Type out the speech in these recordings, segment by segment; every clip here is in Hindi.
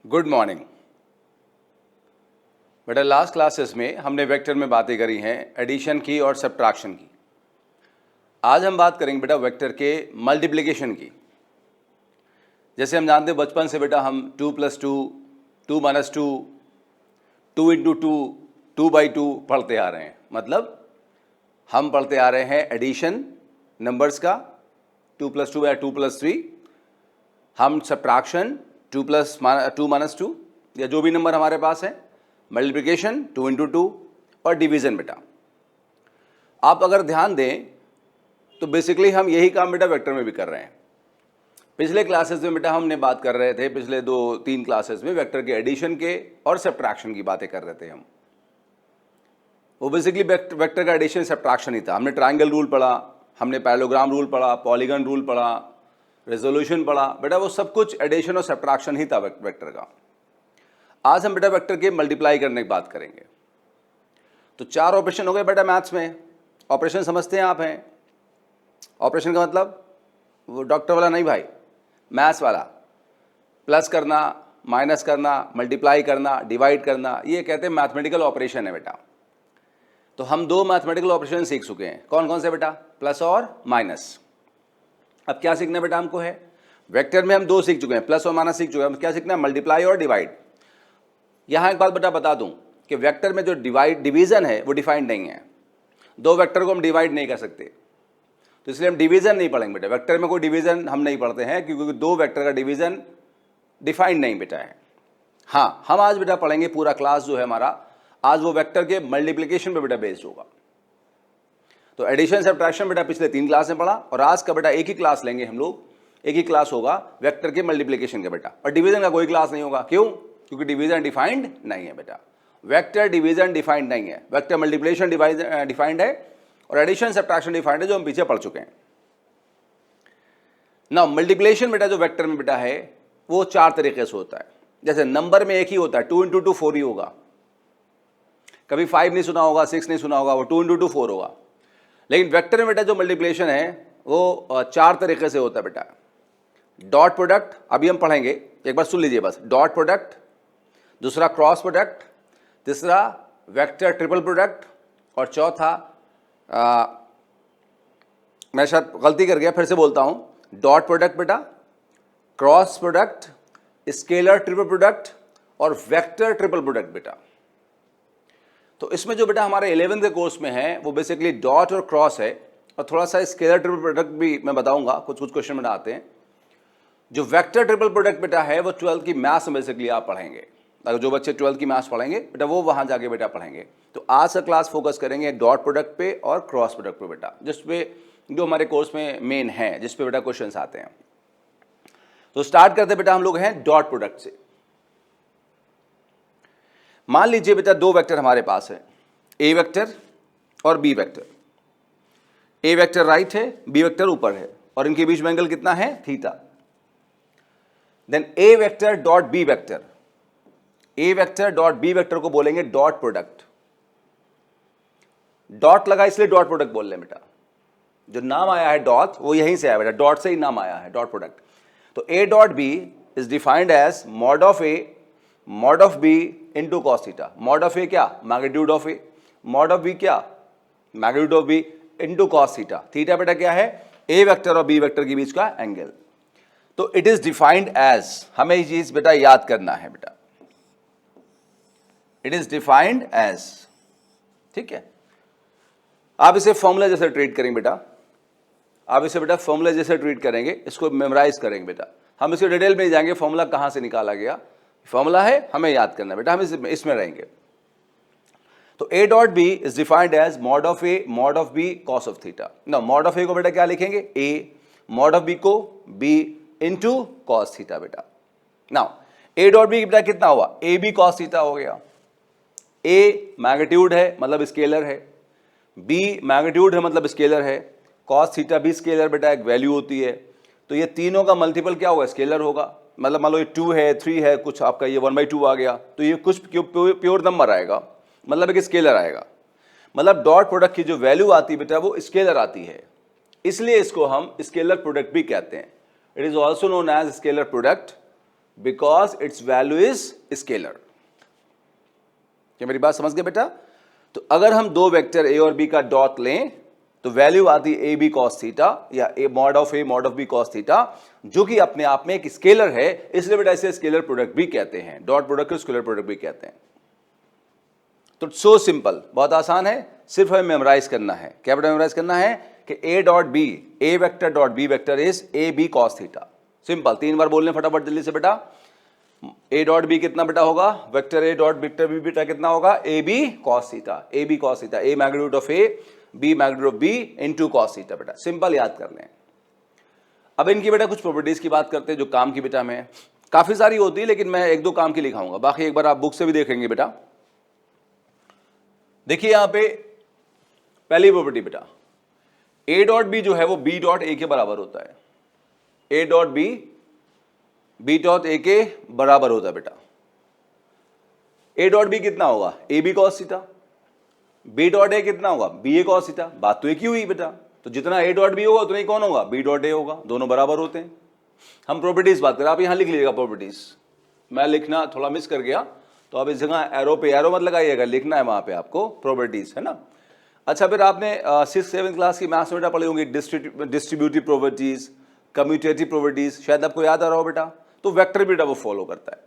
गुड मॉर्निंग बेटा। लास्ट क्लासेस में हमने वेक्टर में बातें करी हैं एडिशन की और सब्ट्रैक्शन की। आज हम बात करेंगे बेटा वेक्टर के मल्टीप्लिकेशन की। जैसे हम जानते हैं बचपन से बेटा हम 2 + 2, 2 - 2, 2 × 2, 2/2 पढ़ते आ रहे हैं। मतलब हम पढ़ते आ रहे हैं एडिशन नंबर्स का 2 + 2 या 2 + 3। हम सब्ट्रैक्शन 2 + 2 या जो भी नंबर हमारे पास है, मल्टीप्लिकेशन 2 × 2 और डिवीज़न बेटा। आप अगर ध्यान दें तो बेसिकली हम यही काम बेटा वेक्टर में भी कर रहे हैं। पिछले क्लासेस में बेटा हमने बात कर रहे थे, पिछले 2-3 क्लासेस में वेक्टर के एडिशन के और सब्ट्रैक्शन की बातें कर रहे थे हम। वो बेसिकली वेक्टर का एडिशन सब्ट्रैक्शन ही था। हमने ट्रायंगल रूल पढ़ा, हमने पैरेललोग्राम रूल पढ़ा, पॉलीगन रूल पढ़ा, रेजोल्यूशन पढ़ा बेटा। वो सब कुछ एडिशन और सब्ट्रैक्शन ही था वेक्टर का। आज हम बेटा वेक्टर के मल्टीप्लाई करने की बात करेंगे। तो 4 ऑपरेशन हो गए बेटा मैथ्स में। ऑपरेशन समझते हैं आप हैं? ऑपरेशन का मतलब वो डॉक्टर वाला नहीं भाई, मैथ्स वाला। प्लस करना, माइनस करना, मल्टीप्लाई करना, डिवाइड करना, ये कहते हैं मैथमेटिकल ऑपरेशन है बेटा। तो हम 2 मैथमेटिकल ऑपरेशन सीख चुके हैं। कौन कौन से बेटा? प्लस और माइनस। अब क्या सीखना बेटा हमको है? वेक्टर में हम 2 सीख चुके हैं, प्लस और माइनस सीख चुके हैं। अब क्या सीखना है? मल्टीप्लाई और डिवाइड। यहाँ एक बात बेटा बता दूं कि वेक्टर में जो डिवीजन है वो डिफाइंड नहीं है। 2 वेक्टर को हम डिवाइड नहीं कर सकते, तो इसलिए हम डिवीजन नहीं पढ़ेंगे बेटा। वेक्टर में कोई डिवीजन हम नहीं पढ़ते हैं क्योंकि 2 वेक्टर का डिवीजन डिफाइंड नहीं बेटा है। हाँ, हम आज बेटा पढ़ेंगे, पूरा क्लास जो है हमारा आज वो वेक्टर के मल्टीप्लिकेशन पे बेटा बेस्ड होगा। तो एडिशन सब्ट्रैक्शन बेटा पिछले 3 क्लास में पढ़ा और आज का बेटा एक ही क्लास लेंगे हम लोग। एक ही क्लास होगा वेक्टर के मल्टीप्लिकेशन का बेटा, और डिवीजन का कोई क्लास नहीं होगा। क्यों? क्योंकि डिवीजन डिफाइंड नहीं है बेटा। वेक्टर डिवीजन डिफाइंड नहीं है, वेक्टर मल्टीप्लिकेशन डिफाइंड है और एडिशन सब्ट्रैक्शन डिफाइंड है, जो हम पीछे पढ़ चुके हैं ना। मल्टीप्लिकेशन बेटा जो वेक्टर में बेटा है वो 4 तरीके से होता है। जैसे नंबर में एक ही होता है, 2 × 2 4 ही होगा। कभी 5 नहीं सुना होगा, 6 नहीं सुना होगा, वो 2 × 2 4 होगा। लेकिन वेक्टर में बेटा जो मल्टीप्लिकेशन है वो 4 तरीके से होता है बेटा। डॉट प्रोडक्ट, अभी हम पढ़ेंगे, एक बार सुन लीजिए बस। डॉट प्रोडक्ट, दूसरा क्रॉस प्रोडक्ट, तीसरा वेक्टर ट्रिपल प्रोडक्ट, और चौथा मैं शायद गलती कर गया, फिर से बोलता हूं। डॉट प्रोडक्ट बेटा, cross product, scalar triple product और वेक्टर ट्रिपल प्रोडक्ट बेटा। तो इसमें जो बेटा हमारे 11th के कोर्स में है वो बेसिकली डॉट और क्रॉस है, और थोड़ा सा स्केलर ट्रिपल प्रोडक्ट भी मैं बताऊंगा, कुछ क्वेश्चन में आते हैं। जो वेक्टर ट्रिपल प्रोडक्ट बेटा है वो 12th की मैथ्स में बेसिकली आप पढ़ेंगे। अगर जो बच्चे 12th की मैथ्स पढ़ेंगे बेटा वो वहां जाके बेटा पढ़ेंगे। तो आज का क्लास फोकस करेंगे डॉट प्रोडक्ट पे और क्रॉस प्रोडक्ट पे बेटा, जिसपे जो हमारे कोर्स में मेन है, जिसपे बेटा क्वेश्चन आते हैं। तो स्टार्ट करते बेटा हम लोग हैं डॉट प्रोडक्ट से। मान लीजिए बेटा 2 वेक्टर हमारे पास है, ए वेक्टर और बी वेक्टर। ए वेक्टर राइट है, बी वेक्टर ऊपर है, और इनके बीच में एंगल कितना है? थीटा। देन ए वेक्टर डॉट बी वेक्टर, ए वेक्टर डॉट बी वेक्टर को बोलेंगे डॉट प्रोडक्ट। डॉट लगा इसलिए डॉट प्रोडक्ट बोल रहे हैं बेटा। जो नाम आया है डॉट वो यहीं से आया बेटा, डॉट से ही नाम आया है डॉट प्रोडक्ट। तो ए dot B is defined as mod of A mod of b into cos theta. Mod of a क्या? Magnitude of A. Mod of b क्या? Magnitude of b into cos theta. Theta बेटा क्या है? ए वेक्टर और बी वेक्टर के बीच का एंगल। तो इट इज डिफाइंड एज, हमें ये चीज बेटा याद करना है बेटा, इट इज डिफाइंड एज। ठीक है, आप इसे फॉर्मूला जैसे ट्रीट करेंगे बेटा, आप इसे बेटा फॉर्मूला जैसे ट्रीट करेंगे, इसको मेमोराइज करेंगे बेटा। हम इसके डिटेल में जाएंगे, फॉर्मूला कहां से निकाला गया, फॉर्मूला है, हमें याद करना बेटा, हम इसमें रहेंगे। तो ए dot B is defined as mod of A mod of B cos of theta. ना मॉड ऑफ ए को बेटा क्या लिखेंगे? ए, मॉड ऑफ बी को बी इंटू कॉस थीटा बेटा। नाउ ए डॉट बी बेटा कितना हुआ? ए बी कॉस थीटा हो गया। ए मैग्नीट्यूड है मतलब स्केलर है, बी मैग्नीट्यूड है मतलब स्केलर है, कॉस थीटा भी स्केलर बेटा, एक वैल्यू होती है। तो ये तीनों का मल्टीपल क्या होगा? स्केलर होगा। मतलब मान लो ये 2 है, 3 है, कुछ आपका ये 1/2 आ गया, तो ये कुछ प्योर नंबर आएगा, मतलब एक स्केलर आएगा। मतलब डॉट प्रोडक्ट की जो वैल्यू आती है बेटा वो स्केलर आती है, इसलिए इसको हम स्केलर प्रोडक्ट भी कहते हैं। It is also known as scalar product because its value is scalar. क्या मेरी बात समझ गए बेटा? तो अगर हम दो वेक्टर ए और बी का डॉट लें तो वैल्यू आती है ए बी कॉस थीटा या a mod of B cos theta, जो कि अपने आप में एक स्केलर है, इसलिए बेटा इसे स्केलर प्रोडक्ट भी कहते हैं, डॉट प्रोडक्ट को स्केलर प्रोडक्ट भी कहते हैं। तो सो सिंपल, बहुत आसान है, सिर्फ हमें मेमोराइज करना है। क्या बेटा मेमोराइज करना है कि A dot B, A vector dot B vector is A B cos theta. Simple, 3 बार बोलने फटाफट जल्दी से बेटा। ए डॉट बी कितना बेटा होगा, vector A dot vector B बेटा कितना होगा, A B cos theta, A B cos theta, A magnitude of A, B magnitude of B into cos theta. बेटा सिंपल याद कर लें। अब इनकी बेटा कुछ प्रॉपर्टीज की बात करते हैं जो काम की बेटा में काफी सारी होती है, लेकिन मैं 1-2 काम की लिखाऊंगा, बाकी एक बार आप बुक से भी देखेंगे बेटा। देखिए यहां पे पहली प्रॉपर्टी बेटा, ए डॉट बी जो है वो बी डॉट ए के बराबर होता है। A dot B B dot A के बराबर होता है बेटा। ए डॉट बी कितना होगा, A B cos theta. B dot A कितना होगा, बी ए कॉस थीटा। बात तो एक ही हुई बेटा, तो जितना ए डॉट बी होगा उतना ही कौन होगा, बी डॉट ए होगा, दोनों बराबर होते हैं। हम प्रॉपर्टीज बात करें, आप यहां लिख लीजिएगा प्रॉपर्टीज, मैं लिखना थोड़ा मिस कर गया, तो आप इस जगह एरो पे एरो मत लगाइएगा, लिखना है वहां पे आपको प्रॉपर्टीज, है ना। अच्छा, फिर आपने 6th-7th क्लास की मैथ्स में बेटा पढ़ी होंगी डिस्ट्रीब्यूटिव प्रॉपर्टीज, कम्यूटेटिव प्रॉपर्टीज, शायद आपको याद आ रहा हो बेटा। तो वेक्टर बेटा वो फॉलो करता है,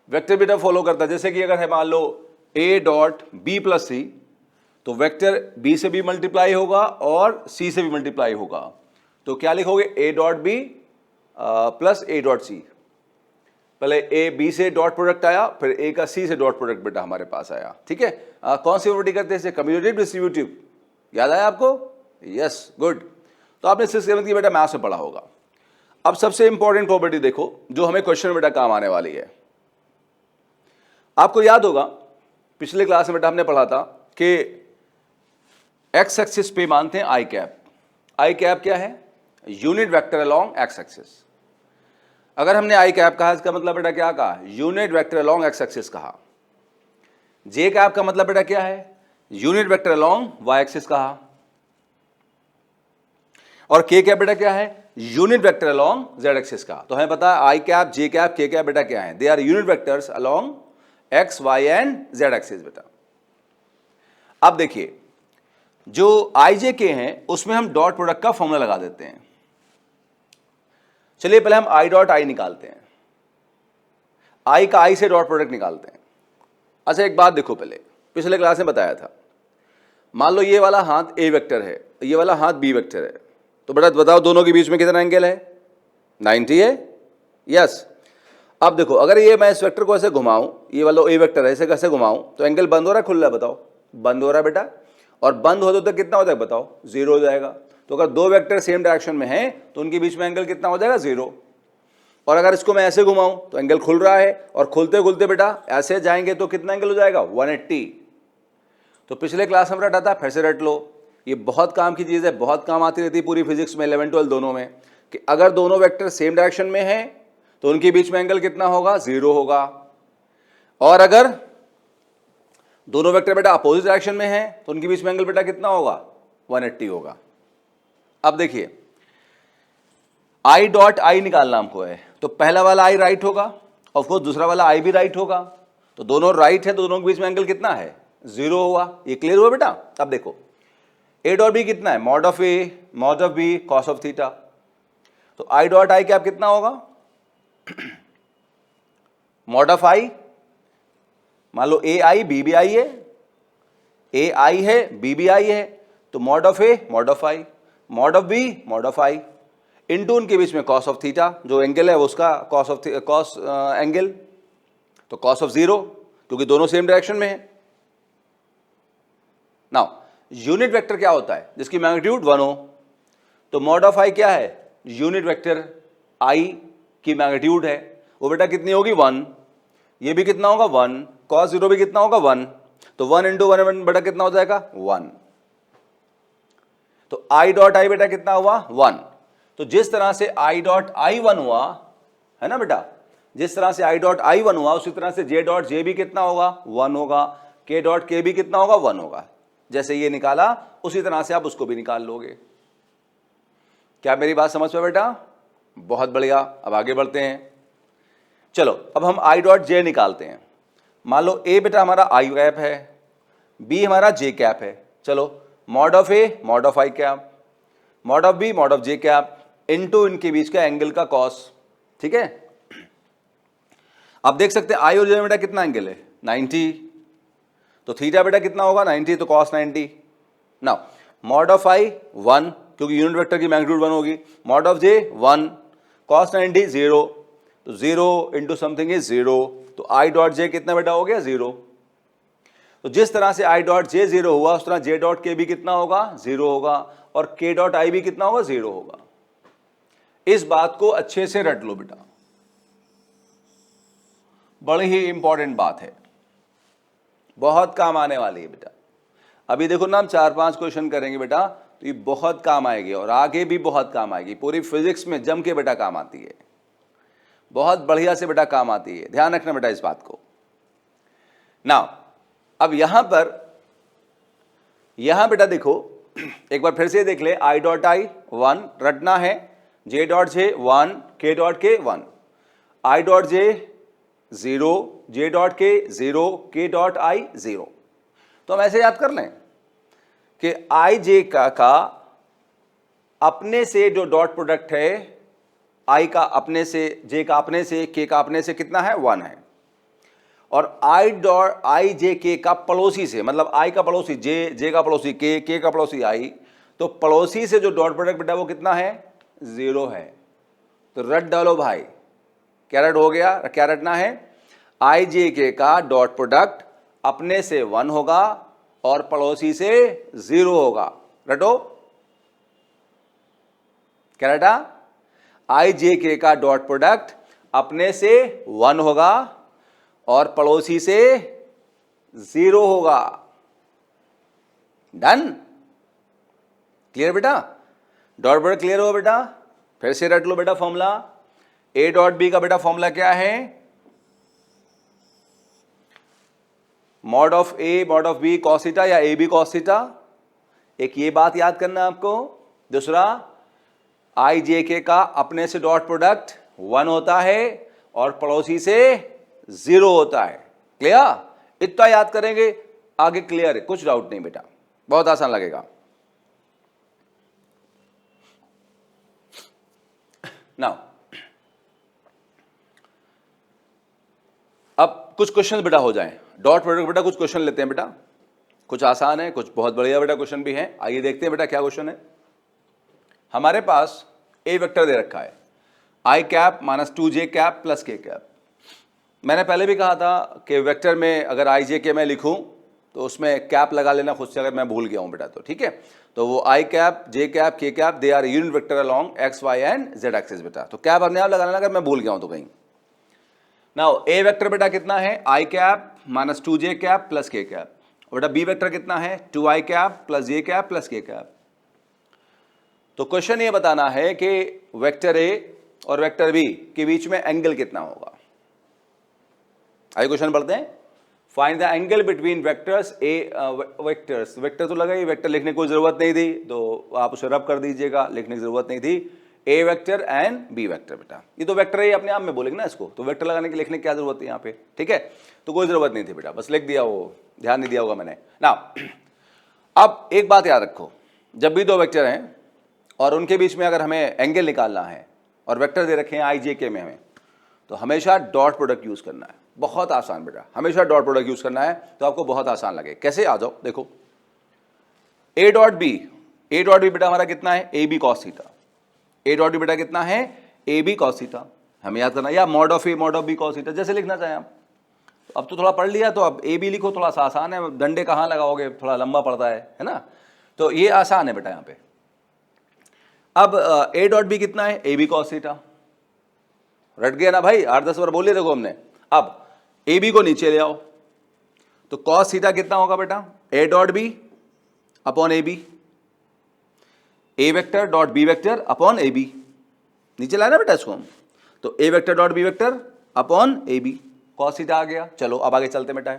वेक्टर बेटा फॉलो करता है। जैसे कि अगर है मान लो ए डॉट बी प्लस सी, तो वेक्टर बी से भी मल्टीप्लाई होगा और सी से भी मल्टीप्लाई होगा, तो क्या लिखोगे, A dot B plus A dot C. पहले ए बी से डॉट प्रोडक्ट आया, फिर ए का सी से डॉट प्रोडक्ट बेटा हमारे पास आया, ठीक है। कौन सी प्रॉपर्टी करते हैं, कम्यूटेटिव डिस्ट्रीब्यूटिव, याद आया आपको? Yes, good. तो आपने 6th-7th की बेटा मैथ्स में पढ़ा होगा। अब सबसे इंपॉर्टेंट प्रॉपर्टी देखो जो हमें क्वेश्चन में बेटा काम आने वाली है। आपको याद होगा पिछले क्लास में बेटा हमने पढ़ा था कि एक्स एक्सिस पे मानते हैं आई कैप। आई कैप क्या है, unit vector along X axis. अगर हमने आई कैप कहा इसका मतलब बेटा क्या कहा, unit vector along X axis कहा। जे कैप का मतलब बेटा क्या है, unit vector along Y axis कहा। और के कैप बेटा क्या है, unit vector along Z axis का। तो हमें पता है आई cap, J cap, K cap बेटा क्या है, they are unit vectors along X Y and Z axis बेटा। अब देखिए जो आई जे के हैं उसमें हम डॉट प्रोडक्ट का फॉर्मूला लगा देते हैं। चलिए पहले हम आई डॉट आई निकालते हैं, आई का आई से डॉट प्रोडक्ट निकालते हैं। अच्छा एक बात देखो, पहले पिछले क्लास में बताया था, मान लो ये वाला हाथ ए वेक्टर है, ये वाला हाथ बी वेक्टर है, तो बेटा बताओ दोनों के बीच में कितना एंगल है, 90 है। यस। अब देखो अगर ये मैं इस वेक्टर को ऐसे घुमाऊं, ये वाला ए वेक्टर है, ऐसे कैसे घुमाऊं तो एंगल बंद हो रहा है खुल रहा है, बताओ? बंद हो रहा है बेटा। और बंद हो तो कितना हो जाएगा बताओ, 0 हो जाएगा। तो अगर दो वेक्टर सेम डायरेक्शन में हैं तो उनके बीच में एंगल कितना हो जाएगा, 0। और अगर इसको मैं ऐसे घुमाऊं तो एंगल खुल रहा है, और खुलते खुलते बेटा ऐसे जाएंगे तो कितना एंगल हो जाएगा, 180। तो पिछले क्लास में रटा था, फिर से रट लो, ये बहुत काम की चीज़ है, बहुत काम आती रहती है पूरी फिजिक्स में 11-12 दोनों में, कि अगर दोनों वेक्टर सेम डायरेक्शन में हैं तो उनके बीच में एंगल कितना होगा, 0 होगा। और अगर दोनों वेक्टर बेटा अपोजिट डायरेक्शन में हैं तो उनके बीच में एंगल बेटा कितना होगा, 180 होगा। अब देखिए आई डॉट आई निकालना हमको है, तो पहला वाला आई राइट होगा, ऑफ कोर्स दूसरा वाला आई भी राइट होगा, तो दोनों राइट है तो दोनों के बीच में एंगल कितना है, 0 हुआ। ये क्लियर हुआ बेटा? अब देखो ए डॉट बी कितना है, mod of A mod of B cos of theta. तो आई डॉट आई क्या कितना होगा, मॉड ऑफ आई, मान लो ए आई बी बी आई है, ए आई है बी बी आई है, तो mod of A mod of I, mod of B mod of I, into उनके बीच में कॉस ऑफ थीटा, जो एंगल है वो उसका कॉस ऑफ कॉस एंगल, तो कॉस ऑफ 0, क्योंकि दोनों सेम डायरेक्शन में है। नाउ यूनिट वेक्टर क्या होता है, जिसकी मैग्नीट्यूड 1 हो, तो मॉड ऑफ आई क्या है, यूनिट वेक्टर आई की मैग्नीट्यूड है, वो बेटा कितनी होगी, 1। ये भी कितना होगा, 1। कॉस 0 भी कितना होगा, 1। तो 1 इंटू 1 बेटा कितना हो जाएगा, 1। तो आई डॉट आई बेटा कितना हुआ, 1। तो जिस तरह से आई डॉट आई 1 हुआ है ना बेटा, जिस तरह से आई डॉट आई 1 हुआ उसी तरह से जे डॉट जे भी कितना होगा, 1 होगा, के डॉट के भी कितना होगा, 1 होगा। जैसे ये निकाला उसी तरह से आप उसको भी निकाल लोगे। क्या मेरी बात समझ में बेटा? बहुत बढ़िया। अब आगे बढ़ते हैं। चलो अब हम आई डॉट जे निकालते हैं। मान लो ए बेटा हमारा आई कैप है, बी हमारा जे कैप है। चलो mod of A mod of I cap, mod of B mod of J cap into इनके बीच का एंगल का कॉस। ठीक है, अब देख सकते हैं आई और जे में बेटा कितना एंगल है 90, तो थीटा बेटा कितना होगा 90, तो कॉस 90। नाउ मॉड ऑफ आई 1 क्योंकि यूनिट वेक्टर की मैग्नीट्यूड 1 होगी, मॉड ऑफ जे 1, कॉस 90 0, तो 0 इंटू समथिंग इज 0, तो आई डॉट जे कितना बेटा हो गया 0। तो जिस तरह से आई डॉट जे 0 हुआ उस तरह जे डॉट के भी कितना होगा 0 होगा, और के डॉट आई भी कितना होगा 0 होगा। इस बात को अच्छे से रट लो बेटा, बड़ी ही इंपॉर्टेंट बात है, बहुत काम आने वाली है बेटा। अभी देखो ना हम 4-5 क्वेश्चन करेंगे बेटा, तो ये बहुत काम आएगी और आगे भी बहुत काम आएगी, पूरी फिजिक्स में जम के बेटा काम आती है, बहुत बढ़िया से बेटा काम आती है, ध्यान रखना बेटा इस बात को। नाउ अब यहां बेटा देखो एक बार फिर से देख ले, आई डॉट आई 1 रटना है, जे डॉट जे 1, के डॉट के 1, I dot J 0, J dot के 0, के डॉट आई 0। तो हम ऐसे याद कर लें कि आई जे का अपने से जो डॉट प्रोडक्ट है, आई का अपने से, जे का अपने से, के का अपने से कितना है 1 है, और आई जे के का पड़ोसी से, मतलब आई का पड़ोसी जे का पड़ोसी के का पड़ोसी आई, तो पड़ोसी से जो डॉट प्रोडक्ट बेटा वो कितना है 0 है। तो रट डालो भाई, क्या रट हो गया, क्या रटना है, आई जे के का डॉट प्रोडक्ट अपने से 1 होगा और पड़ोसी से 0 होगा। रटो, क्या रटा, आई जे के का डॉट प्रोडक्ट अपने से 1 होगा और पड़ोसी से 0 होगा। डन, क्लियर बेटा, डॉट प्रोडक्ट क्लियर हो बेटा। फिर से रट लो बेटा फॉर्मूला, ए डॉट बी का बेटा फॉर्मूला क्या है, mod of A mod of B cos theta या ए बी कॉस थीटा। एक ये बात याद करना आपको। दूसरा, आई जे के का अपने से डॉट प्रोडक्ट 1 होता है और पड़ोसी से 0 होता है। क्लियर, इतना याद करेंगे आगे क्लियर है, कुछ डाउट नहीं बेटा, बहुत आसान लगेगा। नाउ अब कुछ क्वेश्चन बेटा हो जाएं, डॉट प्रोडक्ट बेटा कुछ क्वेश्चन लेते हैं बेटा, कुछ आसान है कुछ बहुत बढ़िया बेटा क्वेश्चन भी है। आइए देखते हैं बेटा क्या क्वेश्चन है। हमारे पास ए वेक्टर दे रखा है, आई cap minus 2j cap plus k cap. मैंने पहले भी कहा था कि वेक्टर में अगर आई जे के मैं लिखूं तो उसमें कैप लगा लेना खुद से, अगर मैं भूल गया हूं बेटा तो ठीक है। तो वो I cap J cap K cap they are unit vector along X Y and Z axis बेटा, तो कैप अपने आप लगा लेना अगर मैं भूल गया हूं तो कहीं। नाउ ए वेक्टर बेटा कितना है, आई cap minus 2j cap plus k cap. बेटा बी वेक्टर कितना है, 2i cap plus j cap plus k cap. तो क्वेश्चन ये बताना है कि वेक्टर ए और वेक्टर बी के बीच में एंगल कितना होगा। आइए क्वेश्चन पढ़ते हैं। Find the angle between vectors A vectors, vector तो लगा ही, वेक्टर लिखने की कोई जरूरत नहीं थी तो आप उसे रब कर दीजिएगा, लिखने की जरूरत नहीं थी। ए वेक्टर एंड बी वेक्टर बेटा, ये तो वेक्टर है अपने आप में बोलेंगे ना इसको, तो वेक्टर लगाने की लिखने की क्या जरूरत है यहाँ पे, ठीक है। तो कोई जरूरत नहीं थी बेटा, बस लिख दिया, वो ध्यान नहीं दिया होगा मैंने ना। अब एक बात याद रखो, जब भी दो वेक्टर हैं और उनके बीच में अगर हमें एंगल निकालना है और वेक्टर दे रखे हैं आई जे के में हमें, तो हमेशा डॉट प्रोडक्ट यूज करना है। बहुत आसान बेटा, हमेशा डॉट प्रोडक्ट यूज करना है तो आपको बहुत आसान लगे। कैसे, आ जाओ देखो। ए डॉट बी बेटा हमारा कितना है, A B cos theta. A dot B बेटा कितना है, ए बी कॉस थीटा, हमें याद करना, या mod of A mod of B cos theta, जैसे लिखना चाहें आप। तो अब तो थोड़ा पढ़ लिया तो अब ए बी लिखो, थोड़ा सा आसान है, डंडे कहाँ लगाओगे, थोड़ा लंबा पड़ता है ना, तो ये आसान है बेटा यहाँ पे। अब ए डॉट बी कितना है, ए बी कॉस थीटा, रट गया ना भाई, 8-10 बार बोल लिया देखो हमने। अब ए बी को नीचे ले आओ, तो कॉस थीटा कितना होगा बेटा, ए dot b upon a b, A vector dot B vector upon a b, नीचे लाया ना बेटा इसको हम, तो ए vector dot B vector upon a B, cos theta आ गया। चलो अब आगे चलते बेटा।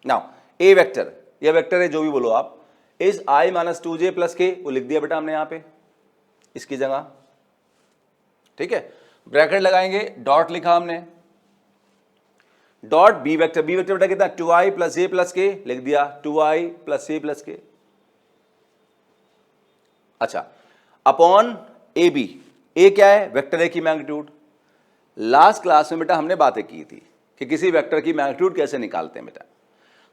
नाउ ए वेक्टर, ये वेक्टर है जो भी बोलो आप, is I minus 2j plus के, वो लिख दिया बेटा हमने यहाँ पे इसकी जगह, ठीक है। ब्रैकेट लगाएंगे, डॉट लिखा हमने, डॉट बी वेक्टर बेटा कितना 2i प्लस ए प्लस के, लिख दिया 2i प्लस ए प्लस के। अच्छा, अपॉन ए बी, ए क्या है? वेक्टर ए की मैग्नीट्यूड। लास्ट क्लास में बेटा हमने बातें की थी कि किसी वेक्टर की मैग्नीट्यूड कैसे निकालते हैं बेटा।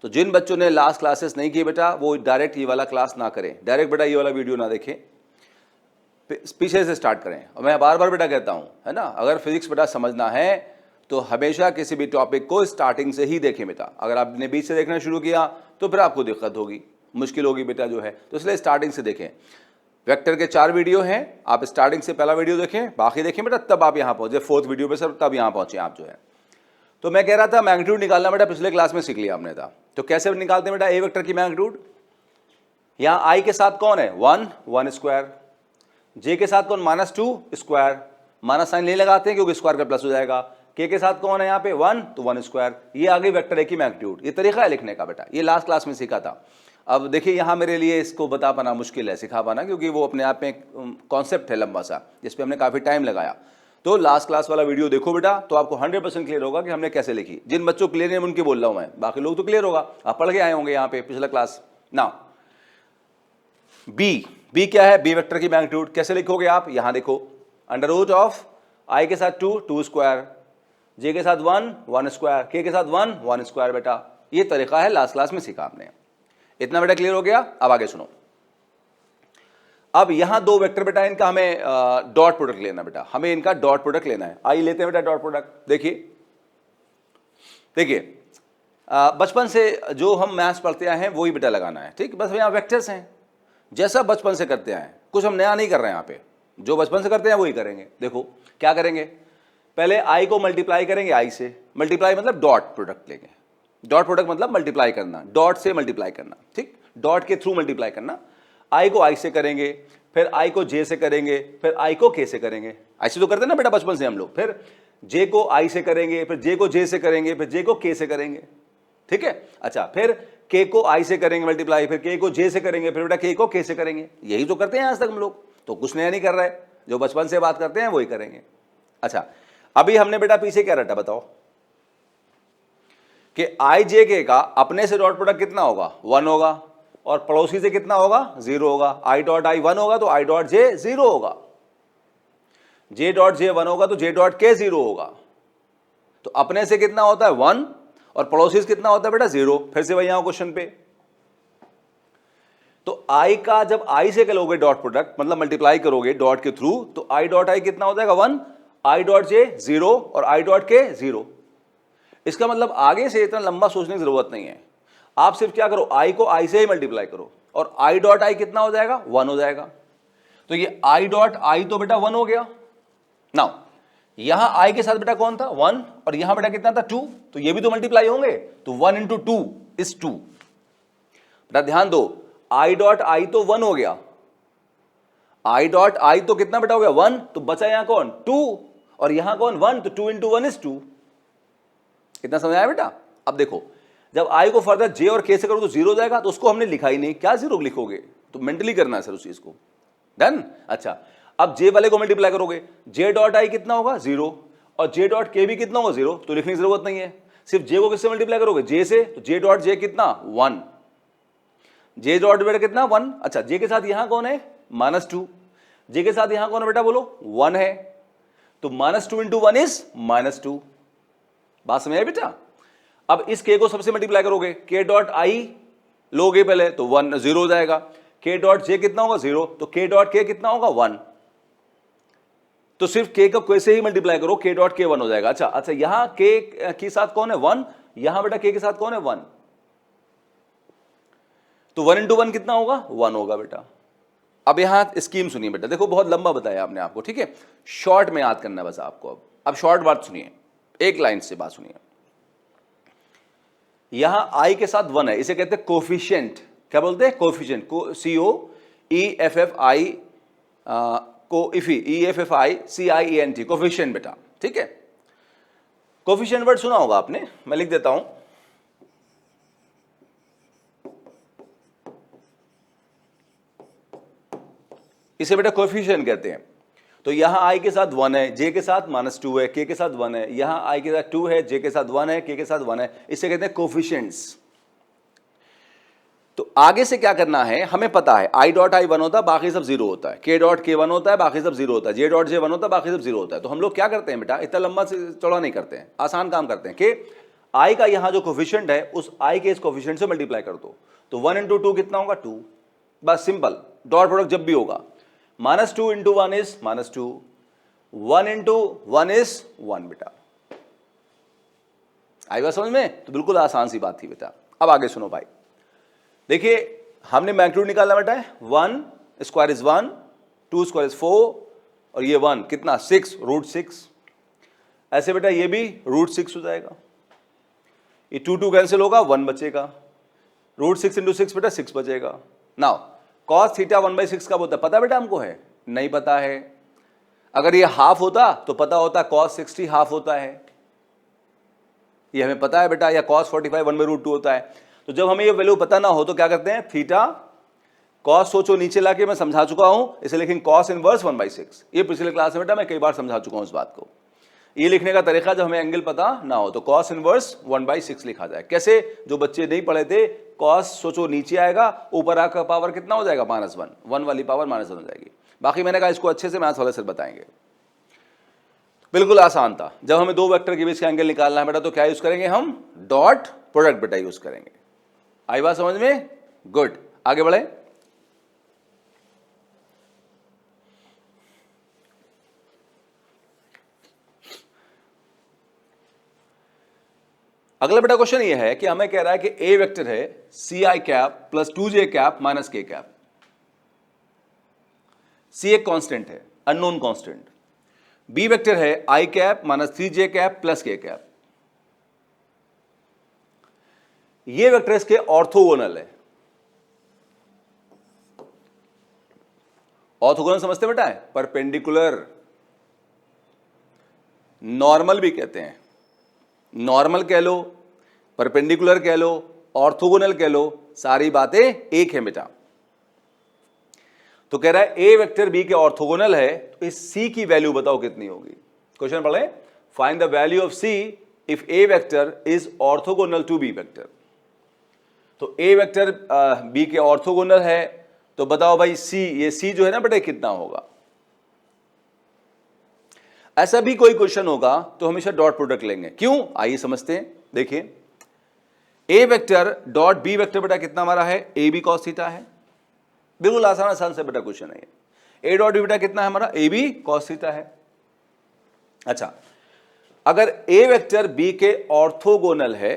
तो जिन बच्चों ने लास्ट क्लासेस नहीं किए बेटा वो डायरेक्ट ये वाला क्लास ना करें, डायरेक्ट बेटा ये वाला वीडियो ना देखें, पीछे से स्टार्ट करें। और मैं बार बार बेटा कहता हूं, है ना, अगर फिजिक्स बेटा समझना है तो हमेशा किसी भी टॉपिक को स्टार्टिंग से ही देखें बेटा। अगर आपने बीच से देखना शुरू किया तो फिर आपको दिक्कत होगी, मुश्किल होगी बेटा जो है, तो इसलिए स्टार्टिंग से देखें। वेक्टर के 4 वीडियो हैं, आप स्टार्टिंग से पहला वीडियो देखें, बाकी देखें बेटा, तब आप यहाँ पहुंचे, 4th वीडियो पे सर तब यहाँ पहुंचे आप जो है। तो मैं कह रहा था मैग्नीट्यूड निकालना बेटा पिछले क्लास में सीख लिया आपने था। तो कैसे निकालते हैं बेटा ए वेक्टर की मैग्नीट्यूड? यहाँ आई के साथ कौन है? 1 स्क्वायर, जे के साथ कौन? -2 स्क्वायर, माइनस साइन नहीं लगाते हैं क्योंकि स्क्वायर का प्लस हो जाएगा। के साथ कौन है यहाँ पे? 1, तो 1 स्क्वायर। ये आ गई वेक्टर ए की मैग्नीट्यूड। ये तरीका है लिखने का बेटा, ये लास्ट क्लास में सीखा था। अब देखिए यहाँ मेरे लिए इसको बता पाना मुश्किल है, सिखा पाना, क्योंकि वो अपने आप में कॉन्सेप्ट है लंबा सा जिसपे हमने काफ़ी टाइम लगाया। तो लास्ट क्लास वाला वीडियो देखो बेटा, तो आपको 100% क्लियर होगा कि हमने कैसे लिखी। जिन बच्चों क्लियर है उनकी बोल रहा हूँ मैं, बाकी लोग तो क्लियर होगा, आप पढ़ के आए होंगे यहाँ पे पिछला क्लास ना। बी क्या है? बी वेक्टर की मैग्नीट्यूड कैसे लिखोगे आप? यहाँ देखो, अंडर रूट ऑफ आई के साथ 2 स्क्वायर, जे के साथ 1 स्क्वायर, के साथ 1 स्क्वायर बेटा। ये तरीका है, लास्ट क्लास में सीखा आपने। इतना बेटा क्लियर हो गया? अब आगे सुनो। अब यहां 2 वेक्टर बेटा, इनका हमें डॉट प्रोडक्ट लेना बेटा, हमें इनका डॉट प्रोडक्ट लेना है। आइए लेते हैं बेटा डॉट प्रोडक्ट। देखिए बचपन से जो हम मैथ्स पढ़ते आए हैं वही बेटा लगाना है, ठीक। बस यहाँ वेक्टर्स हैं, जैसा बचपन से करते आए, कुछ हम नया नहीं कर रहे हैं यहाँ पे, जो बचपन से करते हैं वही करेंगे। देखो क्या करेंगे, पहले आई को मल्टीप्लाई करेंगे आई से, मल्टीप्लाई मतलब डॉट प्रोडक्ट लेंगे। डॉट प्रोडक्ट मतलब मल्टीप्लाई करना, डॉट से मल्टीप्लाई करना, ठीक, डॉट के थ्रू मल्टीप्लाई करना। आई को आई से करेंगे, फिर आई को जे से करेंगे, फिर आई को के से करेंगे। ऐसे तो करते हैं ना बेटा बचपन से हम लोग। फिर जे को आई से करेंगे, फिर जे को जे से करेंगे, फिर जे को के से करेंगे, ठीक है। अच्छा, फिर के को आई से करेंगे मल्टीप्लाई, फिर के को जे से करेंगे, फिर बेटा के को के से करेंगे। यही तो करते हैं आज तक हम लोग, तो कुछ नया नहीं कर रहे, जो बचपन से बात करते हैं वही करेंगे। अच्छा, अभी हमने बेटा पीछे क्या रटा बताओ, कि आई जे के का अपने से डॉट प्रोडक्ट कितना होगा? 1 होगा, और पड़ोसी से कितना होगा? 0 होगा। आई डॉट आई 1 होगा तो आई डॉट जे 0 होगा, जे डॉट जे 1 होगा तो जे डॉट के 0 होगा। तो अपने से कितना होता है? 1, और पड़ोसी से कितना होता है बेटा? 0। फिर से वही आओ क्वेश्चन पे। तो आई का जब आई से करोगे डॉट प्रोडक्ट, मतलब मल्टीप्लाई करोगे डॉट के थ्रू, तो आई डॉट आई कितना हो जाएगा? 1, आई डॉट जे 0, और आई डॉट के 0। इसका मतलब आगे से इतना लंबा सोचने की जरूरत नहीं है, आप सिर्फ क्या करो, आई को आई से ही मल्टीप्लाई करो, और आई डॉट आई कितना हो जाएगा? 1 हो जाएगा। तो ये आई डॉट आई तो बेटा 1 हो गया। नाउ यहां आई के साथ बेटा कौन था? 1, और यहां बेटा कितना था? 2, तो ये भी तो मल्टीप्लाई होंगे, तो 1 इंटू 2 इज 2। बेटा ध्यान दो, आई डॉट आई तो 1 हो गया, आई डॉट आई तो कितना बेटा हो गया? 1, तो बचा यहां कौन? 2, और यहां कौन? 1, तो 2 इंटू 1 इज 2। इतना समझ आया बेटा? अब देखो, जब आई को फर्दर जे और के से करो तो 0 हो जाएगा, तो उसको हमने लिखा ही नहीं, क्या 0 लिखोगे? तो मेंटली करना है सर उस चीज को, डन। अच्छा, अब जे वाले को मल्टीप्लाई करोगे, जे डॉट आई कितना होगा? 0, और जे डॉट के भी कितना होगा? 0, तो लिखने की जरूरत नहीं है। सिर्फ जे को किससे मल्टीप्लाई करोगे? जे से, तो जे डॉट जे कितना? 1, जे डॉट बेटा कितना? 1। अच्छा, जे के साथ यहां कौन है? -2, जे के साथ यहां कौन है बेटा बोलो? 1 है, तो -2 इंटू 1 इज -2। बात समझ आए बेटा? अब इस के को सबसे मल्टीप्लाई करोगे, के डॉट आई लोगे पहले तो 1 0 हो जाएगा, के डॉट जे कितना होगा? 0, तो के डॉट के कितना होगा? 1। तो सिर्फ के को कैसे ही मल्टीप्लाई करो, के डॉट के 1 हो जाएगा। अच्छा, यहां के के साथ कौन है? 1, यहां बेटा के साथ कौन है? 1, तो 1 इंटू 1 कितना होगा? 1 होगा बेटा। अब यहां स्कीम सुनिए बेटा, देखो बहुत लंबा बताया आपने आपको, ठीक है, शॉर्ट में याद करना है बस आपको। अब शॉर्ट बात सुनिए, एक लाइन से बात सुनिए। यहां आई के साथ 1 है, इसे कहते हैं कोफिशिएंट। क्या बोलते हैं? कोफिशिएंट, COEFFI, CIENT, कोफिशिएंट बेटा, ठीक है। कोफिशिएंट वर्ड सुना होगा आपने, मैं लिख देता हूं। इसे बेटा कोफिशिएंट कहते हैं। तो यहां आई के साथ 1 है, जे के साथ -2 है, के के साथ 1 है, यहां आई के साथ 2 है, जे के साथ 1 है, के साथ 1 है, इसे कहते हैं कोफिशिएंट्स। तो आगे से क्या करना है, हमें पता है आई डॉट आई 1 होता है, बाकी सब 0 होता है, के डॉट के 1 होता है, बाकी सब 0 होता है, जे डॉट जे 1 होता है, बाकी सब 0 होता है। तो हम लोग क्या करते हैं बेटा, इतना लंबा से चौड़ा नहीं करते हैं, आसान काम करते हैं कि आई का यहां जो कोफिशिएंट है उस आई के इस कोफिशिएंट से मल्टीप्लाई कर दो, तो 1 × 2 कितना होगा 2, बस सिंपल। डॉट प्रोडक्ट जब भी होगा -2 × 1 इज -2, 1 × 1 इज 1 बेटा। आई बात समझ में? तो बिल्कुल आसान सी बात थी बेटा। अब आगे सुनो भाई, देखिए हमने मैग्नीट्यूड निकालना बेटा है, 1 स्क्वायर इज 1, 2 स्क्वायर इज 4 और ये 1 कितना 6 √6। ऐसे बेटा ये भी √6 हो जाएगा, ये 2 कैंसिल होगा, 1 बचेगा, √6 × 6 बेटा 6 बचेगा। नाउ cos थीटा 1/6 कब होता है पता बेटा हमको है? नहीं पता है। अगर ये हाफ होता तो पता होता cos 60 हाफ होता है, ये हमें पता है बेटा, या cos 45 1/√2 होता है। तो जब हमें ये वैल्यू पता ना हो तो क्या करते हैं, थीटा cos सोचो नीचे लाके मैं समझा चुका हूं, इसे लिखेंगे cos इनवर्स 1/6। ये पिछले क्लास में बेटा मैं कई बार समझा चुका हूं इस बात को। ये लिखने का तरीका जब हमें एंगल पता ना हो तो cos इनवर्स 1/6 लिखा जाए। कैसे? जो बच्चे नहीं पढ़े थे, cos सोचो नीचे आएगा, ऊपर आकर पावर कितना हो जाएगा -1, 1 वाली पावर -1 हो जाएगी। बाकी मैंने कहा इसको अच्छे से मैथ्स वाले सर बताएंगे, बिल्कुल आसान था। जब हमें दो वेक्टर के बीच का एंगल निकालना है बेटा तो क्या यूज करेंगे हम, डॉट प्रोडक्ट बेटा यूज करेंगे। आई बात समझ में? गुड, आगे बढ़े। अगला बेटा क्वेश्चन ये है कि हमें कह रहा है कि ए वेक्टर है ci cap plus 2j cap minus k cap. c एक कांस्टेंट है, अननोन कांस्टेंट। बी वेक्टर है i cap minus 3j cap plus k cap. ये वेक्टर इसके ऑर्थोगोनल है। ऑर्थोगोनल समझते बेटा है, परपेंडिकुलर, नॉर्मल भी कहते हैं, नॉर्मल कह लो, परपेंडिकुलर कह लो, ऑर्थोगोनल कह लो, सारी बातें एक है बेटा। तो कह रहा है ए वेक्टर बी के ऑर्थोगोनल है, तो इस सी की वैल्यू बताओ कितनी होगी। क्वेश्चन पढ़े, find the value of C if A vector is orthogonal to B vector. तो ए वेक्टर बी के ऑर्थोगोनल है, तो बताओ भाई सी, ये सी जो है ना बेटा कितना होगा। ऐसा भी कोई क्वेश्चन होगा तो हमेशा डॉट प्रोडक्ट लेंगे, क्यों? आइए समझते हैं। देखिए ए वेक्टर डॉट बी वेक्टर बेटा कितना हमारा है, ए बी कॉस थीटा है। बिल्कुल आसान से बेटा क्वेश्चन है। ए डॉट बी बेटा कितना है हमारा, ए बी कॉस थीटा है। अच्छा, अगर ए वेक्टर बी के ऑर्थोगोनल है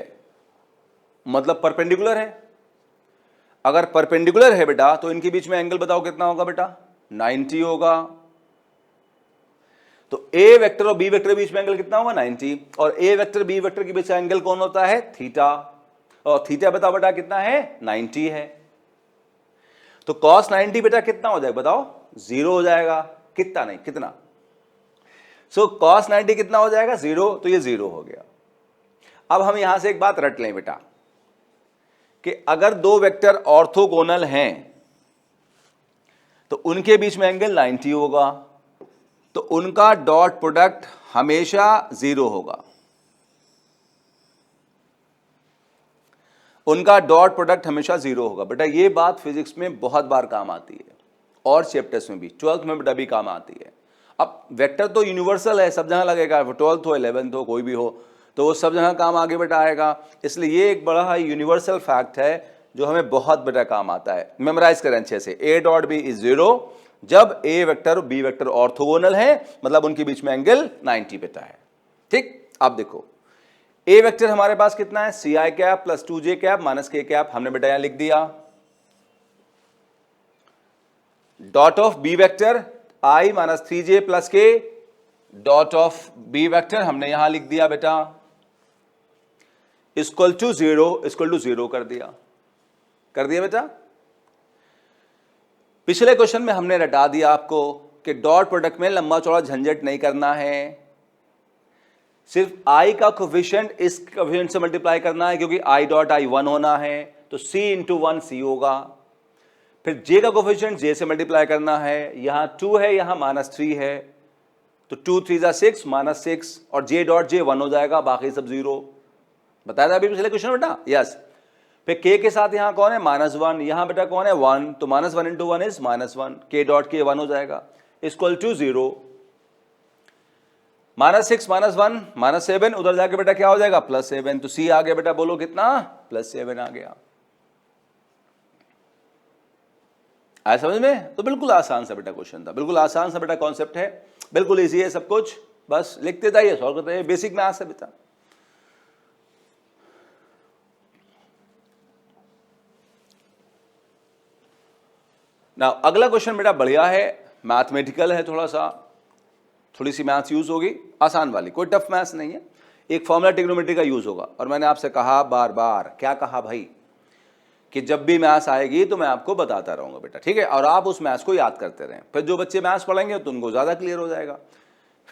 मतलब परपेंडिकुलर है। अगर परपेंडिकुलर है बेटा तो इनके बीच में एंगल बताओ कितना होगा बेटा, 90 होगा। तो ए वेक्टर और बी वेक्टर के बीच में एंगल कितना होगा, 90। और ए वेक्टर बी वेक्टर के बीच का एंगल कौन होता है, थीटा। और थीटा बताओ बेटा कितना है, 90 है। तो cos 90 बेटा कितना हो जाएगा बताओ, 0 हो जाएगा। कितना नहीं, कितना। सो cos 90 कितना हो जाएगा, 0। तो ये 0 हो गया। अब हम यहां से एक बात रट लें बेटा कि अगर दो वेक्टर ऑर्थोगोनल हैं तो उनके बीच में एंगल 90 होगा, तो उनका डॉट प्रोडक्ट हमेशा 0 होगा। उनका डॉट प्रोडक्ट हमेशा 0 होगा बेटा। ये बात फिजिक्स में बहुत बार काम आती है और चैप्टर्स में भी, 12th में बेटा भी काम आती है। अब वेक्टर तो यूनिवर्सल है, सब जगह लगेगा, 12th हो 11th हो कोई भी हो, तो वो सब जगह काम आगे बेटा आएगा। इसलिए ये एक बड़ा यूनिवर्सल फैक्ट है जो हमें बहुत बेटा काम आता है। मेमोराइज करें अच्छे से, ए डॉट बी इज 0 जब ए वेक्टर और बी वेक्टर ऑर्थोगोनल है, मतलब उनके बीच में एंगल 90 बेटा है। ठीक, अब देखो ए वेक्टर हमारे पास कितना है, c i cap plus 2j cap minus k cap, हमने बेटा यहां लिख दिया। Dot of B vector i minus 3j plus k, dot of B vector हमने यहां लिख दिया बेटा, इक्वल टू 0 कर दिया बेटा। पिछले क्वेश्चन में हमने रटा दिया आपको कि डॉट प्रोडक्ट में लंबा चौड़ा झंझट नहीं करना है, सिर्फ i का कोफिशिएंट इस कोफिशिएंट से मल्टीप्लाई करना है, क्योंकि i डॉट i 1 होना है, तो c इंटू 1 c होगा। फिर j का कोफिशिएंट j से मल्टीप्लाई करना है, यहां 2 है यहां -3 है, तो 2 3 जा 6 -6 और j डॉट j 1 हो जाएगा, बाकी सब 0। बताया था अभी पिछले क्वेश्चन में बेटा, यस। फिर k के साथ यहां कौन है -1, यहां बेटा कौन है 1, तो -1 into 1 is -1, k dot k 1 हो जाएगा, इक्वल टू 0। -6 -1 -7, उधर जाके बेटा क्या हो जाएगा +7, तो c आ गया बेटा, बोलो कितना, +7 आ गया। आया समझ में? तो बिल्कुल आसान सा बेटा क्वेश्चन था, बिल्कुल आसान सा बेटा कॉन्सेप्ट है, बिल्कुल इजी है सब कुछ, बस लिखते जाइए, सॉल्व करते जाइए, बेसिक मैथ्स है बेटा। ना अगला क्वेश्चन बेटा बढ़िया है, मैथमेटिकल है, थोड़ी सी मैथ्स यूज होगी, आसान वाली, कोई टफ मैथ्स नहीं है। एक फॉर्मूला ट्रिग्नोमेट्री का यूज होगा, और मैंने आपसे कहा बार बार, क्या कहा भाई, कि जब भी मैथ्स आएगी तो मैं आपको बताता रहूंगा बेटा, ठीक है, और आप उस मैथ्स को याद करते रहें, फिर जो बच्चे मैथ्स पढ़ेंगे तो उनको ज्यादा क्लियर हो जाएगा।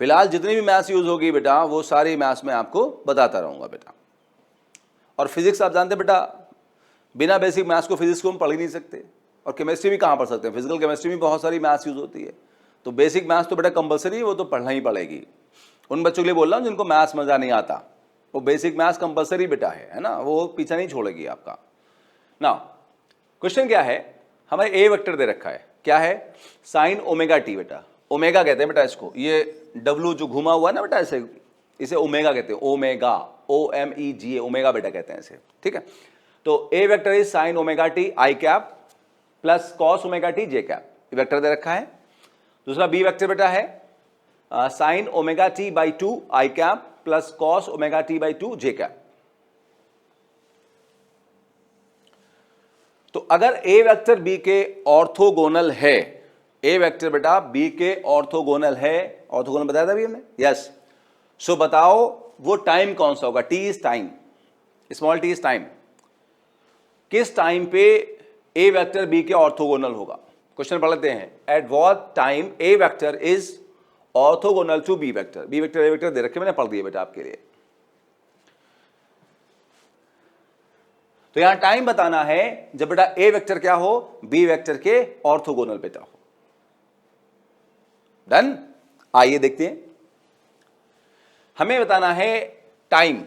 फिलहाल जितनी भी मैथ्स यूज होगी बेटा, वो सारी मैथ्स में आपको बताता रहूंगा बेटा। और फिजिक्स आप जानते बेटा, बिना बेसिक मैथ्स को फिजिक्स को हम पढ़ ही नहीं सकते, और केमिस्ट्री भी कहाँ पढ़ सकते हैं, फिजिकल केमिस्ट्री में बहुत सारी मैथ्स यूज होती है, तो बेसिक मैथ्स तो बेटा कंपलसरी है, वो तो पढ़ना ही पड़ेगी। उन बच्चों के लिए बोल रहा हूँ जिनको मैथ्स मजा नहीं आता, वो बेसिक मैथ्स कंपलसरी बेटा है ना, वो पीछा नहीं छोड़ेगी आपका। ना क्वेश्चन क्या है, हमें ए वेक्टर दे रखा है, क्या है, साइन ओमेगा टी बेटा, ओमेगा कहते हैं बेटा इसको, ये डब्लू जो घुमा हुआ है ना बेटा ऐसे, इसे ओमेगा कहते हैं, ओमेगा, OMEGA, ओमेगा बेटा कहते हैं इसे, ठीक है। तो ए vector is sine omega T I cap plus cos omega T J cap, vector दे रखा है। दूसरा बी वेक्टर बेटा है sine omega T by 2 I cap plus cos omega T by 2 J cap. तो अगर ए वेक्टर बी के ऑर्थोगोनल है, ए वेक्टर बेटा बी के ऑर्थोगोनल है, ऑर्थोगोनल बताया था अभी हमने, यस। सो बताओ वो टाइम कौन सा होगा, t is time, small t is time, किस टाइम पे ए वेक्टर बी के ऑर्थोगोनल होगा। क्वेश्चन पढ़ लेते हैं, at what time a vector is orthogonal to B vector, B vector A vector दे रखे, मैंने पढ़ दिया बेटा आपके लिए। तो यहां टाइम बताना है जब बेटा ए वेक्टर क्या हो, बी वेक्टर के ऑर्थोगोनल बेटा हो। डन, आइए देखते हैं, हमें बताना है टाइम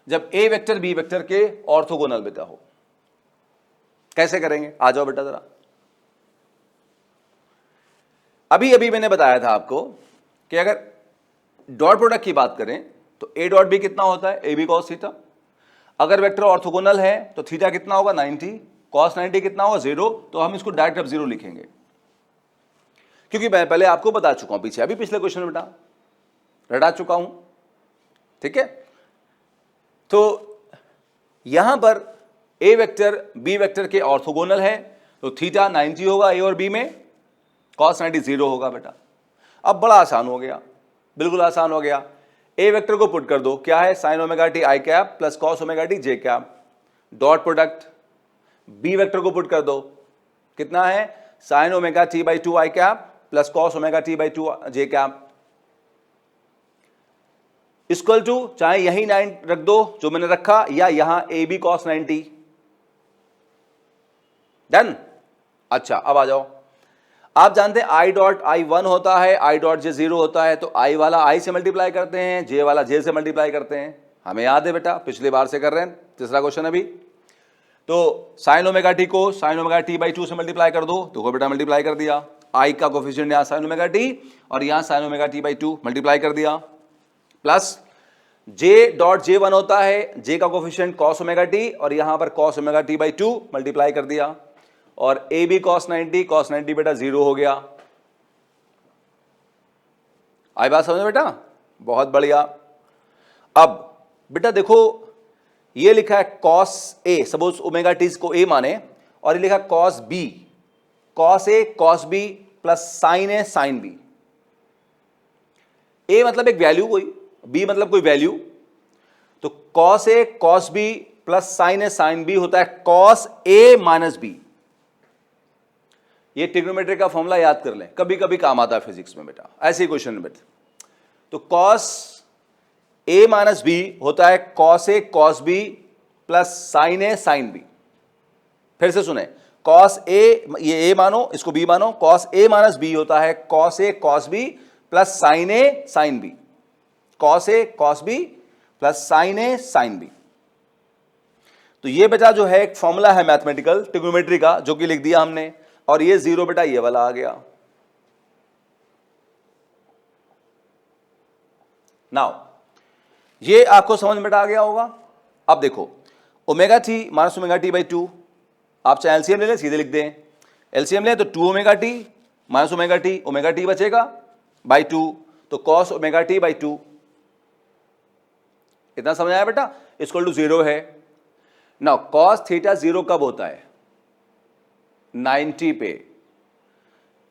जब ए वेक्टर बी वेक्टर के ऑर्थोगोनल बेटा हो। कैसे करेंगे, आ जाओ बेटा जरा। अभी अभी मैंने बताया था आपको कि अगर डॉट प्रोडक्ट की बात करें तो ए डॉट बी कितना होता है, ए बी कॉस थीटा। अगर वेक्टर ऑर्थोगोनल है तो थीटा कितना होगा 90, कॉस 90 कितना होगा 0, तो हम इसको डायरेक्ट अब 0 लिखेंगे, क्योंकि मैं पहले आपको बता चुका हूं पीछे, अभी पिछले क्वेश्चन में बेटा रटा चुका हूं, ठीक है। तो यहां पर ए वेक्टर बी वेक्टर के ऑर्थोगोनल है, तो थीटा 90 होगा ए और बी में, कॉस 90 0 होगा बेटा। अब बड़ा आसान हो गया, बिल्कुल आसान हो गया। ए वेक्टर को पुट कर दो, क्या है sine omega T I cap plus cos omega T J cap, dot product B vector को पुट कर दो, कितना है sine omega T by 2 I cap plus cos omega T by 2 J cap, equal to चाहे यही 9 रख दो जो मैंने रखा, या यहां ए बी कॉस 90। डन। अच्छा अब आ जाओ, आप जानते हैं आई डॉट आई 1 होता है, आई डॉट जे 0 होता है, तो आई वाला आई से मल्टीप्लाई करते हैं, जे वाला जे से मल्टीप्लाई करते हैं, हमें याद है बेटा, पिछली बार से कर रहे हैं, तीसरा क्वेश्चन अभी। तो साइन ओमेगा टी को साइन ओमेगा टी बाई 2 से मल्टीप्लाई कर दो, तो बेटा मल्टीप्लाई कर दिया, आई का कोफिशिएंट यहां साइन ओमेगा टी और यहां sign omega T by 2 multiply कर दिया, प्लस जे डॉट जे 1 होता है, जे का कोफिशिएंट कॉस ओमेगा टी और यहां पर cos omega T by 2 multiply कर दिया, और ए बी कॉस 90 बेटा 0 हो गया। आई बात समझ बेटा, बहुत बढ़िया। अब बेटा देखो ये लिखा है cos A, suppose omega T को ए माने, और ये लिखा cos B, cos A cos B plus sign A sine B. ए मतलब एक वैल्यू कोई, बी मतलब कोई वैल्यू, तो cos A cos B plus sign A sine B होता है कॉस ए माइनस बी। ये ट्रिग्नोमेट्री का फॉर्मूला याद कर लें, कभी कभी काम आता है फिजिक्स में बेटा, ऐसे ही क्वेश्चन में बेटा। तो कॉस ए माइनस बी होता है cos A cos B plus sign A sine B. फिर से सुने, कॉस ए, ये ए मानो इसको बी मानो, कॉस ए माइनस बी होता है cos A cos B plus sign A sine B, cos A cos B plus sign A sine B. तो ये बेटा जो है एक फॉर्मूला है मैथमेटिकल ट्रिग्नोमेट्री का, जो कि लिख दिया हमने, और ये जीरो बेटा ये वाला आ गया। नाउ ये आपको समझ में आ गया होगा। अब देखो omega T minus omega T by 2, आप चाहे एलसीएम ले लें सीधे लिख दें, एलसीएम लें तो 2 omega T minus omega T बचेगा बाई 2, तो कॉस ओमेगा टी बाई 2। इतना समझ आया बेटा, इक्वल टू 0 है। नाउ कॉस थीटा 0 कब होता है? 90 पे।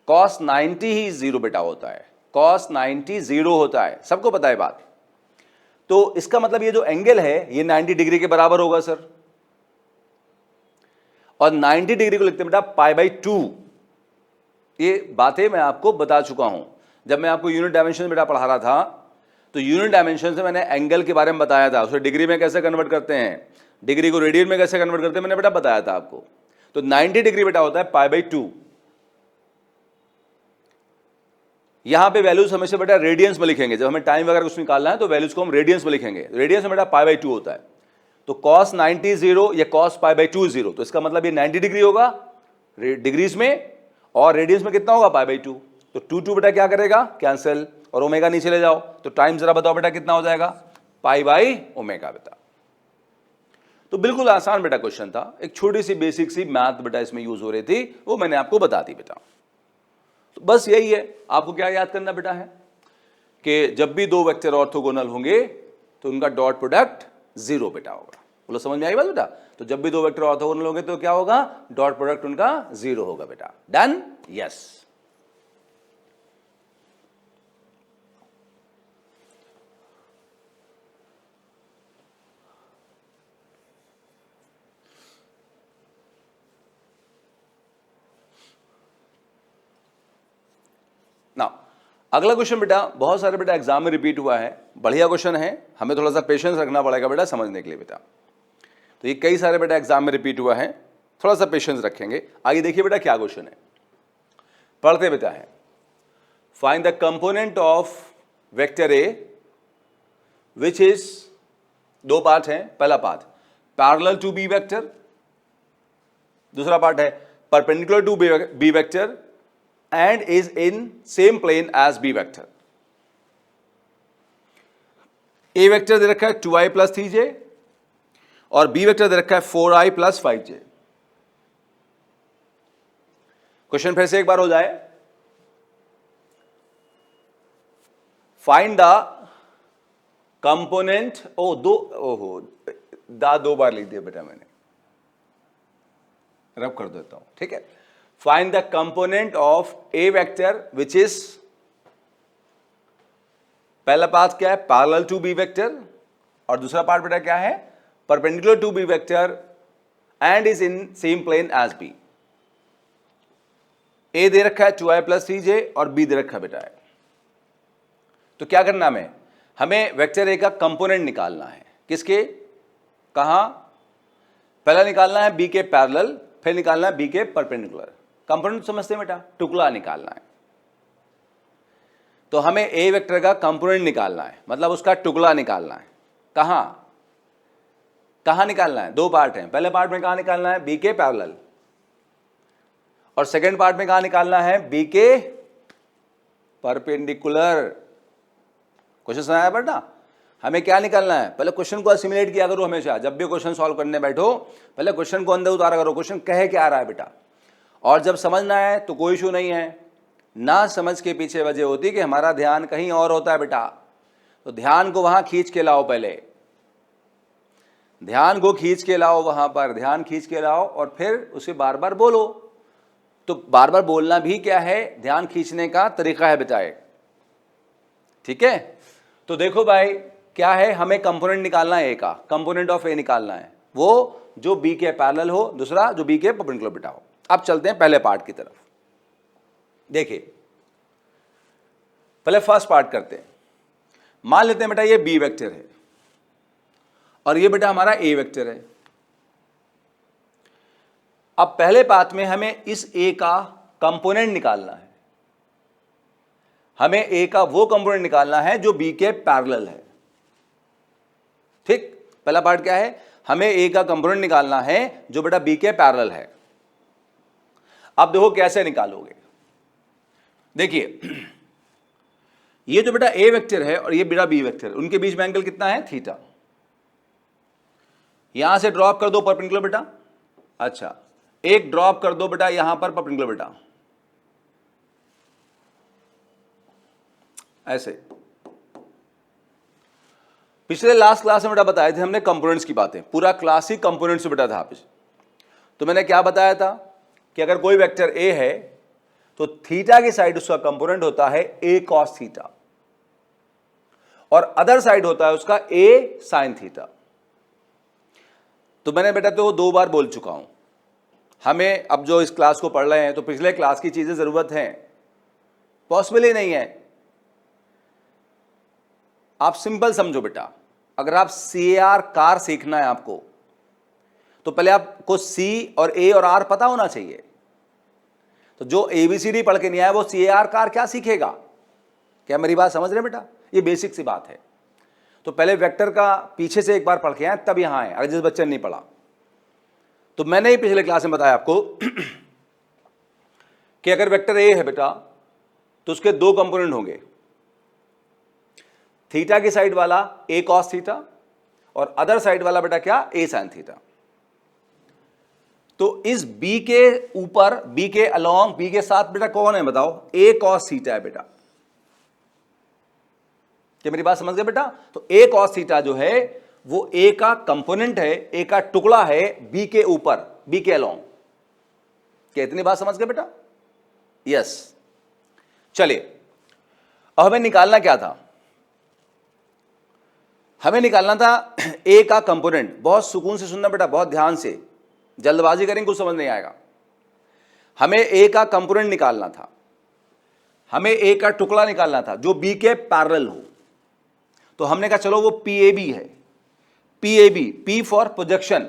कॉस 90 ही 0 बेटा होता है, कॉस 90 0 होता है, सबको पता है बात। तो इसका मतलब ये जो एंगल है ये 90 डिग्री के बराबर होगा सर, और 90 डिग्री को लिखते हैं बेटा पाई बाई 2। ये बातें मैं आपको बता चुका हूं जब मैं आपको यूनिट डायमेंशन बेटा पढ़ा रहा था। तो यूनिट डायमेंशन से मैंने एंगल के बारे में बताया था, उसे डिग्री में कैसे कन्वर्ट करते हैं, डिग्री को रेडियन में कैसे कन्वर्ट करते हैं, मैंने बेटा बताया था आपको। तो 90 डिग्री बेटा होता है पाई बाई 2। यहां पे वैल्यूज हमेशा बेटा रेडियंस में लिखेंगे, जब हमें टाइम वगैरह कुछ निकालना है तो वैल्यूज को हम रेडियंस में लिखेंगे। रेडियंस में बेटा पाई बाई 2 होता है। तो cos 90 0 या cos पाई बाई 2 0, तो इसका मतलब ये 90 डिग्री होगा डिग्रीज में, और रेडियंस में कितना होगा पाई बाई 2। तो 2 2 बेटा क्या करेगा कैंसिल, और ओमेगा नीचे ले जाओ, तो टाइम जरा बताओ बेटा कितना हो जाएगा, पाई बाई ओमेगा बेटा। तो बिल्कुल आसान बेटा क्वेश्चन था, एक छोटी सी बेसिक सी मैथ बेटा इसमें यूज हो रही थी, वो मैंने आपको बता दी बेटा। तो बस यही है, आपको क्या याद करना बेटा है कि जब भी दो वेक्टर ऑर्थोगोनल होंगे तो उनका डॉट प्रोडक्ट 0 बेटा होगा। बोलो समझ में आई बात बेटा? तो जब भी दो वेक्टर ऑर्थोगोनल होंगे तो क्या होगा, डॉट प्रोडक्ट उनका 0 होगा बेटा। डन? यस। नाउ अगला क्वेश्चन बेटा बहुत सारे बेटा एग्जाम में रिपीट हुआ है, बढ़िया क्वेश्चन है, हमें थोड़ा सा पेशेंस रखना पड़ेगा बेटा समझने के लिए बेटा। तो ये कई सारे बेटा एग्जाम में रिपीट हुआ है, थोड़ा सा पेशेंस रखेंगे। आगे देखिए बेटा क्या क्वेश्चन है, पढ़ते बेटा है। Find the component of vector a which is, दो पार्ट है, पहला part parallel to B vector, दूसरा पार्ट है perpendicular to B vector and is in same plane as b vector। a vector दे रखा है 2i प्लस 3j और b वेक्टर दे रखा है 4i प्लस 5j। क्वेश्चन फिर से एक बार हो जाए, फाइंड द कंपोनेंट, दो बार लिख दिया बेटा मैंने, रब कर देता हूं, ठीक है। Find the component of a vector which is, पहला पार्ट क्या है पैरेलल टू बी वेक्टर, और दूसरा पार्ट बेटा क्या है perpendicular to B vector and is in same plane as b. A दे रखा है 2i प्लस 3j और बी दे रखा बेटा है। तो क्या करना हमें वेक्टर ए का कंपोनेंट निकालना है, किसके, कहां, पहला निकालना है बी के पैरेलल, फिर निकालना है बी के परपेंडिकुलर। कंपोनेंट समझते हैं बेटा, टुकड़ा निकालना है। तो हमें ए वेक्टर का कंपोनेंट निकालना है, मतलब उसका टुकड़ा निकालना है। कहां कहां निकालना है, दो पार्ट हैं, पहले पार्ट में कहां निकालना है बी के पैरेलल, और सेकंड पार्ट में कहां निकालना है बी के परपेंडिकुलर। क्वेश्चन सुनाया बेटा, हमें क्या निकालना है, पहले क्वेश्चन को असिमुलेट किया करो हमेशा, जब भी क्वेश्चन सॉल्व करने बैठो पहले क्वेश्चन को अंदर उतारा करो, क्वेश्चन कहे क्या आ रहा है बेटा, और जब समझना है तो कोई इशू नहीं है। ना समझ के पीछे वजह होती कि हमारा ध्यान कहीं और होता है बेटा, तो ध्यान को वहां खींच के लाओ, पहले ध्यान को खींच के लाओ, वहां पर ध्यान खींच के लाओ और फिर उसे बार बार बोलो। तो बार बार बोलना भी क्या है, ध्यान खींचने का तरीका है बेटा, ठीक है। तो देखो भाई क्या है, हमें कंपोनेंट निकालना है ए का, कंपोनेंट ऑफ ए निकालना है, वो जो बी के पैरेलल हो, दूसरा जो बी के परपेंडिकुलर बेटा हो। अब चलते हैं पहले पार्ट की तरफ। देखिए पहले फर्स्ट पार्ट करते हैं। मान लेते हैं बेटा ये बी वेक्टर है और ये बेटा हमारा ए वेक्टर है। अब पहले पार्ट में हमें इस ए का कंपोनेंट निकालना है। हमें ए का वो कंपोनेंट निकालना है जो बी के पैरेलल है। ठीक, पहला पार्ट क्या है, हमें ए का कंपोनेंट निकालना है जो बेटा बी के पैरेलल है। अब देखो कैसे निकालोगे। देखिए ये जो बेटा ए वेक्टर है और ये बेटा बी वेक्टर है, उनके बीच में एंगल कितना है, थीटा। यहां से ड्रॉप कर दो परपेंडिकुलर बेटा। अच्छा, एक ड्रॉप कर दो बेटा यहां पर परपेंडिकुलर बेटा, ऐसे। पिछले लास्ट क्लास में बेटा बताए थे हमने कंपोनेंट्स की बातें, पूरा क्लास ही कंपोनेंट्स से बेटा था। तो मैंने क्या बताया था कि अगर कोई वेक्टर ए है तो थीटा की साइड उसका कंपोनेंट होता है ए कॉस थीटा और अदर साइड होता है उसका ए साइन थीटा। तो मैंने बेटा तो 2 बार बोल चुका हूं, हमें अब जो इस क्लास को पढ़ रहे हैं तो पिछले क्लास की चीजें जरूरत है, पॉसिबल ही नहीं है। आप सिंपल समझो बेटा, अगर आप CAR कार सीखना है आपको तो पहले आपको C और A और R पता होना चाहिए। तो जो ABCD पढ़ के नहीं आया वो CAR कार क्या सीखेगा? क्या मेरी बात समझ रहे बेटा? ये बेसिक सी बात है। तो पहले वेक्टर का पीछे से एक बार पढ़ के आए तब यहां आए, अगर जिस बच्चे ने नहीं पढ़ा। तो मैंने ही पिछले क्लास में बताया आपको कि अगर वेक्टर A है बेटा तो उसके 2 कंपोनेंट होंगे, थीटा की साइड वाला ए कॉस थीटा और अदर साइड वाला बेटा क्या, ए साइन थीटा। तो इस बी के ऊपर, बी के अलोंग, बी के साथ बेटा कौन है बताओ, ए कॉस थीटा है बेटा। क्या मेरी बात समझ गए बेटा? तो ए कॉस थीटा जो है वो ए का कंपोनेंट है, ए का टुकड़ा है बी के ऊपर, बी के अलोंग। क्या इतनी बात समझ गए बेटा? यस। चलिए अब हमें निकालना क्या था, हमें निकालना था ए का कंपोनेंट। बहुत सुकून से सुनना बेटा, बहुत ध्यान से, जल्दबाजी करेंगे कुछ समझ नहीं आएगा। हमें ए का कंपोनेंट निकालना था, हमें ए का टुकड़ा निकालना था जो बी के पैरेलल हो। तो हमने कहा चलो वो PAB है, PAB, P फॉर प्रोजेक्शन।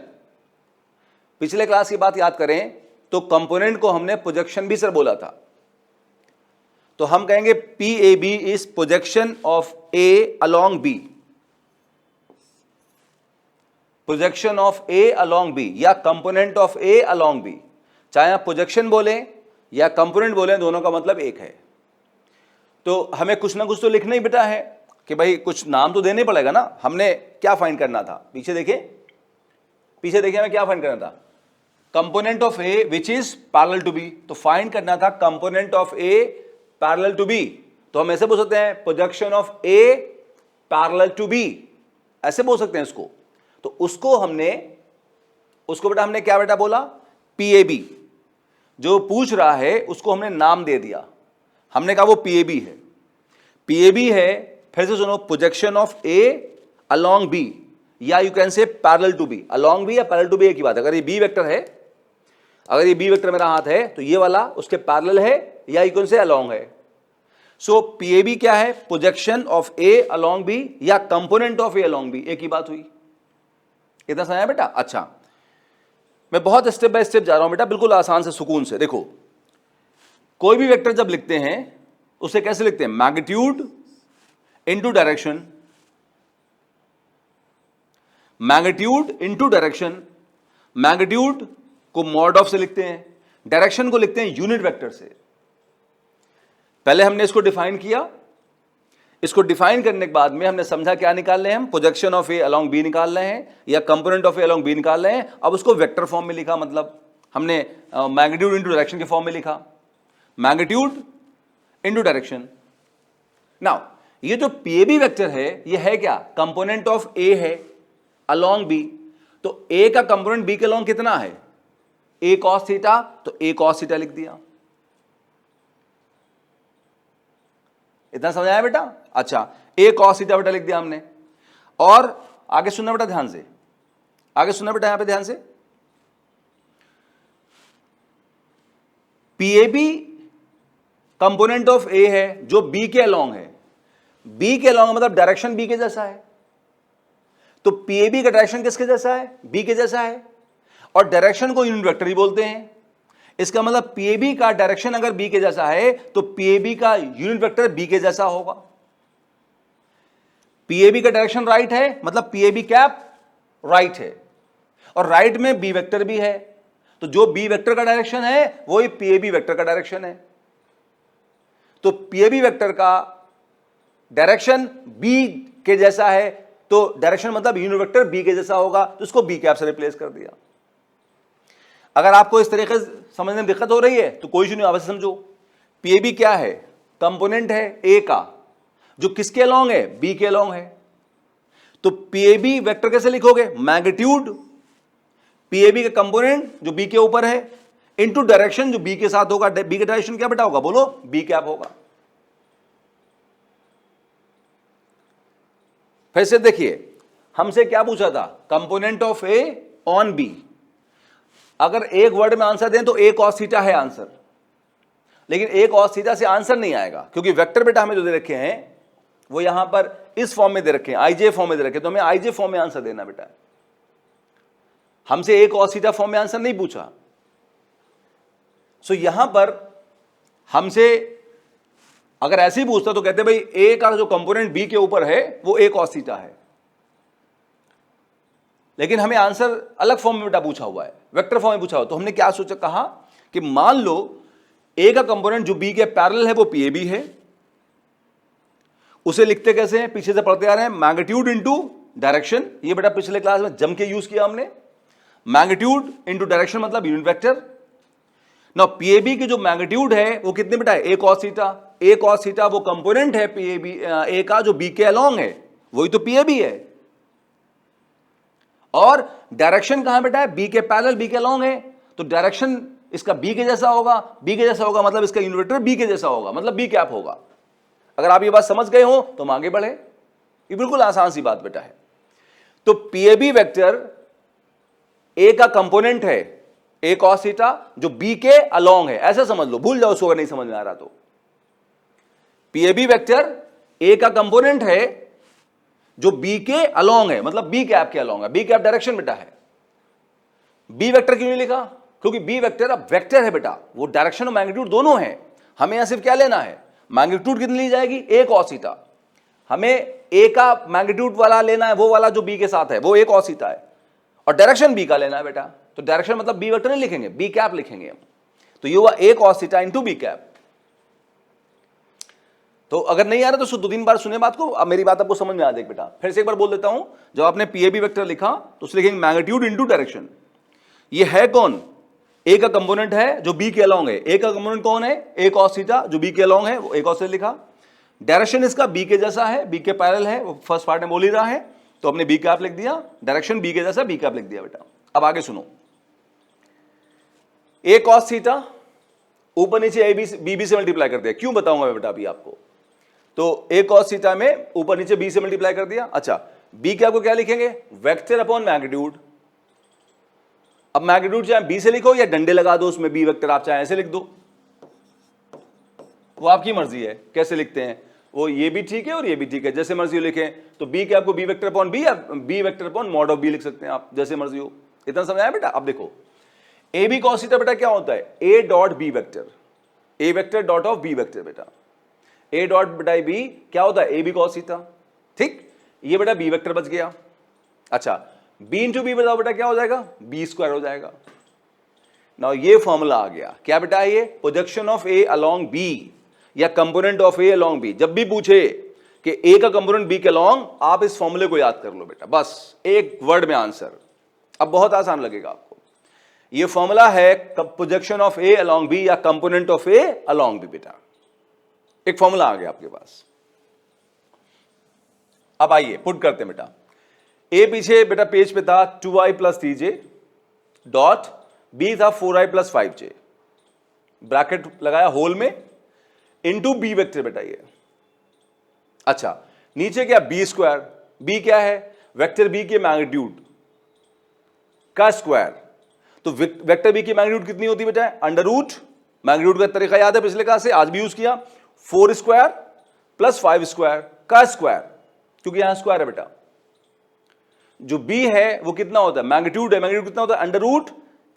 पिछले क्लास की बात याद करें तो कंपोनेंट को हमने प्रोजेक्शन भी सर बोला था। तो हम कहेंगे PAB is projection of A along b, projection of A along B या component of A along b. चाहे आप प्रोजेक्शन बोले या कंपोनेंट बोले, दोनों का मतलब एक है। तो हमें कुछ ना कुछ तो लिखना ही बेटा है कि भाई कुछ नाम तो देने पड़ेगा ना। हमने क्या फाइंड करना था, पीछे देखिए, पीछे देखिए हमें क्या फाइंड करना था, component of A which is parallel to B. तो फाइंड करना था component of A parallel to B. तो हम ऐसे बोल सकते हैं projection of A parallel to B, ऐसे बोल सकते हैं इसको। तो उसको बेटा हमने क्या बेटा बोला, PAB। जो पूछ रहा है उसको हमने नाम दे दिया, हमने कहा वो PAB है। PAB है, फिर से सुनो, projection of A along B या you can say parallel to b. Along B या पैरेलल टू बी एक ही बात है। अगर ये बी वेक्टर है, अगर ये बी वेक्टर मेरा हाथ है तो ये वाला उसके पैरेलल है या यू कैन से अलोंग है। सो PAB क्या है, projection of A along B या component of A along b, एक ही बात हुई। इतना समझा बेटा? अच्छा, मैं बहुत स्टेप बाय स्टेप जा रहा हूं बेटा, बिल्कुल आसान से, सुकून से। देखो, कोई भी वेक्टर जब लिखते हैं उसे कैसे लिखते हैं, magnitude into direction, magnitude into direction. Magnitude को मॉड ऑफ से लिखते हैं, डायरेक्शन को लिखते हैं यूनिट वेक्टर से। पहले हमने इसको डिफाइन किया, इसको डिफाइन करने के बाद में हमने समझा क्या निकाल रहे हैं हम, projection of A along B निकाल रहे हैं या component of A along B निकाल रहे हैं। अब उसको वेक्टर फॉर्म में लिखा, मतलब हमने मैग्नीट्यूड इनटू डायरेक्शन के फॉर्म में लिखा, मैग्नीट्यूड इनटू डायरेक्शन। नाउ ये जो PAB वेक्टर है ये है क्या, कंपोनेंट ऑफ ए है अलोंग बी। तो ए का कंपोनेंट बी के अलोंग कितना है, ए कॉस थीटा, तो ए कॉस थीटा लिख दिया। इतना समझ आया बेटा? अच्छा, ए कॉस थीटा बेटा लिख दिया हमने। और आगे सुनना बेटा ध्यान से, आगे सुनना बेटा यहां पे ध्यान से। PAB कंपोनेंट ऑफ ए है जो बी के अलोंग है, बी के अलोंग मतलब डायरेक्शन बी के जैसा है। तो PAB का डायरेक्शन किसके जैसा है, बी के जैसा है। और डायरेक्शन को यूनिट वेक्टर ही बोलते हैं। इसका मतलब पीएबी का डायरेक्शन अगर बी के जैसा है तो पीएबी का यूनिट वेक्टर बी के जैसा होगा। पीएबी का डायरेक्शन राइट है, मतलब पीएबी कैप राइट है, और राइट में बी वेक्टर भी है, तो जो बी वेक्टर का डायरेक्शन है वही पीएबी वेक्टर का डायरेक्शन है। तो पीएबी वेक्टर का डायरेक्शन बी के जैसा है, तो डायरेक्शन मतलब यूनिट वेक्टर बी के जैसा होगा, तो उसको बी कैप से रिप्लेस कर दिया। अगर आपको इस तरीके से समझने में दिक्कत हो रही है तो कोई इशू नहीं, आप समझो। पीएबी क्या है? कंपोनेंट है ए का, जो किसके अलोंग है? बी के अलोंग है। तो पीएबी वेक्टर कैसे लिखोगे? मैग्नीट्यूड पीएबी का कंपोनेंट जो बी के ऊपर है इनटू डायरेक्शन जो बी के साथ होगा। बी का डायरेक्शन क्या बेटा होगा? बोलो, बी कैप होगा। फिर से देखिए, हमसे क्या पूछा था? Component of A on B. अगर एक वर्ड में आंसर दें तो ए कॉस थीटा है आंसर, लेकिन ए कॉस थीटा से आंसर नहीं आएगा, क्योंकि वेक्टर बेटा हमें जो दे रखे हैं वो यहां पर इस फॉर्म में दे रखे हैं, आईजे फॉर्म में दे रखे हैं, तो हमें आईजे फॉर्म में आंसर देना बेटा। हमसे ए कॉस थीटा फॉर्म में आंसर नहीं पूछा। सो यहां पर हमसे अगर ऐसे ही पूछता तो कहते भाई ए का जो कंपोनेंट बी के ऊपर है वो ए कॉस थीटा है, लेकिन हमें आंसर अलग फॉर्म में बेटा पूछा हुआ है, वेक्टर फॉर्म में पूछा हुआ। तो हमने क्या सोचा, कहा कि मान लो ए का कंपोनेंट जो बी के पैरेलल है वो पीएबी है। उसे लिखते कैसे हैं? पीछे से पढ़ते आ रहे हैं, मैग्नीट्यूड इनटू डायरेक्शन। ये बेटा पिछले क्लास में जम के यूज किया हमने। मैग्नीट्यूड इनटू डायरेक्शन मतलब यूनिट वेक्टर। नाउ पीएबी की जो मैग्नीट्यूड है वो कितने बेटा है? ए कॉस थीटा। ए कॉस थीटा वो कंपोनेंट है पीएबी ए का जो बी के अलोंग है, वही तो पीएबी है। और डायरेक्शन कहां बेटा है? बी के पैरेलल, बी के अलोंग है, तो डायरेक्शन इसका बी के जैसा होगा। बी के जैसा होगा मतलब इसका यूनिट वेक्टर बी के जैसा होगा, मतलब बी कैप होगा। अगर आप ये बात समझ गए हो तो हम आगे बढ़े। ये बिल्कुल आसान सी बात बेटा है। तो पीएबी वेक्टर ए का कंपोनेंट है ए कॉस थीटा जो बी के अलोंग है, ऐसा समझ लो, भूल जाओ उसको अगर नहीं समझ में आ रहा तो। पीएबी वेक्टर ए का कंपोनेंट है जो बी के अलोंग है, मतलब बी कैप के अलोंग है। बी कैप डायरेक्शन बेटा है। बी वेक्टर क्यों नहीं लिखा? क्योंकि बी वेक्टर अब वेक्टर है बेटा, वो डायरेक्शन और मैग्नीट्यूड दोनों है। हमें यहां सिर्फ क्या लेना है? मैग्नीट्यूड कितनी ली जाएगी? ए कॉस थीटा। हमें ए का मैग्नीट्यूड वाला लेना है, वो वाला जो बी के साथ है, वो ए कॉस थीटा है, और डायरेक्शन बी का लेना है बेटा। तो डायरेक्शन मतलब बी वेक्टर नहीं लिखेंगे, बी कैप लिखेंगे हम। तो ये हुआ a cos theta into b cap. तो अगर नहीं आ रहा तो 2-3 बार सुने बात को, अब मेरी बात आपको समझ में आ जाएगी बेटा। फिर से एक बार बोल देता हूं, जब आपने पीएबी वेक्टर लिखा तो उसे लिखेंगे मैग्नीट्यूड इनटू डायरेक्शन। ये है कौन? ए का कंपोनेंट है जो बी के अलोंग है। ए का कंपोनेंट कौन है? ए कॉस थीटा जो बी के अलोंग है, वो ए कॉस से लिखा। डायरेक्शन इसका बी के जैसा है, बी के पैरेलल है, वो फर्स्ट पार्ट में बोल ही रहा है, तो हमने बी कैप लिख दिया। डायरेक्शन बी के जैसा, बी कैप लिख दिया बेटा। अब आगे सुनो, ए कॉस थीटा ऊपर नीचे ए बी से मल्टीप्लाई कर दिया। क्यों बताऊंगा मैं बेटा अभी आपको। तो ए कॉस थीटा में ऊपर नीचे बी से मल्टीप्लाई कर दिया। अच्छा, बी कैप को क्या लिखेंगे? Vector upon magnitude. अब मैग्नीट्यूड चाहे बी से लिखो या डंडे लगा दो उसमें बी वेक्टर, आप चाहे ऐसे लिख दो, वो आपकी मर्जी है कैसे लिखते हैं। वो ये भी ठीक है और ये भी ठीक है, जैसे मर्जी हो लिखें। तो बी कैप को बी वेक्टर अपॉन बी या B vector upon mod of B लिख सकते हैं आप, जैसे मर्जी हो। इतना समझ आया बेटा? अब देखो, ए बी कॉस थीटा बेटा क्या होता है? A dot B vector, A vector dot of B vector बेटा। ए डॉट बेटा बी क्या होता है? A B cos theta. ठीक, ये बेटा बी वेक्टर बच गया। अच्छा, बी इंटू बी बताओ बेटा क्या हो जाएगा? बी स्क्वायर हो जाएगा। नाउ ये फॉर्मूला आ गया। क्या बेटा? ये projection of A along B या component of A along b. जब भी पूछे कि ए का कंपोनेंट बी के अलोंग, आप इस फॉर्मूले को याद कर लो बेटा, बस एक वर्ड में आंसर। अब बहुत आसान लगेगा आपको। ये फॉर्मूला है projection of A along B या component of A along B बेटा। एक फॉर्मूला आ गया आपके पास। अब आइए पुट करते हैं बेटा। ए पीछे बेटा पेज पे था 2i plus 3j dot B था 4i प्लस 5j, ब्रैकेट लगाया होल में, इनटू बी वेक्टर बेटा ये। अच्छा, नीचे क्या? B square. बी क्या है? वेक्टर बी के मैग्नीट्यूड का स्क्वायर। तो वेक्टर बी की मैग्नीट्यूड कितनी होती है बेटा? अंडर रूट, मैग्नीट्यूड का तरीका याद है पिछले क्लास से, आज भी यूज किया, 4 स्क्वायर प्लस 5 स्क्वायर का स्क्वायर, क्योंकि यहां स्क्वायर है बेटा। जो b है वो कितना होता है? मैग्नीट्यूड है। मैग्नीट्यूड कितना होता है? अंडर रूट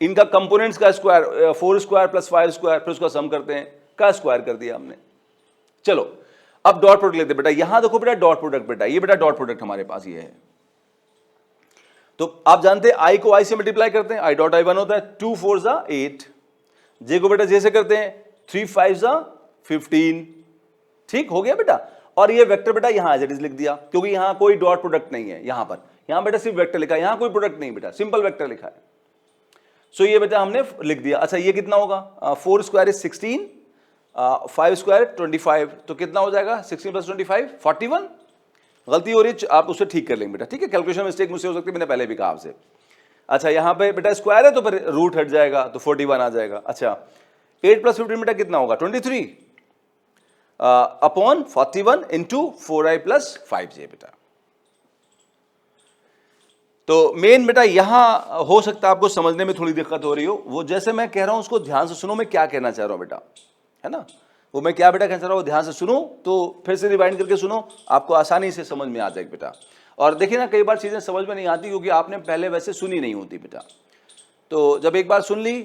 इनका कंपोनेंट्स का स्क्वायर 4 स्क्वायर प्लस 5 स्क्वायर, फिर उसका सम करते हैं, का स्क्वायर कर दिया हमने। चलो अब डॉट प्रोडक्ट लेते बेटा, यहां देखो बेटा डॉट प्रोडक्ट, बेटा ये बेटा डॉट प्रोडक्ट हमारे पास ये है। तो आप जानते हैं आई को आई से मल्टीप्लाई करते हैं, आई डॉट आई 1 होता है, 2 4 जा 8, जे को बेटा जे से करते हैं, 3 5 जा 15, ठीक हो गया बेटा। और ये वेक्टर बेटा यहां एज इट इज लिख दिया, क्योंकि यहां कोई डॉट प्रोडक्ट नहीं है, यहां बेटा सिर्फ वेक्टर लिखा है, यहां कोई प्रोडक्ट नहीं बेटा, सिंपल वेक्टर लिखा है। सो ये बेटा हमने लिख दिया। अच्छा ये कितना होगा, 4 स्क्वायर इज 16, 5 स्क्वायर 25, तो कितना हो जाएगा 16 प्लस 25 41। गलती हो रही है, आप उसे ठीक कर लेंगे बेटा, ठीक है, कैलकुलेशन मिस्टेक मुझसे हो सकती है, मैंने पहले भी कहा आपसे। अच्छा यहाँ पे बेटा स्क्वायर है तो फिर रूट हट जाएगा, तो 41 आ जाएगा। अच्छा 8 प्लस 15 बेटा कितना होगा 23 upon 41 into 4i plus 5j बेटा। तो मेन बेटा यहां हो सकता है आपको समझने में थोड़ी दिक्कत हो रही हो, वो जैसे मैं कह रहा हूं उसको ध्यान से सुनो, मैं क्या कहना चाह रहा हूं बेटा, है ना, वो मैं क्या बेटा कहना चाह रहा हूं, ध्यान से सुनो, तो फिर से रिवाइंड करके सुनो, आपको आसानी से समझ में आ जाएगा बेटा। और देखिए ना, कई बार चीजें समझ में नहीं आती क्योंकि आपने पहले वैसे सुनी नहीं होती बेटा। तो जब एक बार सुन ली,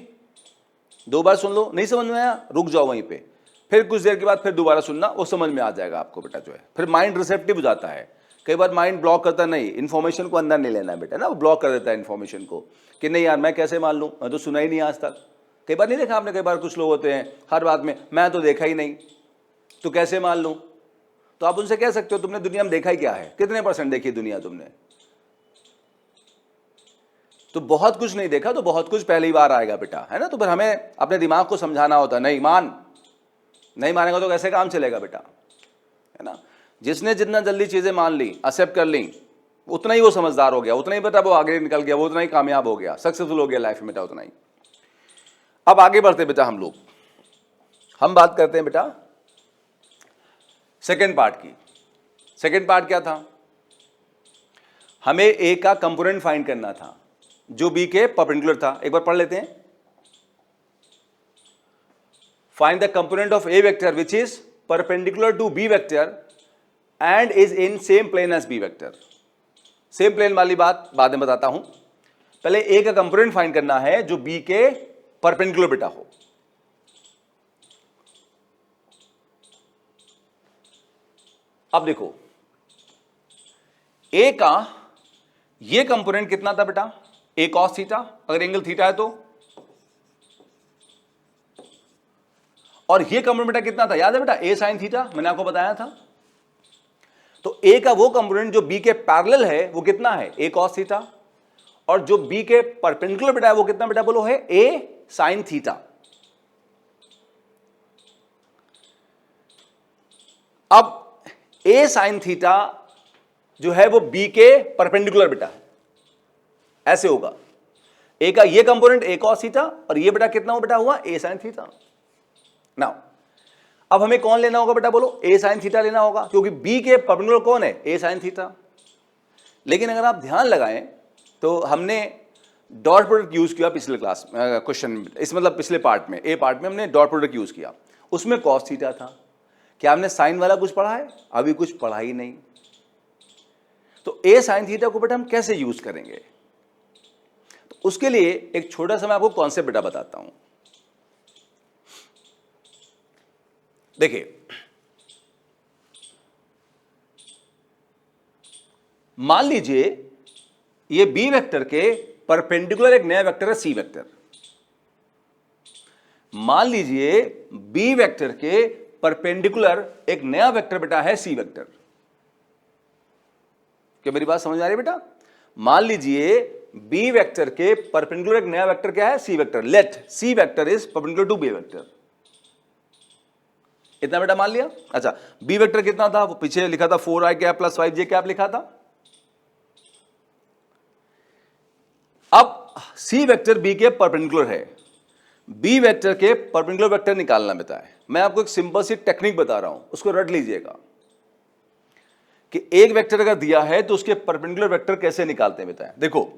2 बार सुन लो, नहीं समझ में आया रुक जाओ वहीं पे, फिर कुछ देर के बाद फिर दोबारा सुनना, वो समझ में आ जाएगा आपको बेटा जो है। फिर माइंड रिसेप्टिव हो जाता है, कई बार माइंड ब्लॉक करता नहीं, इन्फॉर्मेशन को अंदर नहीं लेना है बेटा ना, वो ब्लॉक कर देता है इन्फॉर्मेशन को, कि नहीं यार मैं कैसे मान लूं, मैं तो सुना ही नहीं आज तक। कई बार नहीं देखा आपने, कई बार कुछ लोग होते हैं हर बात में मैं तो देखा ही नहीं, तो कैसे मान लूं। तो आप उनसे कह सकते हो तुमने दुनिया में देखा ही क्या है, कितने % देखी दुनिया तुमने, तो बहुत कुछ नहीं देखा, तो बहुत कुछ पहली बार आएगा बेटा, है ना। तो फिर हमें अपने दिमाग को समझाना होता है, नहीं मानेगा तो कैसे काम चलेगा बेटा, है ना। जिसने जितना जल्दी चीजें मान ली, एक्सेप्ट कर ली, उतना ही वो समझदार हो गया, उतना ही बेटा वो आगे निकल गया, वो उतना ही कामयाब हो गया, सक्सेसफुल हो गया लाइफ में बेटा, उतना ही। अब आगे बढ़ते बेटा हम बात करते हैं बेटा सेकेंड पार्ट की। सेकेंड पार्ट क्या था, हमें ए का कंपोनेंट फाइंड करना था जो बी के परपेंडिकुलर था। एक बार पढ़ लेते हैं, find the component of A vector which is perpendicular to B vector and is in same plane as B vector. Same plane वाली बात बाद में बताता हूं, पहले ए का कंपोनेंट फाइंड करना है जो बी के परपेंडिकुलर बेटा हो। अब देखो ए का ये कंपोनेंट कितना था बेटा, ए कॉस थीटा, अगर एंगल थीटा है तो, और ये कंपोनेंट बेटा कितना था, याद है बेटा, ए साइन थीटा, मैंने आपको बताया था। तो ए का वो कंपोनेंट जो बी के पैरेलल है वो कितना है, ए कॉस थीटा, और जो बी के परपेंडिकुलर बेटा है वो कितना बेटा बोलो है, ए साइन थीटा। अब ए साइन थीटा जो है वो बी के परपेंडिकुलर बेटा है, ऐसे होगा, ए का ये कंपोनेंट ए कॉस थीटा और ये बेटा कितना हो बेटा हुआ, ए साइन थीटा। नाउ अब हमें कौन लेना होगा बेटा बोलो, ए साइन थीटा लेना होगा, क्योंकि बी के परपेंडिकुलर कौन है, ए साइन थीटा। लेकिन अगर आप ध्यान लगाएं तो हमने डॉट प्रोडक्ट यूज किया पिछले क्लास क्वेश्चन, इस मतलब पिछले पार्ट में, ए पार्ट में हमने डॉट प्रोडक्ट यूज किया, उसमें कॉस थीटा था। क्या हमने साइन वाला कुछ पढ़ा है, अभी कुछ पढ़ा ही नहीं। तो ए साइन थीटा को बेटा हम कैसे यूज करेंगे, तो उसके लिए एक छोटा सा मैं आपको कॉन्सेप्ट बेटा बताता हूं। देखिए मान लीजिए ये बी वेक्टर के परपेंडिकुलर एक नया वेक्टर है सी वेक्टर। मान लीजिए बी वेक्टर के परपेंडिकुलर एक नया वेक्टर बेटा है सी वेक्टर। क्या मेरी बात समझ आ रही है बेटा? मान लीजिए बी वेक्टर के परपेंडिकुलर एक नया वेक्टर क्या है, C vector. Let C vector is perpendicular to B vector. इतना बेटा मान लिया। अच्छा बी वेक्टर कितना था, वो पीछे लिखा था 4i cap plus 5j cap लिखा था। अब सी वेक्टर बी के परपेंडिकुलर है, बी वेक्टर के परपेंडिकुलर वेक्टर निकालना बेटा है। मैं आपको एक सिंपल सी टेक्निक बता रहा हूं, उसको रट लीजिएगा कि एक वेक्टर अगर दिया है तो उसके परपेंडिकुलर वेक्टर कैसे निकालते हैं बेटा। देखो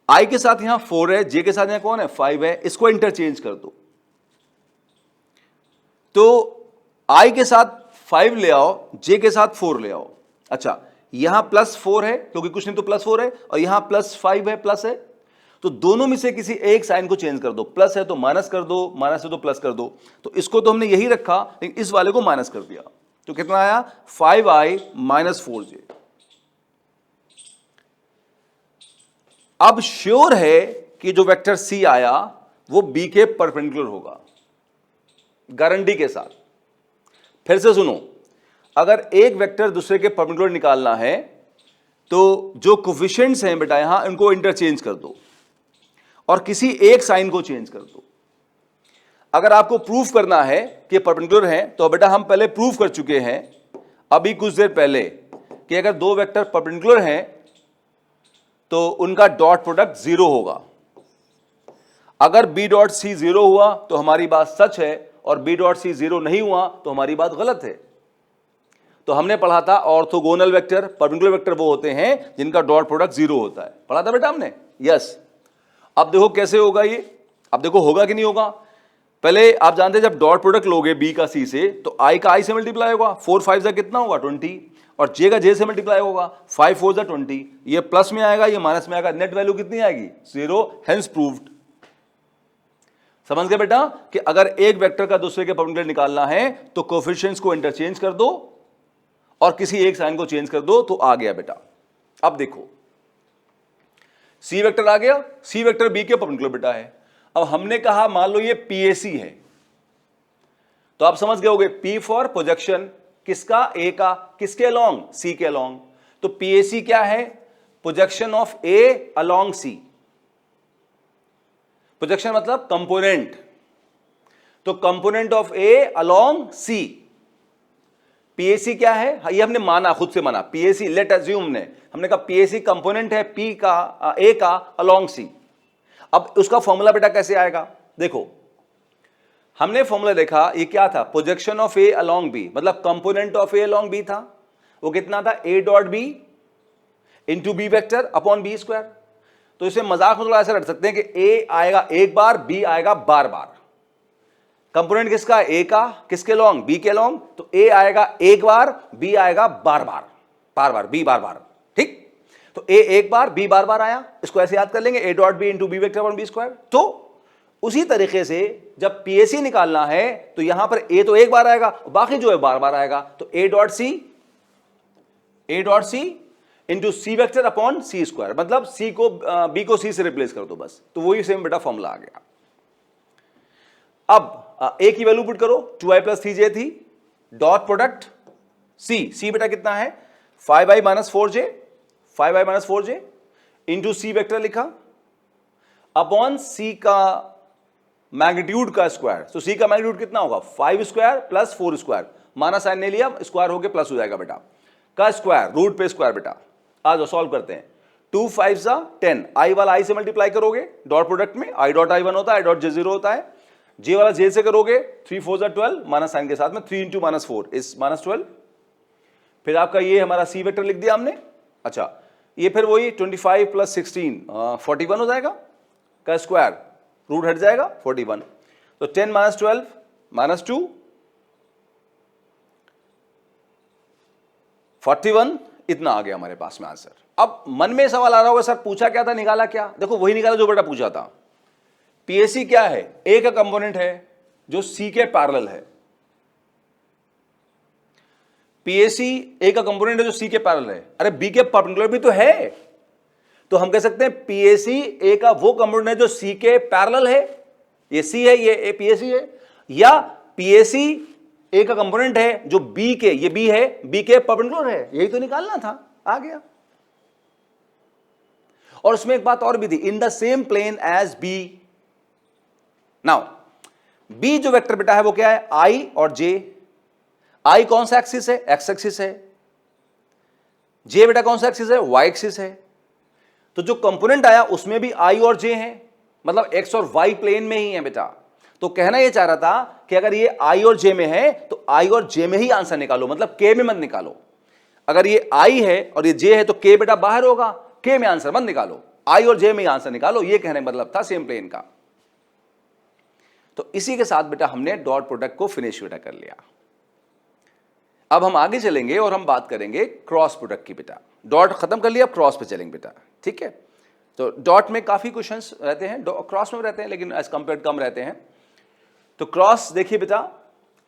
i के साथ यहां 4 है, j के साथ यहां कौन है 5 है, इसको इंटरचेंज कर दो। तो i के साथ 5 ले आओ, j के साथ 4 ले आओ। अच्छा यहां +4 है क्योंकि कुछ नहीं तो +4 है, और यहां +5 है, प्लस है, तो दोनों में से किसी एक साइन को चेंज कर दो, प्लस है तो माइनस कर दो, माइनस है तो प्लस कर दो। तो इसको तो हमने यही रखा, लेकिन इस वाले को माइनस कर दिया, तो कितना आया 5i माइनस 4j। अब श्योर है कि जो वेक्टर c आया वो b के परपेंडिकुलर होगा, गारंटी के साथ। फिर से सुनो, अगर एक वेक्टर दूसरे के परपेंडिकुलर निकालना है तो जो कोफिशिएंट्स हैं बेटा यहां इनको इंटरचेंज कर दो और किसी एक साइन को चेंज कर दो। अगर आपको प्रूफ करना है कि परपेंडिकुलर है तो बेटा हम पहले प्रूफ कर चुके हैं अभी कुछ देर पहले कि अगर दो वेक्टर परपेंडिकुलर हैं तो उनका डॉट प्रोडक्ट 0 होगा। अगर b डॉट c 0 हुआ तो हमारी बात सच है, और b डॉट c 0 नहीं हुआ तो हमारी बात गलत है। तो हमने पढ़ा था ऑर्थोगोनल वेक्टर, परपेंडिकुलर वेक्टर वो होते हैं जिनका डॉट प्रोडक्ट 0 होता है, पढ़ा था बेटा हमने। यस, अब देखो कैसे होगा ये, अब देखो होगा कि नहीं होगा। पहले आप जानते हैं जब डॉट प्रोडक्ट लोगे b का c से तो i का i से मल्टीप्लाई होगा, 4 5 जा कितना होगा 20, और j का j से मल्टीप्लाई होगा, 5 4 जा 20। ये प्लस में आएगा, ये माइनस में आएगा, नेट वैल्यू कितनी आएगी 0, हेंस प्रूव्ड। समझ गए बेटा कि अगर एक वेक्टर का दूसरे के परपेंडिकुलर निकालना है तो कोएफिशिएंट्स को इंटरचेंज कर दो और किसी एक साइन को चेंज कर दो तो आ गया बेटा। अब देखो सी वेक्टर आ गया, सी वेक्टर बी के परपेंडिकुलर बेटा है। अब हमने कहा मान लो ये पीएसी है, तो आप समझ गए होगे पी फॉर प्रोजेक्शन, किसका, ए का, किसके अलोंग, सी के अलोंग। तो पीएसी क्या है, projection of A along C. Projection मतलब कंपोनेंट, तो component of A along C. PAC क्या है, ये हमने माना, खुद से माना पीएसी, लेट अज्यूम हमने कहा पीएसी कंपोनेंट है पी का, ए का अलोंग सी। अब उसका फॉर्मूला बेटा कैसे आएगा, देखो हमने फॉर्मूला देखा, ये क्या था, projection of A along B, मतलब component of A along B था, वो कितना था A dot B into B vector upon B square. तो इसे मजाक में थोड़ा ऐसा रख सकते हैं कि ए आएगा एक बार, बी आएगा बार बार। कंपोनेंट किसका, ए का, किसके लॉन्ग, बी के लॉन्ग, तो ए आएगा एक बार, बी आएगा बार बार, बार बार, बी बार बार, ठीक। तो ए एक बार, बी बार बार आया, इसको ऐसे याद कर लेंगे, A dot B into B vector upon B square. तो उसी तरीके से जब पीएसी निकालना है तो यहां पर ए तो एक बार आएगा, बाकी जो है बार बार आएगा। तो ए dot C into C vector upon C square, मतलब सी को बी को सी से रिप्लेस कर दो बस। तो वही सेम बेटा फॉर्मूला आ गया। अब ए की वैल्यू पुट करो, 2i प्लस 3j थी, डॉट प्रोडक्ट सी बेटा कितना है 5i minus 4j, 5i minus 4j into C vector लिखा अपॉन सी का मैग्नीट्यूड का स्क्वायर। तो सी का मैग्नीट्यूड कितना होगा 5 square plus 4 square, minus sign नहीं लिया, स्क्वायर होके प्लस हो जाएगा बेटा, का स्क्वायर, रूट पे स्क्वायर बेटा। आ जाओ सॉल्व करते हैं, 2 5 जा 10, आई वाला आई से मल्टीप्लाई करोगे डॉट प्रोडक्ट में, आई डॉट आई 1 होता है, आई डॉट जे 0 होता है, जे वाला जे से करोगे 3 4 जा 12, माइनस साइन के साथ में 3 इंटू माइनस 4 इज माइनस 12। फिर आपका ये हमारा सी वेक्टर लिख दिया हमने। अच्छा ये फिर वही 25 प्लस 16 41 हो जाएगा, का स्क्वायर, रूट हट जाएगा 41। तो 10 माइनस 12 माइनस 2 41, इतना आ गया हमारे पास में आंसर। अब मन में सवाल आ रहा होगा सर पूछा क्या था, निकाला क्या, देखो वही निकाला जो बेटा पूछा था। पीएसी क्या है, ए का कंपोनेंट है जो सी के पैरेलल है। पीएसी ए का कंपोनेंट है जो सी के पैरेलल है, अरे बी के परपेंडिकुलर भी तो है, तो हम कह सकते हैं पीएसी ए का वो कंपोनेंट है जो सी के पैरेलल है, ये सी है, ये ए पीएसी है, या पीएसी ए का कंपोनेंट है जो बी के, ये बी है, बी के परपेंडिकुलर है, यही तो निकालना था, आ गया। और उसमें एक बात और भी थी, in the same plane as B. Now B जो वेक्टर बेटा है वो क्या है, आई और जे। आई कौन सा एक्सिस है, एक्स एक्सिस है, जे बेटा कौन सा एक्सिस है, वाई एक्सिस है। तो जो कंपोनेंट आया उसमें भी आई और जे है, मतलब एक्स और वाई प्लेन में ही है बेटा। तो कहना यह चाह रहा था कि अगर ये आई और जे में है तो आई और जे में ही आंसर निकालो, मतलब के में मत निकालो। अगर ये आई है और ये जे है तो के बेटा बाहर होगा, के में आंसर मत निकालो, आई और जे में ही आंसर निकालो, ये कहने का मतलब था सेम प्लेन का। तो इसी के साथ बेटा हमने डॉट प्रोडक्ट को फिनिश बेटा कर लिया। अब हम आगे चलेंगे और हम बात करेंगे क्रॉस प्रोडक्ट की बेटा। डॉट खत्म कर लिया, अब क्रॉस पे चलेंगे बेटा, ठीक है। तो डॉट में काफ़ी क्वेश्चंस रहते हैं, क्रॉस में रहते हैं लेकिन एज कंपेयर कम रहते हैं। तो क्रॉस देखिए बेटा,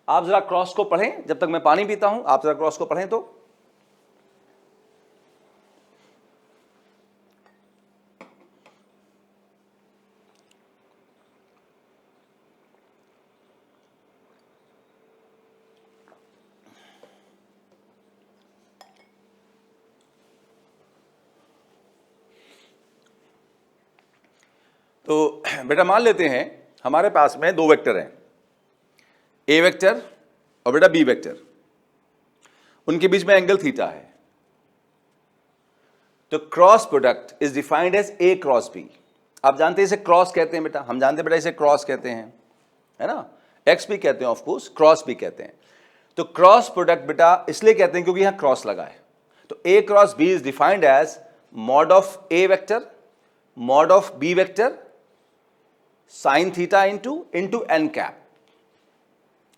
आप जरा क्रॉस को पढ़ें, जब तक मैं पानी पीता हूं आप जरा क्रॉस को पढ़ें। तो बेटा मान लेते हैं हमारे पास में दो वेक्टर हैं, ए वेक्टर और बेटा बी वेक्टर, उनके बीच में एंगल थीटा है। तो cross product is defined as A cross B. आप जानते हैं इसे क्रॉस कहते हैं बेटा, हम जानते हैं बेटा इसे क्रॉस कहते हैं, है ना, एक्स भी कहते हैं ऑफ कोर्स, क्रॉस भी कहते हैं। तो क्रॉस प्रोडक्ट बेटा इसलिए कहते हैं क्योंकि यहां क्रॉस लगा है। तो A cross B is defined as mod of A vector mod of B vector sine theta into N cap,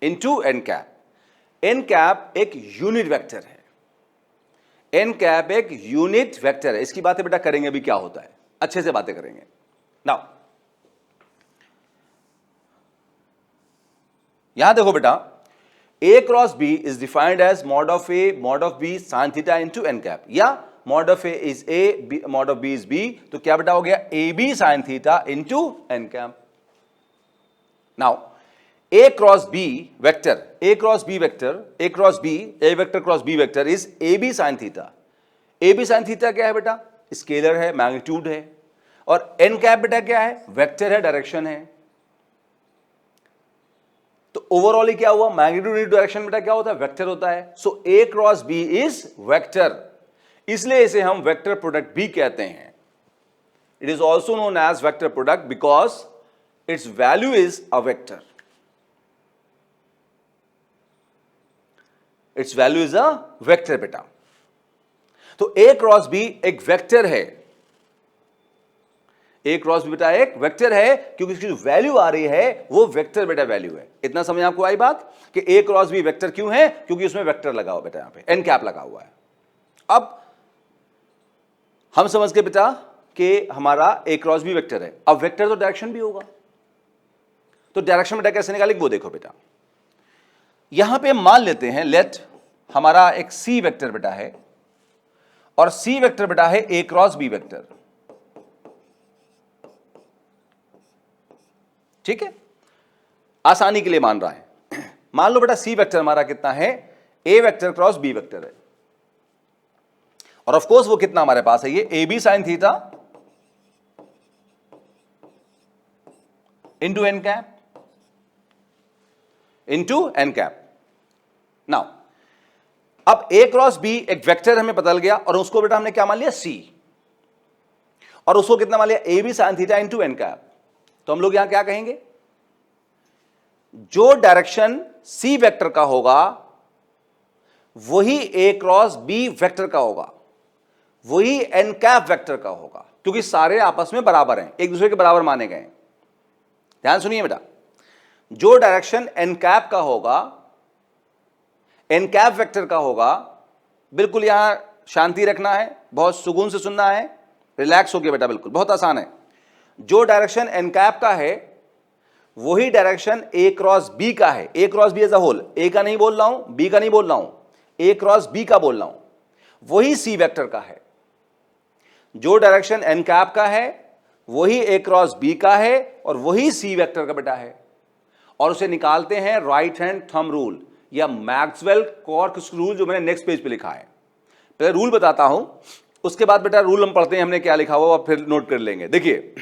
into N cap. N cap एक यूनिट वेक्टर है, एन कैप एक यूनिट वेक्टर है। इसकी बातें बेटा करेंगे अभी क्या होता है, अच्छे से बातें करेंगे। नाउ यहां देखो बेटा, A cross B is defined as mod of A mod of B sine theta into N cap, या mod of A is A mod of B is B. तो क्या बेटा हो गया, A B sine theta into N cap. Now A cross B vector, A cross B vector, A cross B, A vector cross B vector is AB sin theta. AB sin theta क्या है बेटा, स्केलर है, मैग्नीट्यूड है, और n कैप बेटा क्या है, वेक्टर है, डायरेक्शन है। तो ओवरऑल क्या हुआ, मैग्नीट्यूड इंटू डायरेक्शन बेटा क्या होता है, वेक्टर होता है। So A cross B is vector, इसलिए इसे हम वेक्टर प्रोडक्ट भी कहते हैं। It is also known as vector product because its value is a vector, its value is a vector बेटा। तो ए क्रॉस बी एक वेक्टर है, ए क्रॉस बी बेटा एक वेक्टर है क्योंकि इसकी जो वैल्यू आ रही है वो वेक्टर बेटा वैल्यू है। इतना समझ आपको आई बात कि ए क्रॉस बी वेक्टर क्यों है, क्योंकि उसमें वेक्टर लगा हुआ बेटा, यहां पे एन कैप लगा हुआ है। अब हम समझ के बेटा कि हमारा ए क्रॉस बी वेक्टर है, अब वेक्टर तो डायरेक्शन भी होगा। तो डायरेक्शन बेटा कैसे निकालेंगे वो देखो बेटा, यहां पे मान लेते हैं लेट हमारा एक सी वेक्टर बेटा है, और सी वेक्टर बेटा है ए क्रॉस बी वेक्टर, ठीक है, आसानी के लिए मान रहा है। मान लो बेटा सी वेक्टर हमारा कितना है, a vector cross B vector है, और ऑफ कोर्स वो कितना हमारे पास है, ये A B sine theta into N cap into N cap. Now अब ए क्रॉस बी एक वेक्टर हमें बदल गया, और उसको बेटा हमने क्या मान लिया, सी, और उसको कितना मान लिया, A B sine theta into N cap. तो हम लोग यहां क्या कहेंगे, जो डायरेक्शन सी वेक्टर का होगा वही ए क्रॉस बी वेक्टर का होगा, वही एन कैप वेक्टर का होगा, क्योंकि सारे आपस में बराबर हैं, एक दूसरे के बराबर माने गए। ध्यान सुनिए बेटा, जो डायरेक्शन एन कैप का होगा, एन कैप वेक्टर का होगा, बिल्कुल यहां शांति रखना है, बहुत सुकून से सुनना है, रिलैक्स होके बेटा, बिल्कुल बहुत आसान है। जो डायरेक्शन एन कैप का है वही डायरेक्शन ए क्रॉस बी का है, A cross B as a whole, A का नहीं बोल रहा हूं, बी का नहीं बोल रहा हूं, ए क्रॉस बी का बोल रहा हूं, वही सी वेक्टर का है। जो डायरेक्शन एन कैप का है वही ए क्रॉस बी का है और वही सी वेक्टर का बेटा है, और उसे निकालते हैं राइट हैंड थंब रूल या मैक्सवेल कॉर्क रूल, जो मैंने नेक्स्ट पेज पे लिखा है। पहले रूल बताता हूं, उसके बाद बेटा रूल हम पढ़ते हैं, हमने क्या लिखा हुआ फिर नोट कर लेंगे। देखिए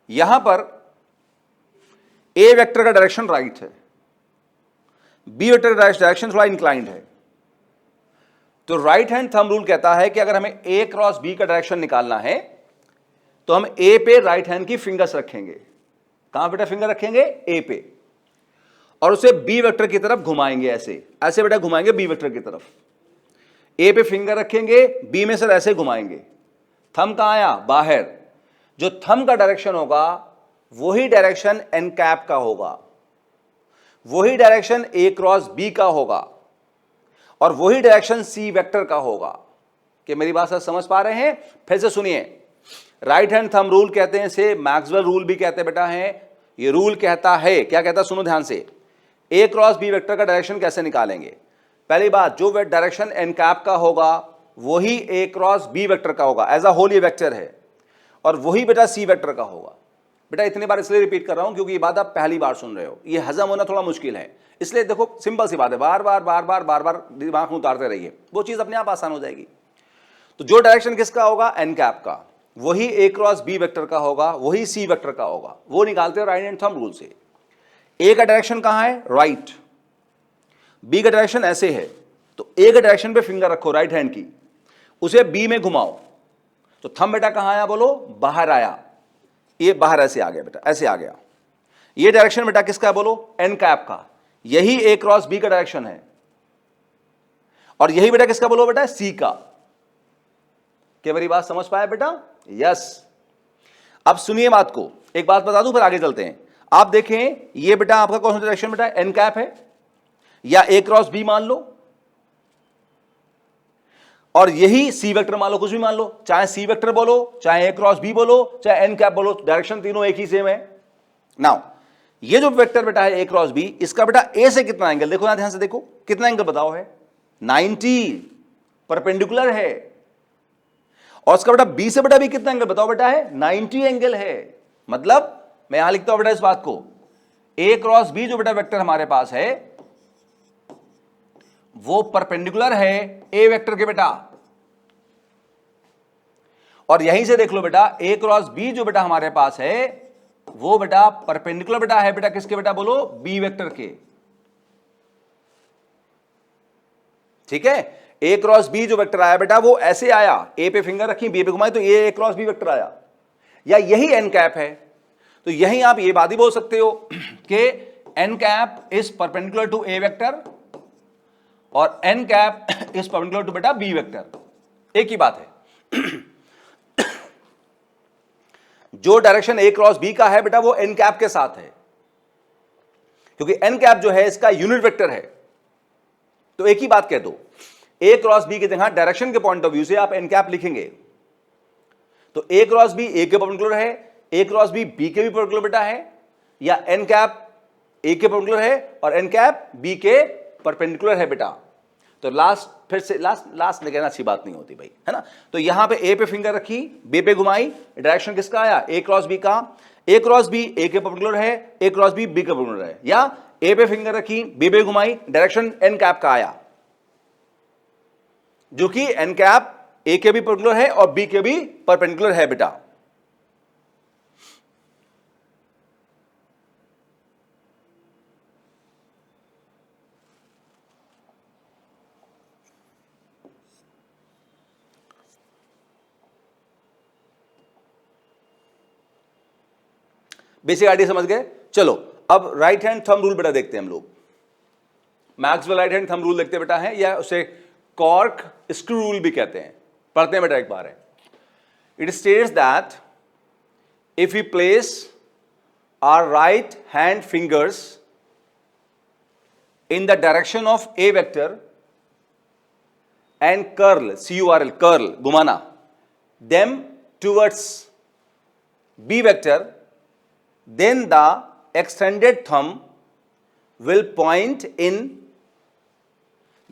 यहां पर ए वेक्टर का डायरेक्शन राइट है, बी वेक्टर का डायरेक्शन थोड़ा इंक्लाइंड है। तो राइट हैंड थंब रूल कहता है कि अगर हमें ए क्रॉस बी का डायरेक्शन निकालना है तो हम ए पे राइट हैंड की फिंगर्स रखेंगे। कहां बेटा फिंगर रखेंगे, ए पे, और उसे बी वेक्टर की तरफ घुमाएंगे, ऐसे ऐसे बेटा घुमाएंगे बी वेक्टर की तरफ। ए पे फिंगर रखेंगे, बी में सर ऐसे घुमाएंगे, थंब कहां आया, बाहर। जो थंब का डायरेक्शन होगा वही डायरेक्शन एन कैप का होगा, वही डायरेक्शन ए क्रॉस बी का होगा, और वही डायरेक्शन सी वेक्टर का होगा। कि मेरी बात सर समझ पा रहे हैं? फिर से सुनिए, राइट हैंड थंब रूल कहते हैं, इसे मैक्सवेल रूल भी कहते हैं बेटा है। ये रूल कहता है, क्या कहता है सुनो ध्यान से, ए क्रॉस बी वेक्टर का डायरेक्शन कैसे निकालेंगे। पहली बात, जो डायरेक्शन एन कैप का होगा वही ए क्रॉस बी वेक्टर का होगा, एज अ होल ये वेक्टर है, और वही बेटा सी वेक्टर का होगा। बेटा इतनी बार इसलिए रिपीट कर रहा हूं क्योंकि ये बात आप पहली बार सुन रहे हो, ये हजम होना थोड़ा मुश्किल है, इसलिए देखो सिंपल सी बात है, बार बार बार बार बार बार दिमाग में उतारते रहिए, वो चीज अपने आप आसान हो जाएगी। तो जो डायरेक्शन किसका होगा, एन कैप का, वही ए क्रॉस बी वेक्टर का होगा, वही सी वेक्टर का होगा, वो निकालते हो राइट हैंड थंब रूल से। ए का डायरेक्शन कहां है, राइट, बी का डायरेक्शन ऐसे है, तो ए के डायरेक्शन पे फिंगर रखो राइट हैंड की, उसे बी में घुमाओ, तो थंब बेटा कहां आया बोलो, बाहर आया, ये बाहर ऐसे आ गया बेटा, ऐसे आ गया। ये डायरेक्शन बेटा किसका है बोलो, एन कैप का, यही ए क्रॉस बी का डायरेक्शन है, और यही बेटा किसका बोलो बेटा, सी का। क्या मेरी बात समझ पाया बेटा? यस। अब सुनिए बात को, एक बात बता दूं फिर आगे चलते हैं। आप देखें, ये बेटा आपका कौन सा डायरेक्शन बेटा, एन कैप है, या ए क्रॉस बी मान लो, और यही सी वेक्टर मान लो, कुछ भी मान लो, चाहे सी वेक्टर बोलो, चाहे ए क्रॉस बी बोलो, चाहे एन कैप बोलो, डायरेक्शन तीनों एक ही सेम है। नाउ ये जो वेक्टर बेटा है ए क्रॉस बी, इसका बेटा ए से कितना एंगल, देखो ना ध्यान से देखो, कितना एंगल बताओ है, 90 परपेंडिकुलर है, और उसका बेटा बी से बेटा भी कितना एंगल बताओ बेटा है, 90 एंगल है। मतलब मैं यहां लिखता हूं बेटा इस बात को, ए क्रॉस बी जो बेटा वेक्टर हमारे पास है वो परपेंडिकुलर है ए वेक्टर के बेटा, और यहीं से देख लो बेटा ए क्रॉस बी जो बेटा हमारे पास है वो बेटा परपेंडिकुलर बेटा है बेटा किसके बेटा बोलो, बी वेक्टर के। ठीक है, ए क्रॉस बी जो वेक्टर आया बेटा वो ऐसे आया, ए पे फिंगर रखी बी पे घुमाई तो ये ए क्रॉस बी वेक्टर आया, या यही एन कैप है, तो यही आप ये बात ही बोल सकते हो कि N cap is perpendicular to A vector और N cap is perpendicular to बेटा बी वेक्टर, एक ही बात है। जो डायरेक्शन ए क्रॉस बी का है बेटा वो एन कैप के साथ है, क्योंकि एन कैप जो है इसका यूनिट वेक्टर है, तो एक ही बात कह दो, ए क्रॉस बी की जगह डायरेक्शन के पॉइंट ऑफ व्यू से आप एन कैप लिखेंगे, तो ए क्रॉस बी ए के परपेंडिकुलर है, ए क्रॉस बी बी के भी परपेंडिकुलर बेटा है, या एन कैप ए के परपेंडिकुलर है और एन कैप बी के परपेंडिकुलर है बेटा। तो लास्ट फिर से लास्ट में कहना अच्छी बात नहीं होती भाई, है ना। तो यहां पे ए पे फिंगर रखी, बी पे घुमाई, डायरेक्शन किसका आया, ए क्रॉस बी का, ए क्रॉस बी ए के परपेंडिकुलर है, ए क्रॉस बी बी के परपेंडिकुलर है, या ए पे फिंगर रखी, बी पे घुमाई, डायरेक्शन एन कैप का आया, जो कि एन कैप ए के भी परपेंडिकुलर है और बी के भी परपेंडिकुलर है बेटा। बेसिक आइडिया समझ गए? चलो अब राइट हैंड थंब रूल बेटा देखते हैं हम लोग। Maxwell right hand thumb rule देखते हैं बेटा है, या उसे कॉर्क स्क्रू रूल भी कहते हैं, पढ़ते हैं बेटा एक बार है। It states that if we place our right hand fingers in the direction of A vector and curl CURL curl घुमाना them towards B vector, then the extended thumb will point in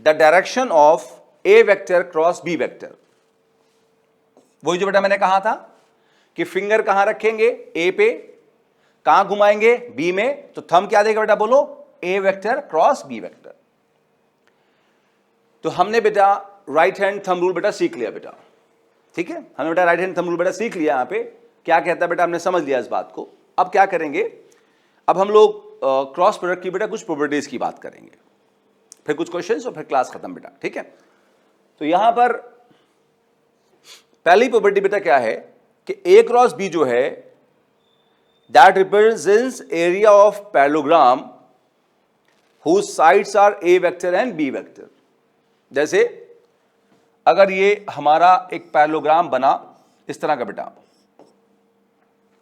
the direction of A vector cross B vector। वही जो बेटा मैंने कहा था कि फिंगर कहां रखेंगे, A पे, कहां घुमाएंगे B में, तो थंब क्या देगा बेटा बोलो, A vector cross B vector. तो हमने बेटा राइट हैंड थंब रूल बेटा सीख लिया बेटा, ठीक है, हमने बेटा राइट हैंड थंब रूल बेटा सीख लिया। यहां पे क्या कहता है बेटा, हमने समझ लिया इस बात को। अब क्या करेंगे, अब हम लोग क्रॉस प्रोडक्ट की बेटा कुछ प्रॉपर्टीज की बात करेंगे, फिर कुछ क्वेश्चंस और फिर क्लास खत्म बेटा, ठीक है। तो यहां पर पहली प्रॉपर्टी बेटा क्या है कि ए क्रॉस बी जो है that represents area of parallelogram whose sides are A vector and B vector. जैसे अगर ये हमारा एक पैरेललोग्राम बना इस तरह का बेटा,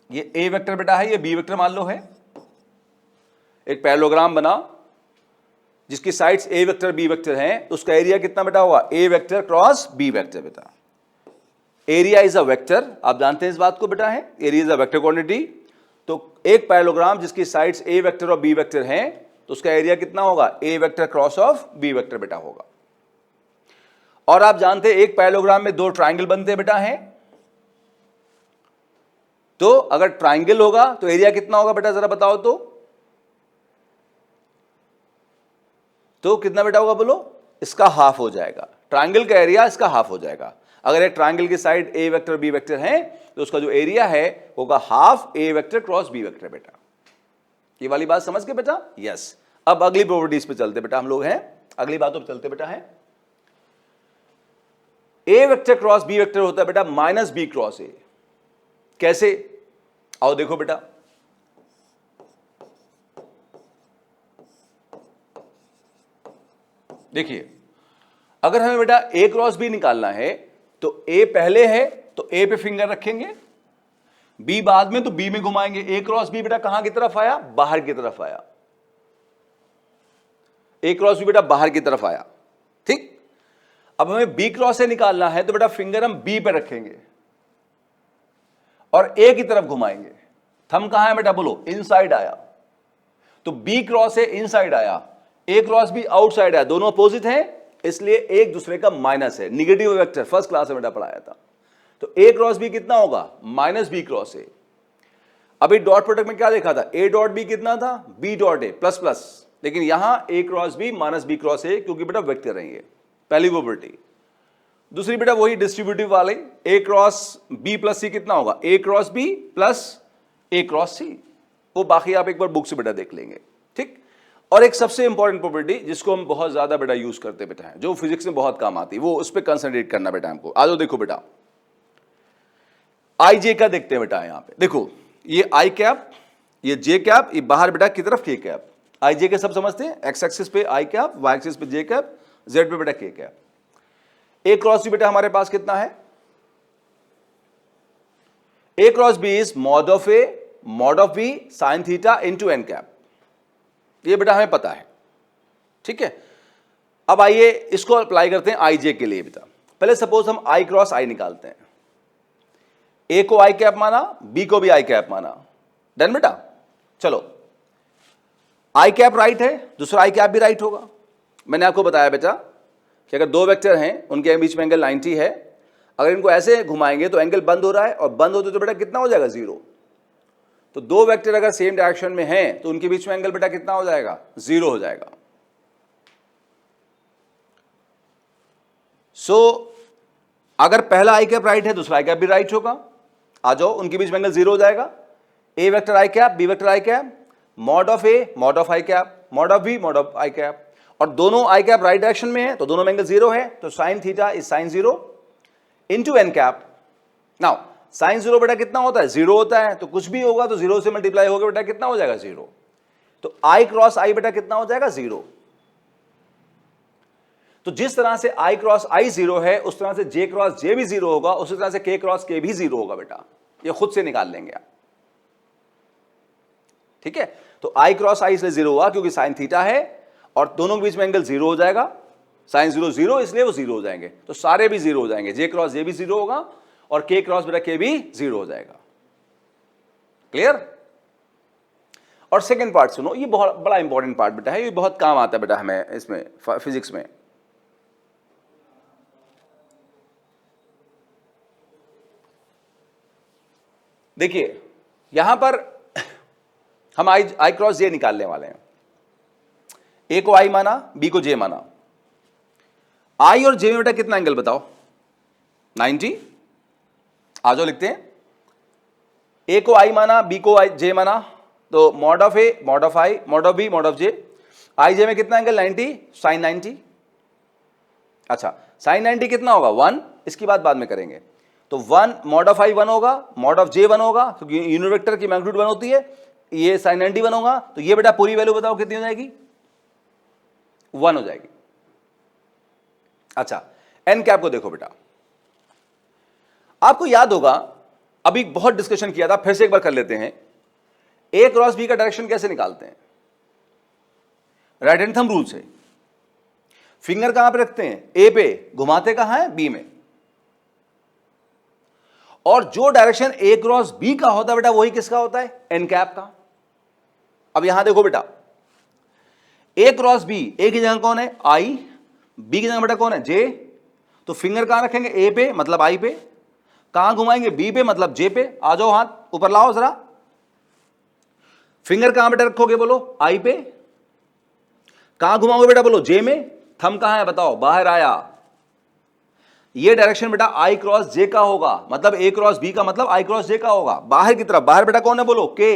ये ए वेक्टर बेटा है, ये बी वेक्टर मान लो है, एक पैरेललोग्राम बना जिसकी sides A vector B vector हैं, तो उसका एरिया कितना बेटा होगा, A vector cross B vector बेटा। एरिया इज अ वेक्टर, आप जानते हैं इस बात को बेटा है, area is a vector quantity. तो एक पैरेललोग्राम जिसकी साइड्स ए वेक्टर और बी वेक्टर हैं, तो उसका एरिया कितना होगा, A vector cross of B vector बेटा होगा। और आप जानते हैं एक पैरेललोग्राम में दो ट्राइंगल बनते हैं बेटा हैं, तो अगर ट्राइंगल होगा तो एरिया कितना होगा बेटा, जरा बताओ तो कितना बेटा होगा बोलो, इसका हाफ हो जाएगा, ट्राइंगल का एरिया इसका हाफ हो जाएगा। अगर एक ट्राइंगल की साइड ए वेक्टर बी वेक्टर है तो उसका जो एरिया है होगा हाफ ए वेक्टर क्रॉस बी वेक्टर बेटा। ये वाली बात समझ गए बेटा, यस। अब अगली प्रॉपर्टीज पे चलते बेटा हम लोग हैं, अगली बातों पे चलते बेटा है। A vector cross B vector होता है बेटा माइनस बी क्रॉस ए। कैसे, आओ देखो बेटा, देखिए अगर हमें बेटा ए क्रॉस बी निकालना है तो ए पहले है तो ए पे फिंगर रखेंगे, बी बाद में तो बी में घुमाएंगे। ए क्रॉस बी बेटा कहां की तरफ आया, बाहर की तरफ आया, ए क्रॉस बी बेटा बाहर की तरफ आया, ठीक। अब हमें बी क्रॉस ए निकालना है तो बेटा फिंगर हम बी पे रखेंगे और ए की तरफ घुमाएंगे। थंब कहां है बेटा बोलो, इनसाइड आया, तो बी क्रॉस ए इनसाइड आया, ए क्रॉस बी आउटसाइड आया, दोनों अपोजिट हैं इसलिए एक दूसरे का माइनस है, निगेटिव वेक्टर फर्स्ट क्लास में बेटा पढ़ाया था। तो ए क्रॉस बी कितना होगा, माइनस बी क्रॉस ए। अभी डॉट प्रोडक्ट में क्या देखा था, ए डॉट बी कितना था, B dot A plus plus, लेकिन यहां A cross B minus B cross A, क्योंकि बेटा वेक्टर रहेंगे, पहली प्रॉपर्टी। दूसरी बेटा वही डिस्ट्रीब्यूटिव वाले, ए क्रॉस बी प्लस सी कितना होगा, ए क्रॉस बी प्लस ए क्रॉस सी, वो बाकी आप एक बार बुक से बेटा देख लेंगे, ठीक। और एक सबसे इंपॉर्टेंट प्रॉपर्टी जिसको हम बहुत ज्यादा बेटा यूज करते बेटा है, जो फिजिक्स में बहुत काम आती है, वो उस पर कंसंट्रेट करना बेटा हमको। आ जाओ देखो बेटा, आई जे का देखते हैं बेटा, यहां पे देखो ये आई कैप, ये जे कैप, ये बाहर बेटा की तरफ के कैप। आई जे के सब समझते हैं, एक्स एक्सिस पे आई कैप, वाई एक्सिस पे जे कैप, जेड पे बेटा के कैप। ए क्रॉस बी बेटा हमारे पास कितना है, A cross B is mod of A mod of B sine theta into N cap, ये बेटा हमें पता है, ठीक है। अब आइए इसको अप्लाई करते हैं आई जे के लिए बेटा। पहले सपोज हम आई क्रॉस आई निकालते हैं, ए को आई कैप माना, बी को भी आई कैप माना, डन बेटा। चलो आई कैप राइट है, दूसरा आई कैप भी राइट होगा। मैंने आपको बताया बेटा कि अगर दो वेक्टर हैं उनके बीच में एंगल 90 है, अगर इनको ऐसे घुमाएंगे तो एंगल बंद हो रहा है, और बंद होते तो बेटा कितना हो जाएगा, जीरो। तो दो वेक्टर अगर सेम डायरेक्शन में हैं तो उनके बीच में एंगल बेटा कितना हो जाएगा, जीरो हो जाएगा। सो अगर पहला आई कैप राइट है, दूसरा आई कैप भी राइट होगा, आ जाओ उनके बीच में एंगल जीरो हो जाएगा। A vector I cap, B vector I cap, mod of A mod of I cap, mod of B mod of I cap, और दोनों आई कैप राइट डायरेक्शन में है तो दोनों में एंगल जीरो है, तो sine theta is sine zero into N cap. Now sine zero बेटा कितना होता है, जीरो होता है, तो कुछ भी होगा तो जीरो से मल्टीप्लाई होगा बेटा कितना हो जाएगा, जीरो। तो आई क्रॉस आई बेटा कितना हो जाएगा, जीरो। तो जिस तरह से आई क्रॉस आई जीरो है, उस तरह से जे क्रॉस जे भी जीरो होगा, उसी तरह से के क्रॉस के भी जीरो होगा बेटा, ये खुद से निकाल लेंगे आप, ठीक है। तो आई क्रॉस आई इसलिए जीरो हुआ क्योंकि साइन थीटा है, और दोनों के बीच में एंगल जीरो हो जाएगा, साइन जीरो जीरो इसलिए वो जीरो हो जाएंगे, तो सारे भी जीरो हो जाएंगे, जे क्रॉस जे भी जीरो होगा और के क्रॉस बेटा के भी जीरो हो जाएगा। क्लियर। और सेकंड पार्ट सुनो, ये बहुत बड़ा इंपॉर्टेंट पार्ट बेटा है, ये बहुत काम आता है बेटा हमें इसमें फिजिक्स में। देखिए यहां पर हम आई क्रॉस जे निकालने वाले हैं, ए को आई माना, बी को जे माना। आई और जे में बेटा कितना एंगल बताओ, 90। आ जाओ लिखते हैं, ए को आई माना, बी को आई जे माना, तो mod of A mod of I mod of B mod of J. I J में कितना एंगल, 90, साइन 90। अच्छा साइन 90 कितना होगा, 1, इसकी बात बाद में करेंगे। तो 1 मॉड ऑफ आई 1 होगा, मॉड ऑफ जे 1 होगा, क्योंकि यूनिट वेक्टर की मैग्नीट्यूड 1 होती है, ये साइन 90 1 होगा, तो ये बेटा पूरी वैल्यू बताओ कितनी हो जाएगी, 1 हो जाएगी। अच्छा एन कैप को देखो बेटा, आपको याद होगा अभी बहुत डिस्कशन किया था, फिर से एक बार कर लेते हैं। ए क्रॉस बी का डायरेक्शन कैसे निकालते हैं, राइट हैंड थंब रूल से। फिंगर कहां पे रखते हैं, ए पे, घुमाते कहां है, बी में। और जो डायरेक्शन ए क्रॉस बी का होता है बेटा वही किसका होता है, एन कैप का। अब यहां देखो बेटा, ए क्रॉस बी, ए की जगह कौन है आई, बी की जगह बेटा कौन है जे, तो फिंगर कहां रखेंगे ए पे मतलब आई पे, कहां घुमाएंगे बी पे मतलब जे पे। आ जाओ हाथ ऊपर लाओ जरा, फिंगर कहां बेटा रखोगे बोलो आई पे, कहां घुमाओगे बेटा बोलो जे में, थंब कहां है बताओ बाहर आया। ये डायरेक्शन बेटा आई क्रॉस जे का होगा, मतलब ए क्रॉस बी का मतलब आई क्रॉस जे का होगा, बाहर की तरफ। बाहर बेटा कौन है बोलो के,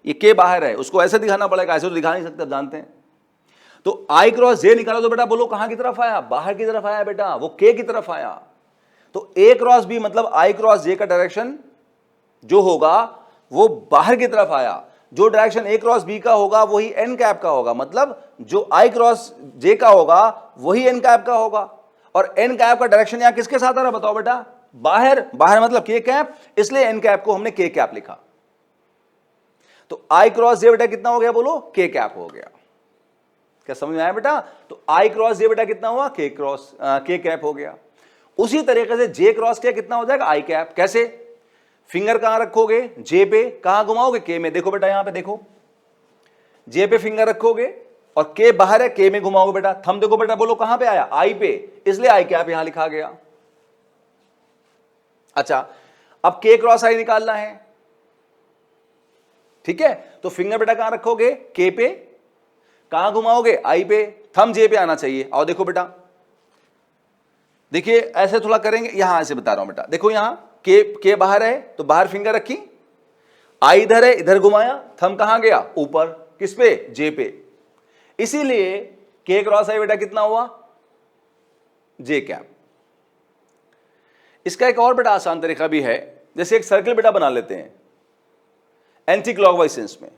ये के बाहर है, उसको ऐसे दिखाना पड़ेगा, ऐसे तो दिखा नहीं सकते, आप जानते हैं। तो आई क्रॉस जे निकालो तो बेटा बोलो कहां की तरफ आया, बाहर की तरफ आया बेटा, वो के की तरफ आया। तो ए क्रॉस बी मतलब आई क्रॉस जे का डायरेक्शन जो होगा वो बाहर की तरफ आया। जो डायरेक्शन ए क्रॉस बी का होगा वही एन कैप का होगा, मतलब जो आई क्रॉस जे का होगा वही एन कैप का होगा। और एन कैप का डायरेक्शन यहां किसके साथ आ रहा बताओ बेटा, बाहर, बाहर मतलब के कैप, इसलिए एन कैप को हमने के कैप लिखा। तो आई क्रॉस जे बेटा कितना हो गया बोलो, के कैप हो गया। क्या समझ में आया बेटा, तो आई क्रॉस जे बेटा कितना हुआ, के क्रॉस के कैप हो गया। उसी तरीके से जे क्रॉस के कितना हो जाएगा, आई कैप। कैसे, फिंगर कहां रखोगे जे पे, कहां घुमाओगे के में। देखो बेटा यहां पे देखो, जे पे फिंगर रखोगे और के बाहर है, के में घुमाओगे बेटा। थंब देखो बेटा बोलो कहां पे आया, आई पे, इसलिए आई कैप यहां लिखा गया। अच्छा, अब के क्रॉस आई निकालना है, ठीक है। तो फिंगर बेटा कहां रखोगे, के पे, कहां घुमाओगे आई पे, थंब जे पे आना चाहिए। और देखो बेटा, देखिए ऐसे थोड़ा करेंगे, यहां ऐसे बता रहा हूं बेटा, देखो यहां के बाहर है तो बाहर फिंगर रखी, आई इधर है इधर घुमाया, थंब कहां गया ऊपर, किस पे, जे पे, इसीलिए के क्रॉस आई बेटा कितना हुआ, जे कैप। इसका एक और बेटा आसान तरीका भी है, जैसे एक सर्कल बेटा बना लेते हैं एंटी क्लॉकवाइज सेंस में,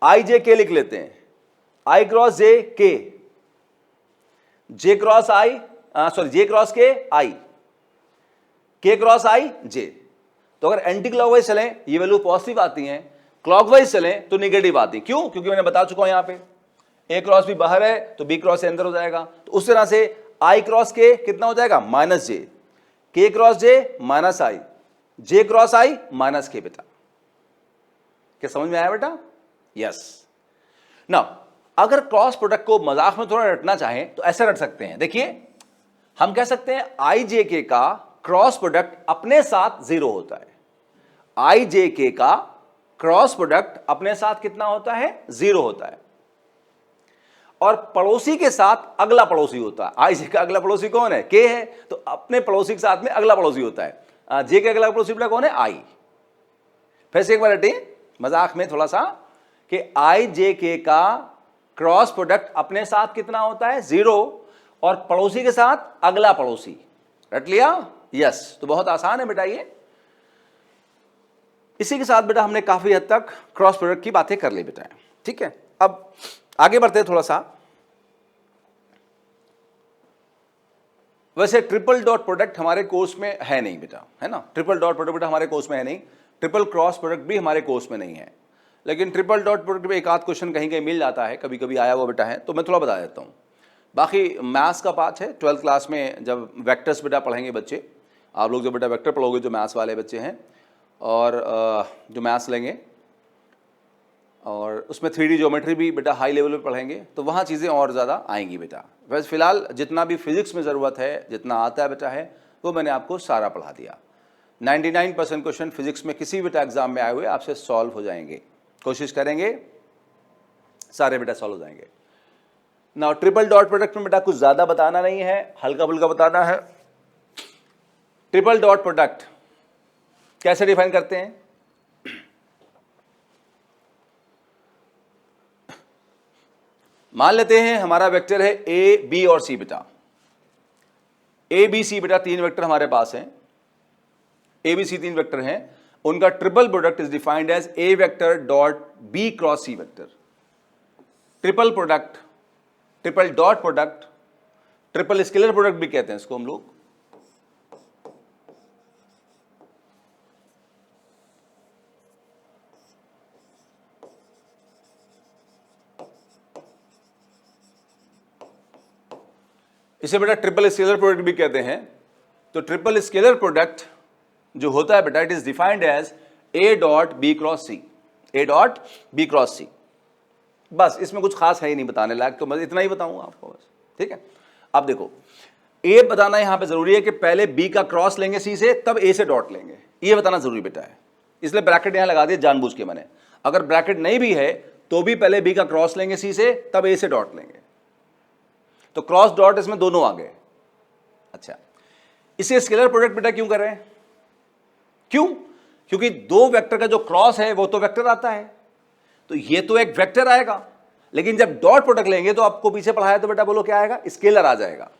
आई जे के लिख लेते हैं, आई क्रॉस जे के, जे क्रॉस आई, सॉरी जे क्रॉस के आई, के क्रॉस आई जे। तो अगर एंटी क्लॉकवाइज चलें ये वैल्यू पॉजिटिव आती हैं, क्लॉकवाइज चलें तो नेगेटिव आती। क्यों, क्योंकि मैंने बता चुका हूं यहां पे ए क्रॉस भी बाहर है तो बी क्रॉस से अंदर हो जाएगा। तो उस तरह से आई क्रॉस के कितना हो जाएगा, माइनस जे, के क्रॉस जे माइनस आई, जे क्रॉस आई माइनस के। बेटा क्या समझ में आया बेटा, यस। नाउ अगर क्रॉस प्रोडक्ट को मजाक में थोड़ा रटना चाहें तो ऐसे रट सकते हैं, देखिए हम कह सकते हैं आई जे के का क्रॉस प्रोडक्ट अपने साथ जीरो होता है। आई जे के का क्रॉस प्रोडक्ट अपने साथ कितना होता है, जीरो होता है। और पड़ोसी के साथ अगला पड़ोसी होता है। आई जे का अगला पड़ोसी कौन है, के है, तो अपने पड़ोसी के साथ में अगला पड़ोसी होता है। जे के अगला पड़ोसी कौन है, आई। फिर से एक बार रटें मजाक में थोड़ा सा, कि आई जे के का क्रॉस प्रोडक्ट अपने साथ कितना होता है, जीरो, और पड़ोसी के साथ अगला पड़ोसी। रट लिया, यस। तो बहुत आसान है बेटा ये। इसी के साथ बेटा हमने काफी हद तक क्रॉस प्रोडक्ट की बातें कर ली बेटा, ठीक है। अब आगे बढ़ते हैं थोड़ा सा। वैसे ट्रिपल डॉट प्रोडक्ट हमारे कोर्स में है नहीं बेटा, है ना, ट्रिपल डॉट प्रोडक्ट बेटा हमारे कोर्स में है नहीं, ट्रिपल क्रॉस प्रोडक्ट भी हमारे कोर्स में नहीं है। लेकिन ट्रिपल डॉट प्रोडक्ट में एक आध क्वेश्चन कहीं कहीं मिल जाता है, कभी कभी आया हुआ बेटा है, तो मैं थोड़ा बता देता हूँ। बाकी मैथ्स का पार्ट है 12th क्लास में, जब वेक्टर्स बेटा पढ़ेंगे बच्चे, आप लोग जो बेटा वेक्टर पढ़ोगे जो मैथ्स वाले बच्चे हैं, और जो मैथ्स लेंगे, और उसमें 3D ज्योमेट्री भी बेटा हाई लेवल पे पढ़ेंगे, तो वहाँ चीज़ें और ज़्यादा आएंगी बेटा। वैसे फिलहाल जितना भी फिजिक्स में ज़रूरत है, जितना आता है बेटा है, वो मैंने आपको सारा पढ़ा दिया। 99% क्वेश्चन फिजिक्स में किसी बेटा एग्जाम में आए हुए आपसे सॉल्व हो जाएंगे, कोशिश करेंगे सारे बेटा सॉल्व हो जाएंगे। ना ट्रिपल डॉट प्रोडक्ट में बेटा कुछ ज़्यादा बताना नहीं है, हल्का फुल्का बताना है। ट्रिपल डॉट प्रोडक्ट कैसे डिफाइन करते हैं, मान लेते हैं हमारा वेक्टर है ए बी और सी बेटा, ए बी सी बेटा तीन वेक्टर हमारे पास हैं, ए बी सी तीन वेक्टर हैं, उनका triple product is defined as A vector dot B cross C vector. Triple product, triple dot product, triple scalar product भी कहते हैं इसको हम लोग। इसे बेटा ट्रिपल स्केलर प्रोडक्ट भी कहते हैं। तो ट्रिपल स्केलर प्रोडक्ट जो होता है बेटा it is defined as A dot B cross C, A dot B cross C. बस इसमें कुछ खास है ही नहीं बताने लायक, तो मैं इतना ही बताऊंगा आपको बस, ठीक है। अब देखो ए बताना यहां पे जरूरी है कि पहले बी का क्रॉस लेंगे सी से, तब ए से डॉट लेंगे, ये बताना जरूरी बेटा है, इसलिए ब्रैकेट यहां लगा दिया जानबूझ के मैंने। अगर ब्रैकेट नहीं भी है तो भी पहले बी का क्रॉस लेंगे सी से, तब ए से डॉट लेंगे, तो क्रॉस डॉट इसमें दोनों आ गए। अच्छा, इसे स्केलर प्रोडक्ट बेटा क्यों कर रहे हैं? क्यों? क्योंकि दो वेक्टर का जो क्रॉस है वो तो वेक्टर आता है, तो ये तो एक वेक्टर आएगा, लेकिन जब डॉट प्रोडक्ट लेंगे तो आपको पीछे पढ़ाया तो बेटा बोलो क्या आएगा? स्केलर आ जाएगा।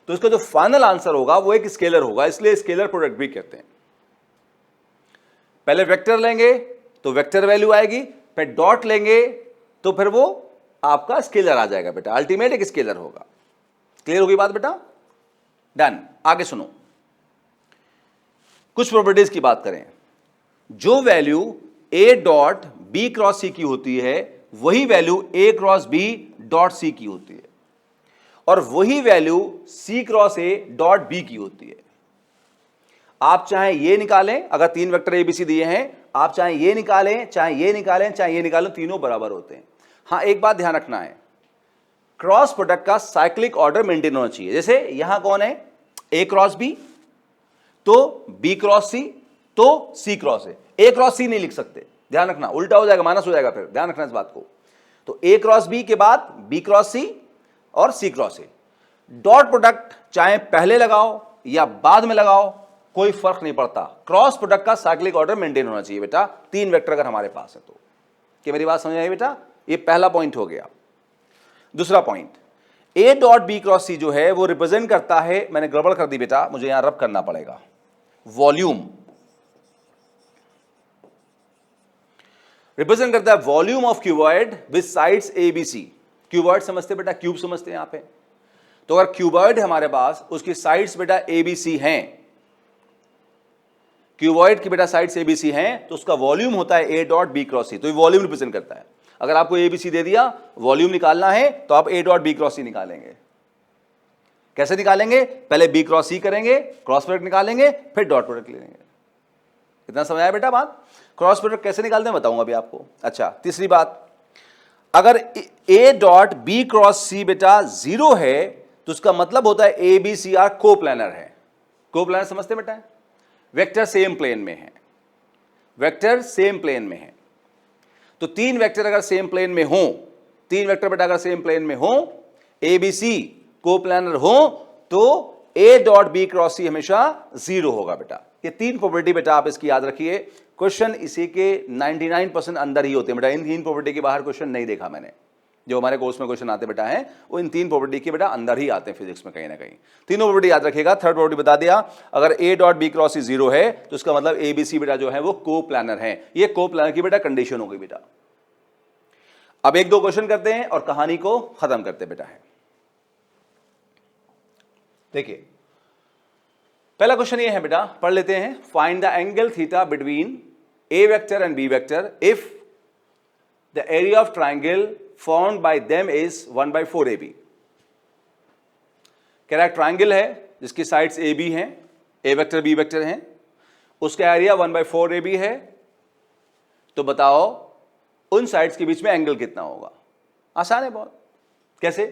तो इसका जो फाइनल आंसर होगा वो एक स्केलर होगा, इसलिए स्केलर प्रोडक्ट भी कहते हैं। पहले वेक्टर लेंगे तो वेक्टर वैल्यू आएगी, फिर डॉट लेंगे तो फिर वो आपका स्केलर आ जाएगा बेटा, अल्टीमेट एक स्केलर होगा। क्लियर होगी बात बेटा? डन। आगे सुनो, कुछ प्रॉपर्टीज की बात करें। जो value A dot B cross C की होती है वही value A cross B dot C की होती है, और वही value C cross A dot B की होती है। आप चाहे ये निकालें, अगर तीन वेक्टर एबीसी दिए हैं, आप चाहे ये निकालें, चाहे ये निकालें, चाहे ये निकालें, तीनों बराबर होते हैं। हां, एक बात ध्यान रखना है, क्रॉस प्रोडक्ट का साइक्लिक ऑर्डर मेंटेन होना चाहिए। जैसे यहां कौन है? ए क्रॉस बी, तो बी क्रॉस सी, तो सी क्रॉस ए। ए क्रॉस सी नहीं लिख सकते, ध्यान रखना, उल्टा हो जाएगा, माइनस हो जाएगा, फिर ध्यान रखना इस बात को। तो ए क्रॉस बी के बाद बी क्रॉस सी और सी क्रॉस ए। डॉट प्रोडक्ट चाहे पहले लगाओ या बाद में लगाओ, कोई फर्क नहीं पड़ता, क्रॉस प्रोडक्ट का साइक्लिक ऑर्डर मेंटेन होना चाहिए बेटा, तीन वेक्टर अगर हमारे पास है तो। क्या मेरी बात समझ आई बेटा? ये पहला पॉइंट हो गया। दूसरा point, A dot B cross C जो है वो रिप्रेजेंट करता है, मैंने गड़बड़ कर दी बेटा, मुझे यहां रब करना पड़ेगा, वॉल्यूम रिप्रेजेंट करता है volume of cuboid with sides A B C. Cuboid समझते बेटा, क्यूब समझते हैं यहां पे। तो अगर क्यूबॉइड है हमारे पास, उसकी साइड्स बेटा ए बी सी हैं, क्यूबॉइड की बेटा साइड्स ए बी सी हैं, तो उसका वॉल्यूम होता है ए डॉट बी क्रॉस सी, तो ये वॉल्यूम रिप्रेजेंट करता है। अगर आपको ए बी सी दे दिया, वॉल्यूम निकालना है, तो आप ए डॉट बी क्रॉस सी निकालेंगे। कैसे निकालेंगे? पहले बी क्रॉस सी करेंगे, क्रॉस प्रोडक्ट निकालेंगे, फिर डॉट प्रोडक्ट लेंगे। इतना समझ आया बेटा बात? क्रॉस प्रोडक्ट कैसे निकालते हैं बताऊंगा अभी आपको। अच्छा, तीसरी बात, अगर A dot B cross C बेटा 0 है तो उसका मतलब होता है A B C are coplanar है। कोप्लानर समझते बेटा? वेक्टर सेम प्लेन में है, वेक्टर सेम प्लेन में है। तो तीन वेक्टर अगर सेम प्लेन में हो, तीन वेक्टर बेटा अगर सेम प्लेन में हो, ए बी सी कोप्लानर हो, तो ए डॉट बी क्रॉस सी हमेशा 0 होगा बेटा। ये तीन प्रॉपर्टी बेटा आप इसकी याद रखिए, क्वेश्चन इसी के 99% अंदर ही होते हैं बेटा, इन तीन प्रॉपर्टी के बाहर क्वेश्चन नहीं देखा मैंने। जो हमारे कोर्स में क्वेश्चन आते बेटा हैं वो इन तीन प्रॉपर्टी के बेटा अंदर ही आते हैं फिजिक्स में कहीं ना कहीं। तीनों प्रॉपर्टी याद रखिएगा। थर्ड प्रॉपर्टी बता दिया, अगर ए डॉट बी क्रॉस सी 0 है तो उसका मतलब ए बी सी बेटा जो है वो कोप्लानर है। ये कोप्लानर की बेटा कंडीशन हो गई बेटा। अब एक दो क्वेश्चन करते हैं और कहानी को खत्म करते बेटा है। देखिए पहला क्वेश्चन ये है बेटा, पढ़ लेते हैं। Find the angle theta between A vector and B vector if the area of triangle formed by them is 1/4 AB। कह रहा है ट्राइंगल है जिसकी साइड्स ए बी हैं, ए वेक्टर बी वेक्टर हैं, उसका एरिया 1/4 AB है, तो बताओ उन साइड्स के बीच में एंगल कितना होगा। आसान है बहुत। कैसे?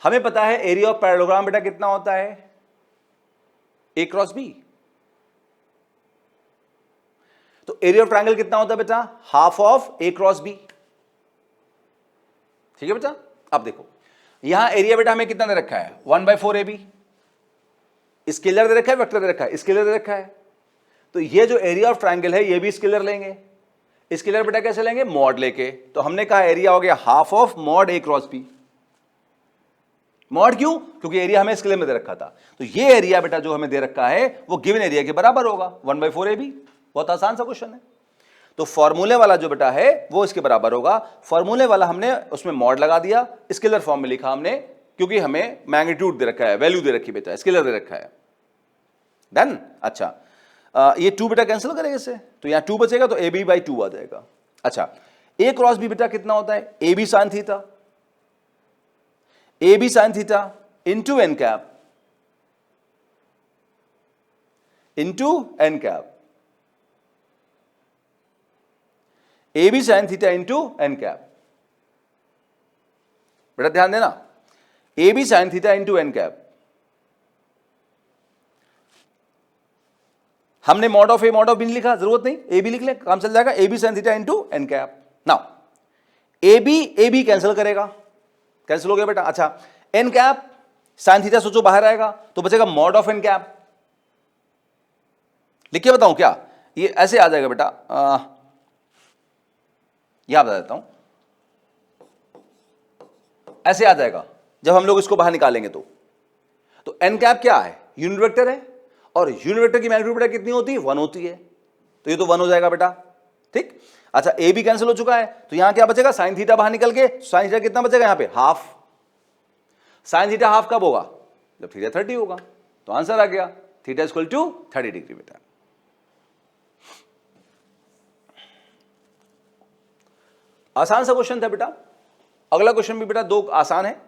हमें पता है एरिया ऑफ पैरेललोग्राम बेटा कितना होता है, ए क्रॉस बी। तो एरिया ऑफ ट्राइंगल कितना होता है बेटा, half of A cross B. ठीक है बेटा। अब देखो यहां एरिया बेटा हमें कितना दे रखा है, 1/4 AB। स्केलर दे रखा है, वेक्टर दे रखा है, स्केलर दे रखा है। तो ये जो एरिया ऑफ ट्राइंगल है ये भी स्केलर लेंगे। स्केलर बेटा कैसे लेंगे, मॉड लेके। तो हमने कहा एरिया हो गया half of mod A cross B. Mod क्यों? क्योंकि एरिया हमें स्केलर में दे रखा था। तो ये एरिया बेटा जो हमें दे रखा है वो गिवन एरिया के बराबर होगा, 1/4 AB। बहुत आसान सा क्वेश्चन है। तो फॉर्मूले वाला जो बेटा है वो इसके बराबर होगा। फॉर्मूले वाला हमने उसमें मॉड लगा दिया, स्केलर फॉर्म में लिखा हमने, क्योंकि हमें मैग्नीट्यूड दे रखा है, वैल्यू दे रखी बेटा, स्केलर दे रखा है। डन। अच्छा, ये 2 बेटा कैंसिल करेगा इससे, तो यहां 2 बचेगा, तो AB/2 आ जाएगा। अच्छा, ए क्रॉस बी बेटा कितना होता है, AB sin theta, AB sin theta into N cap. Into N cap, A B sine theta into N cap. बेटा ध्यान देना, A B sine theta into N cap. हमने mod of A mod of B लिखा, जरूरत नहीं, ए बी लिख ले, काम चल जाएगा। A B sine theta into N cap. Now A B cancel करेगा, कैंसिल हो गया बेटा। अच्छा, एन कैप साइन थीटा सोचो बाहर आएगा तो बचेगा मॉड ऑफ एन कैप। लिख के बताऊं क्या, ये ऐसे आ जाएगा बेटा, यहां बता देता हूं, ऐसे आ जाएगा जब हम लोग इसको बाहर निकालेंगे तो एन कैप क्या है, यूनिट वेक्टर है, और यूनिट वेक्टर की मैग्नीट्यूड बेटा कितनी होती है, 1 होती है, तो ये तो 1 हो जाएगा बेटा। ठीक, अच्छा ए बी कैंसिल हो चुका है तो यहां क्या बचेगा, साइन थीटा बाहर निकल के, साइन थीटा कितना बचेगा यहां पे, हाफ। साइन थीटा हाफ कब होगा, जब थीटा 30 होगा, तो आंसर आ गया थीटा इक्वल टू 30 डिग्री बेटा। आसान सा क्वेश्चन था बेटा। अगला क्वेश्चन भी बेटा 2 आसान है,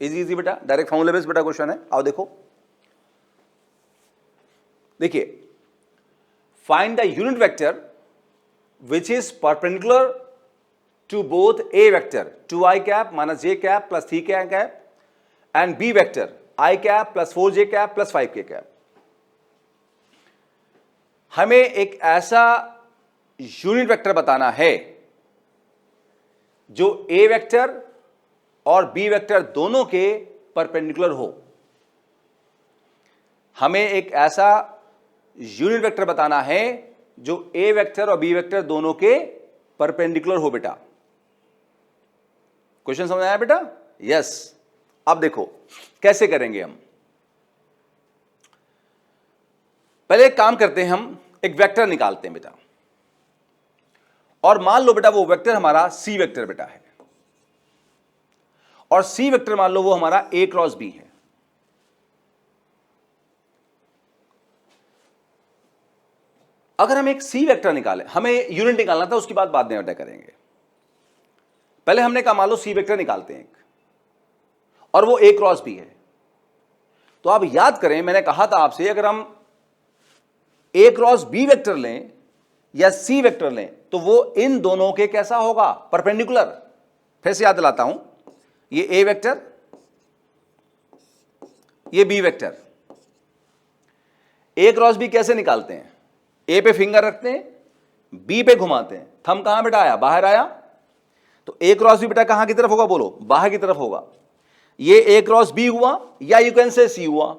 इजी इजी बेटा, डायरेक्ट फॉर्मूला बेस्ड बेटा क्वेश्चन है। आओ देखो, देखिए, find the unit vector which is perpendicular to both A vector 2i cap minus j cap plus 3k cap and b vector i cap plus 4j cap plus 5k cap. हमें एक ऐसा यूनिट वेक्टर बताना है जो ए वेक्टर और बी वेक्टर दोनों के परपेंडिकुलर हो। हमें एक ऐसा यूनिट वेक्टर बताना है जो ए वेक्टर और बी वेक्टर दोनों के परपेंडिकुलर हो बेटा। क्वेश्चन समझ आया बेटा? यस। अब देखो कैसे करेंगे हम। पहले एक काम करते हैं, हम एक वेक्टर निकालते हैं बेटा, और मान लो बेटा वो वेक्टर हमारा सी वेक्टर बेटा है, और सी वेक्टर मान लो वो हमारा ए क्रॉस बी है। अगर हम एक सी वेक्टर निकालें, हमें यूनिट निकालना था, उसकी बात बाद में बेटा करेंगे। पहले हमने कहा मान लो सी वेक्टर निकालते हैं एक, और वो ए क्रॉस बी है। तो आप याद करें, मैंने कहा था आपसे, अगर हम ए क्रॉस बी वेक्टर लें या सी वेक्टर लें तो वो इन दोनों के कैसा होगा, परपेंडिकुलर। फिर से याद दिलाता हूं, ये ए वेक्टर, ये बी वेक्टर। ए क्रॉस बी कैसे निकालते हैं, ए पे फिंगर रखते हैं, बी पे घुमाते हैं, थंब कहां बेटा आया, बाहर आया, तो ए क्रॉस बी बेटा कहां की तरफ होगा, बोलो, बाहर की तरफ होगा। ये ए क्रॉस बी हुआ, या यू कैन से सी हुआ।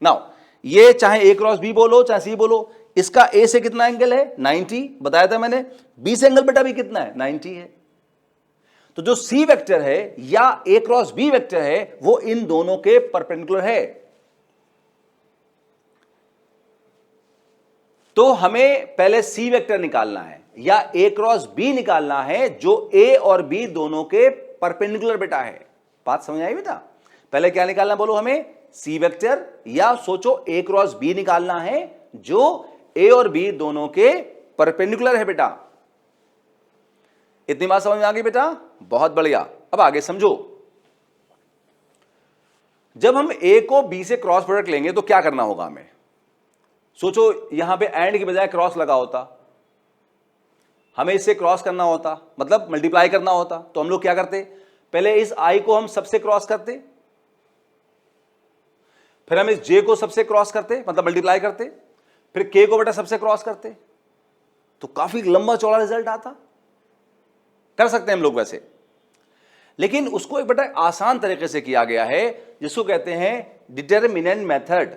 नाउ ये चाहे ए क्रॉस बी बोलो चाहे सी बोलो, इसका ए से कितना एंगल है, 90 बताया था मैंने। बी से एंगल बेटा भी कितना है, 90 है। तो जो सी वेक्टर है या ए क्रॉस बी वेक्टर है वो इन दोनों के परपेंडिकुलर है। तो हमें पहले सी वेक्टर निकालना है या ए क्रॉस बी निकालना है जो ए और बी दोनों के परपेंडिकुलर बेटा है। बात समझ आई बेटा? पहले क्या निकालना बोलो, हमें सी वेक्टर, या सोचो ए क्रॉस बी निकालना है जो ए और बी दोनों के परपेंडिकुलर है बेटा। इतनी बात समझ में आ गई बेटा? बहुत बढ़िया। अब आगे समझो, जब हम ए को बी से क्रॉस प्रोडक्ट लेंगे तो क्या करना होगा हमें। सोचो यहां पे एंड की बजाय क्रॉस लगा होता, हमें इससे क्रॉस करना होता, मतलब मल्टीप्लाई करना होता, तो हम लोग क्या करते, पहले इस आई को हम सबसे क्रॉस करते, फिर हम इस जे को सबसे क्रॉस करते, मतलब मल्टीप्लाई करते, फिर के को बेटा सबसे क्रॉस करते, तो काफी लंबा चौड़ा रिजल्ट आता। कर सकते हैं हम लोग वैसे, लेकिन उसको एक बेटा आसान तरीके से किया गया है जिसको कहते हैं डिटरमिनेंट मेथड।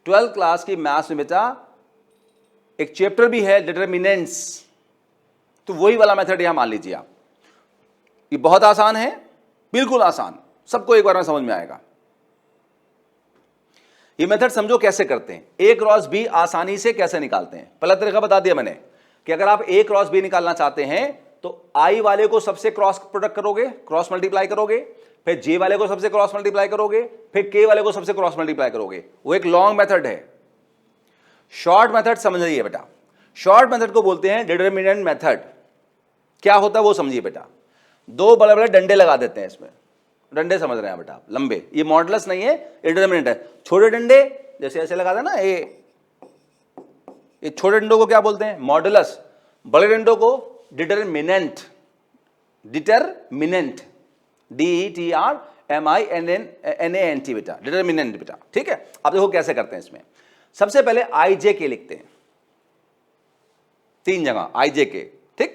12th क्लास की मैथ्स में बेटा एक चैप्टर भी है डिटरमिनेंट्स, तो वही वाला मेथड यहां मान लीजिए आप। ये बहुत आसान है, बिल्कुल आसान, सबको एक बार में समझ में आएगा। ये मेथड समझो कैसे करते हैं। ए क्रॉस बी आसानी से कैसे निकालते हैं, पहला तरीका बता दिया मैंने कि अगर आप ए क्रॉस बी निकालना चाहते हैं तो आई वाले को सबसे क्रॉस प्रोडक्ट करोगे, क्रॉस मल्टीप्लाई करोगे, फिर जे वाले को सबसे क्रॉस मल्टीप्लाई करोगे, फिर के वाले को सबसे क्रॉस मल्टीप्लाई करोगे। वो एक लॉन्ग मेथड है। शॉर्ट मेथड समझिए बेटा, शॉर्ट मेथड को बोलते हैं डिटरमिनेंट मेथड। क्या होता है वो समझिए बेटा। दो बड़े बड़े डंडे लगा देते हैं, इसमें डंडे समझ रहे हैं बेटा, लंबे, ये मॉडुलस नहीं है, डिटरमिनेंट है। छोटे डंडे जैसे ऐसे लगा देना, ए ये छोटे डंडों को क्या बोलते हैं? मॉडुलस। बड़े डंडों को डिटरमिनेंट। डिटरमिनेंट, DETRMINANT बेटा, डिटरमिनेंट बेटा, ठीक है। अब देखो कैसे करते हैं इसमें। सबसे पहले IJK लिखते हैं 3 जगह IJK, ठीक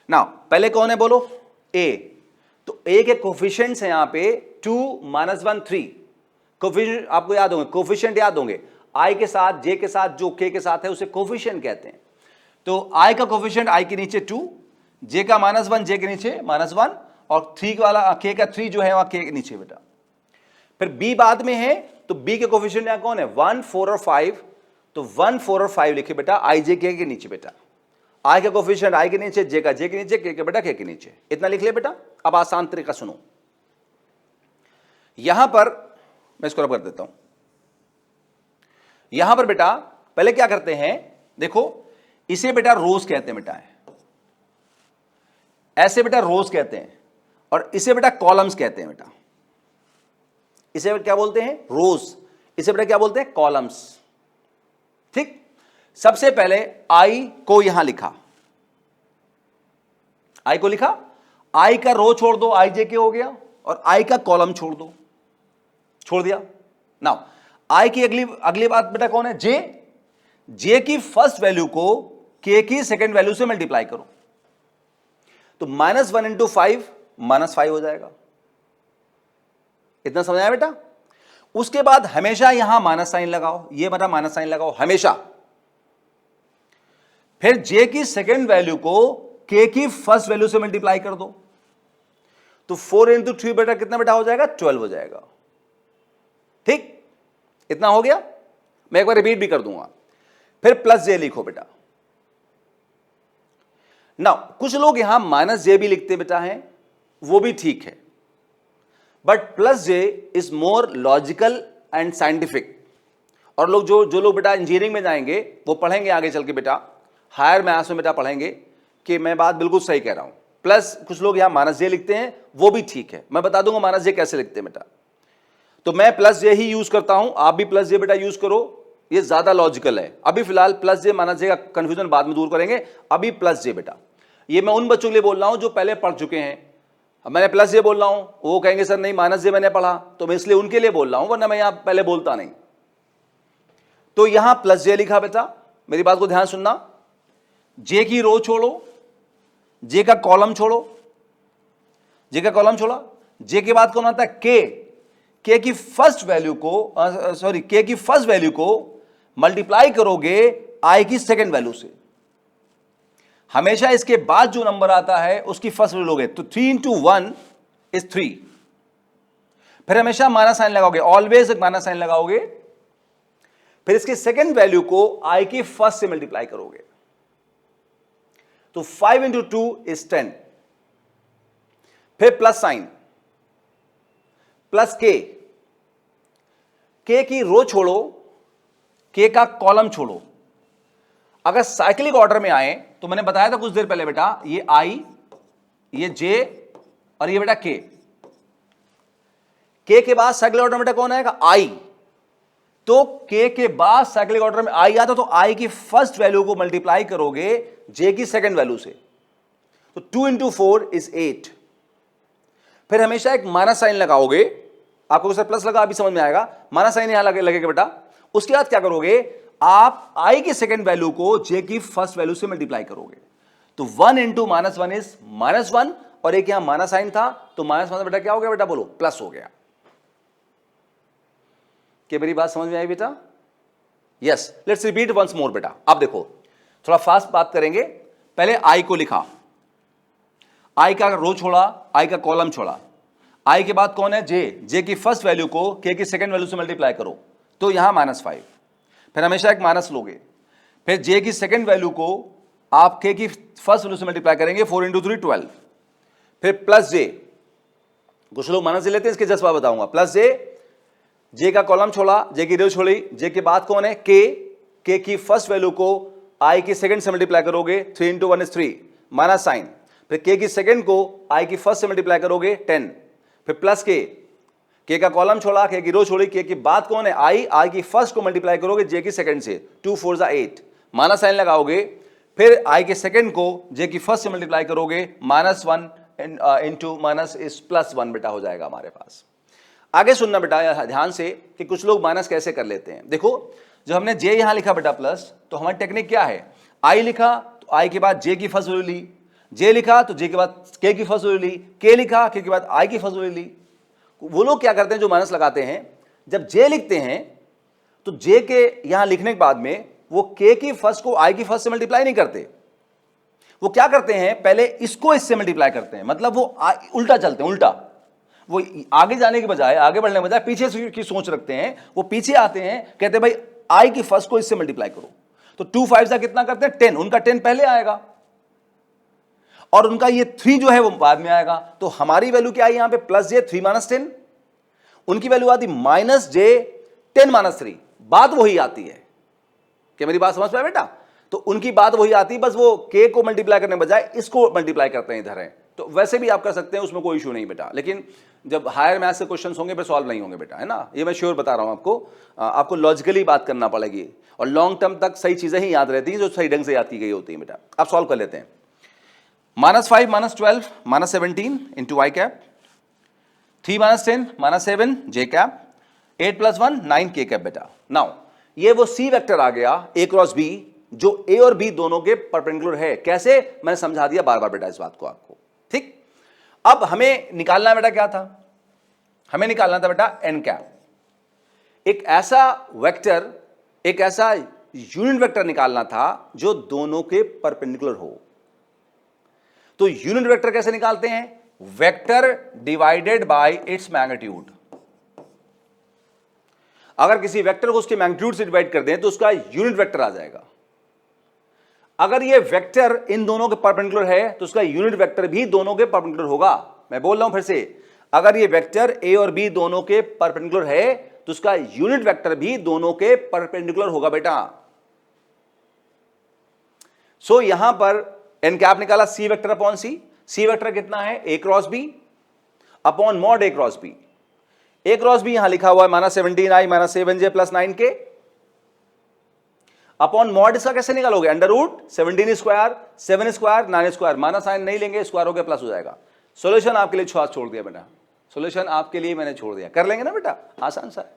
ना। पहले कौन है बोलो? A। तो A के कोफिशिएंट्स हैं यहां पे 2 -1 3। कोफिशिएंट आपको याद होंगे, कोफिशिएंट याद होंगे। I के साथ, J के साथ, जो K के साथ है उसे कोफिशिएंट कहते हैं। तो I का कोफिशिएंट I के नीचे 2, J का -1 J के नीचे -1, और 3 वाला K का 3 जो है वहां K के नीचे बेटा। फिर B बाद में है, तो B के कोफिशिएंट यहां कौन है? 1 4 और 5। तो 1 4 और 5 लिखे बेटा IJK के नीचे बेटा। I का कोफिशिएंट I के नीचे, J का J के नीचे, K के बेटा K के नीचे। इतना लिख ले बेटा। अब आसान तरीका सुनो, यहां पर मैं इसको रब कर देता हूं। यहां पर बेटा पहले क्या करते हैं, देखो इसे बेटा रोज कहते हैं बेटा, ऐसे बेटा रोज कहते हैं, और इसे बेटा कॉलम्स कहते हैं बेटा। इसे क्या बोलते हैं? रोज। इसे बेटा क्या बोलते हैं? कॉलम्स, ठीक। सबसे पहले I को यहां लिखा, I को लिखा, I का रो छोड़ दो, IJK हो गया, और I का कॉलम छोड़ दो, छोड़ दिया। नाउ I की अगली बात बेटा कौन है? J। J की फर्स्ट वैल्यू को K की सेकंड वैल्यू से मल्टीप्लाई करो, तो -1 × 5 -5 हो जाएगा। इतना समझ आया बेटा? उसके बाद हमेशा यहां माइनस साइन लगाओ, ये बेटा माइनस साइन लगाओ हमेशा। फिर J की सेकंड वैल्यू को K की फर्स्ट वैल्यू से मल्टीप्लाई कर दो, तो 4 × 3 बेटा कितना बेटा हो जाएगा? 12 हो जाएगा, ठीक। इतना हो गया। मैं एक बार रिपीट भी कर दूंगा। फिर +J लिखो बेटा। ना कुछ लोग यहां -J भी लिखते बेटा हैं, वो भी ठीक है, but +J is more logical and scientific. और लोग जो लोग बेटा इंजीनियरिंग में जाएंगे वो पढ़ेंगे आगे चल के बेटा, हायर मैथ्स में बेटा पढ़ेंगे कि मैं बात बिल्कुल सही कह रहा हूं। प्लस कुछ लोग यहां -J लिखते हैं, वो भी ठीक है, मैं बता दूंगा -J कैसे लिखते हैं बेटा। तो मैं +J ही यूज करता हूं, आप भी +J बेटा यूज करो, ये ज्यादा लॉजिकल है। अभी फिलहाल +J -J का कंफ्यूजन बाद में दूर करेंगे, अभी +J बेटा। ये मैं उन बच्चों के लिए बोल रहा हूं जो पहले पढ़ चुके हैं। मैंने +J बोल रहा हूं, वो कहेंगे सर नहीं -J मैंने पढ़ा, तो मैं इसलिए उनके लिए बोल रहा हूं, वरना मैं यहां पहले बोलता नहीं। तो यहां +J लिखा बेटा, मेरी बात को ध्यान सुनना। J की रो छोड़ो, J का कॉलम छोड़ो, J का कॉलम छोड़ा। J के बाद कौन आता है? K की फर्स्ट वैल्यू को K की फर्स्ट वैल्यू को मल्टीप्लाई करोगे I की सेकंड वैल्यू से। हमेशा इसके बाद जो नंबर आता है उसकी फर्स्ट वैल्यू लोगे, तो 3 × 1 इज 3। फिर हमेशा माइनस साइन लगाओगे, ऑलवेज एक माइनस साइन लगाओगे। फिर इसके सेकंड वैल्यू को I की फर्स्ट से मल्टीप्लाई करोगे, तो 5 × 2 इज 10। फिर प्लस साइन, प्लस K की रो छोड़ो, K का कॉलम छोड़ो। अगर साइक्लिक ऑर्डर में आए तो मैंने बताया था कुछ देर पहले बेटा, ये I, ये J और ये बेटा K के बाद साइक्लिक ऑर्डर में बेटा कौन आएगा? I। तो K के बाद साइक्लिक ऑर्डर में I आता, तो I की फर्स्ट वैल्यू को मल्टीप्लाई करोगे J की सेकंड वैल्यू से, तो 2 × 4 इज 8। फिर हमेशा एक माइनस साइन लगाओगे, आपको सर प्लस लगा अभी समझ में आएगा, माइनस साइन यहां लगेगा बेटा। उसके बाद क्या करोगे? आप I की सेकंड वैल्यू को J की फर्स्ट वैल्यू से मल्टीप्लाई करोगे, तो 1 × -1 इज -1, और एक यहां माइनस साइन था, तो -1 बेटा क्या हो गया बेटा? बोलो, प्लस हो गया। क्या मेरी बात समझ में आई बेटा? Yes, let's repeat once more बेटा। अब देखो थोड़ा फास्ट बात करेंगे। पहले I को लिखा, I का रो छोड़ा, I का कॉलम छोड़ा। I के बाद कौन है? J की फर्स्ट वैल्यू को K की सेकंड वैल्यू से मल्टीप्लाई करो, तो यहां -5। फिर हमेशा एक माइनस लोगे। फिर J की सेकंड वैल्यू को आप K की फर्स्ट वैल्यू से मल्टीप्लाई करेंगे, 4 × 3 12। फिर +J, कुछ लोग माइनस लेते हैं, इसके जज्बा बताऊंगा। +J का कॉलम छोड़ा, J की रो छोड़ी। J के बाद कौन है? K की फर्स्ट वैल्यू को I की सेकंड से मल्टीप्लाई करोगे, 3 × 1 इज 3, माइनस साइन। फिर K की सेकंड को I की फर्स्ट से मल्टीप्लाई करोगे, 10। फिर प्लस K का कॉलम छोड़ा, K की रो छोड़ी। K के बाद कौन है? I की फर्स्ट को मल्टीप्लाई करोगे J की सेकंड से, 2 × 4 = 8, माइनस साइन लगाओगे, फिर आई के सेकंड को जे की फर्स्ट से मल्टीप्लाई करोगे, -1 इंटू माइनस इस +1 बेटा हो जाएगा हमारे पास। आगे सुनना बेटा ध्यान से कि कुछ लोग माइनस कैसे कर लेते हैं। देखो जब हमने जे यहां लिखा बेटा प्लस, तो हमारी टेक्निक क्या है, आई लिखा तो आई के बाद जे की फर्स्ट वैल्यू ली, जे लिखा तो जे के बाद के की फर्स्ट वैल्यू ली, के लिखा के बाद आई की फर्स्ट वैल्यू ली। वो लोग क्या करते हैं जो माइनस लगाते हैं, जब जे लिखते हैं तो जे के यहां लिखने के बाद में वो के की फर्स्ट को आई की फर्स्ट से मल्टीप्लाई नहीं करते, वो क्या करते हैं पहले इसको इससे मल्टीप्लाई करते हैं, मतलब वो उल्टा चलते हैं, उल्टा वो आगे जाने के बजाय, आगे बढ़ने के बजाय पीछे की सोच रखते हैं। वो पीछे आते हैं, कहते हैं भाई आई की फर्स्ट को इससे मल्टीप्लाई करो, तो 2 5 का कितना करते हैं 10, उनका 10 पहले आएगा और उनका ये 3 जो है वो बाद में आएगा। तो हमारी वैल्यू क्या आई यहां पे +j 3 - 10, उनकी वैल्यू आती -j 10 - 3, बात वही आती है। क्या मेरी बात समझ पाए बेटा? तो उनकी बात वही आती है, बस वो के को मल्टीप्लाई करने बजाय इसको मल्टीप्लाई करते हैं इधर है। तो वैसे भी आप कर सकते हैं, उसमें कोई इशू नहीं बेटा, लेकिन जब हायर मैथ्स के क्वेश्चंस होंगे फिर सॉल्व नहीं होंगे बेटा, है ना, ये मैं श्योर बता रहा हूं आपको। आपको लॉजिकली बात करना पड़ेगी और लॉन्ग टर्म तक सही चीजें ही याद रहती हैं जो सही ढंग से याद की गई होती है बेटा। आप सॉल्व कर लेते हैं। -5 - 12 - 17 into Y cap, 3 - 10 - 7 J cap, 8 + 1 9 के कैप बेटा। नाउ ये वो सी वेक्टर आ गया ए क्रॉस बी, जो ए और बी दोनों के परपेंडिकुलर है। कैसे, मैंने समझा दिया बार बार बेटा इस बात को आपको, ठीक। अब हमें निकालना बेटा क्या था, हमें निकालना था बेटा एन कैप, एक ऐसा वेक्टर, एक ऐसा यूनिट वेक्टर निकालना था जो दोनों के परपेंडिकुलर हो। तो यूनिट वेक्टर कैसे निकालते हैं, vector divided by its magnitude. अगर किसी वेक्टर को उसके मैग्नीट्यूड से डिवाइड कर दें तो उसका यूनिट वेक्टर आ जाएगा। अगर ये वेक्टर इन दोनों के परपेंडिकुलर है तो उसका यूनिट वेक्टर भी दोनों के परपेंडिकुलर होगा। मैं बोल रहा हूं फिर से, अगर ये वेक्टर ए और बी दोनों के परपेंडिकुलर है तो उसका यूनिट वेक्टर भी दोनों के परपेंडिकुलर होगा बेटा। सो यहां पर एन कैप निकाला सी वेक्टर अपॉन सी, सी वेक्टर कितना है A cross B upon mod A cross B. A cross B यहां लिखा हुआ है -17i - 7j + 9k upon mod, इसका कैसे निकालोगे, √17 square 7 square 9 square, minus sign नहीं लेंगे, स्क्वायर हो गया प्लस हो जाएगा। सॉल्यूशन आपके लिए छोड़ दिया बेटा, सॉल्यूशन आपके लिए मैंने छोड़ दिया, कर लेंगे ना बेटा, आसान सा है,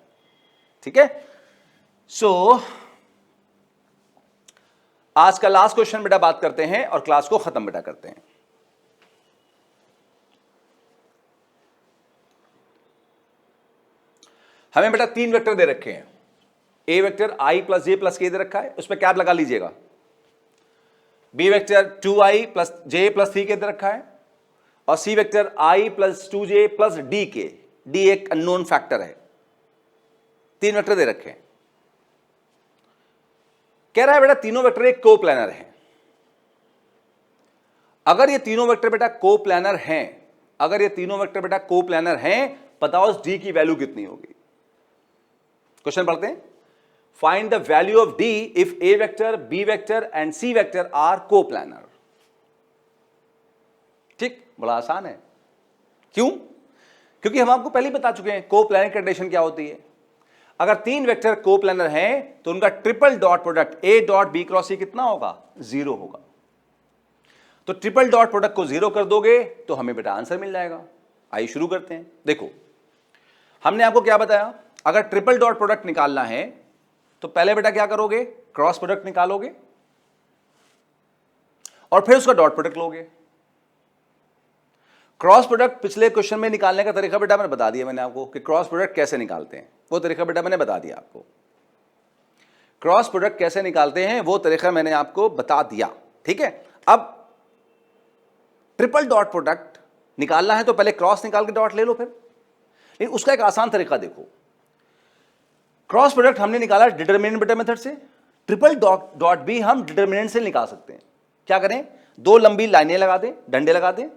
ठीक है। सो आज का लास्ट क्वेश्चन बेटा बात करते हैं और क्लास को खत्म बेटा करते हैं। हमें बेटा 3 वेक्टर दे रखे हैं, ए वेक्टर i + j + k दे रखा है, उस पर कैप लगा लीजिएगा। B vector 2i + j + 3k दे रखा है और C vector i + 2j + dk, d एक अननोन फैक्टर है। 3 वेक्टर दे रखे हैं। कह रहा है बेटा तीनों वेक्टर एक कोप्लानर है। अगर ये तीनों वेक्टर बेटा कोप्लानर हैं, अगर ये तीनों वेक्टर बेटा कोप्लानर हैं, बताओ इस d की वैल्यू कितनी होगी। क्वेश्चन पढ़ते हैं। Find the value of D if A vector, B vector and C vector are coplanar। ठीक, बड़ा आसान है। क्यों? क्योंकि हम आपको पहले ही बता चुके हैं कोप्लानर कंडीशन क्या होती है। अगर 3 वेक्टर कोप्लानर हैं तो उनका triple dot product A dot B cross C कितना होगा, 0 होगा। तो ट्रिपल डॉट प्रोडक्ट को 0 कर दोगे तो हमें बेटा आंसर मिल जाएगा। आइए शुरू करते हैं। देखो हमने आपको क्या बताया, अगर ट्रिपल डॉट प्रोडक्ट निकालना है तो पहले बेटा क्या करोगे, क्रॉस प्रोडक्ट निकालोगे और फिर उसका डॉट प्रोडक्ट लोगे। क्रॉस प्रोडक्ट पिछले क्वेश्चन में निकालने का तरीका बेटा मैंने बता दिया, मैंने आपको कि क्रॉस प्रोडक्ट कैसे निकालते हैं, वो तरीका बेटा मैंने बता दिया आपको। क्रॉस प्रोडक्ट कैसे निकालते हैं वो तरीका मैंने आपको बता दिया, ठीक है। अब ट्रिपल डॉट प्रोडक्ट निकालना है तो पहले क्रॉस निकाल के डॉट ले लो फिर, लेकिन उसका एक आसान तरीका देखो। क्रॉस प्रोडक्ट हमने निकाला डिटरमिनेंट बेटा मेथड से, ट्रिपल डॉट भी हम डिटरमिनेंट से निकाल सकते हैं। क्या करें, 2 लंबी लाइनें लगा दें, डंडे लगा दें,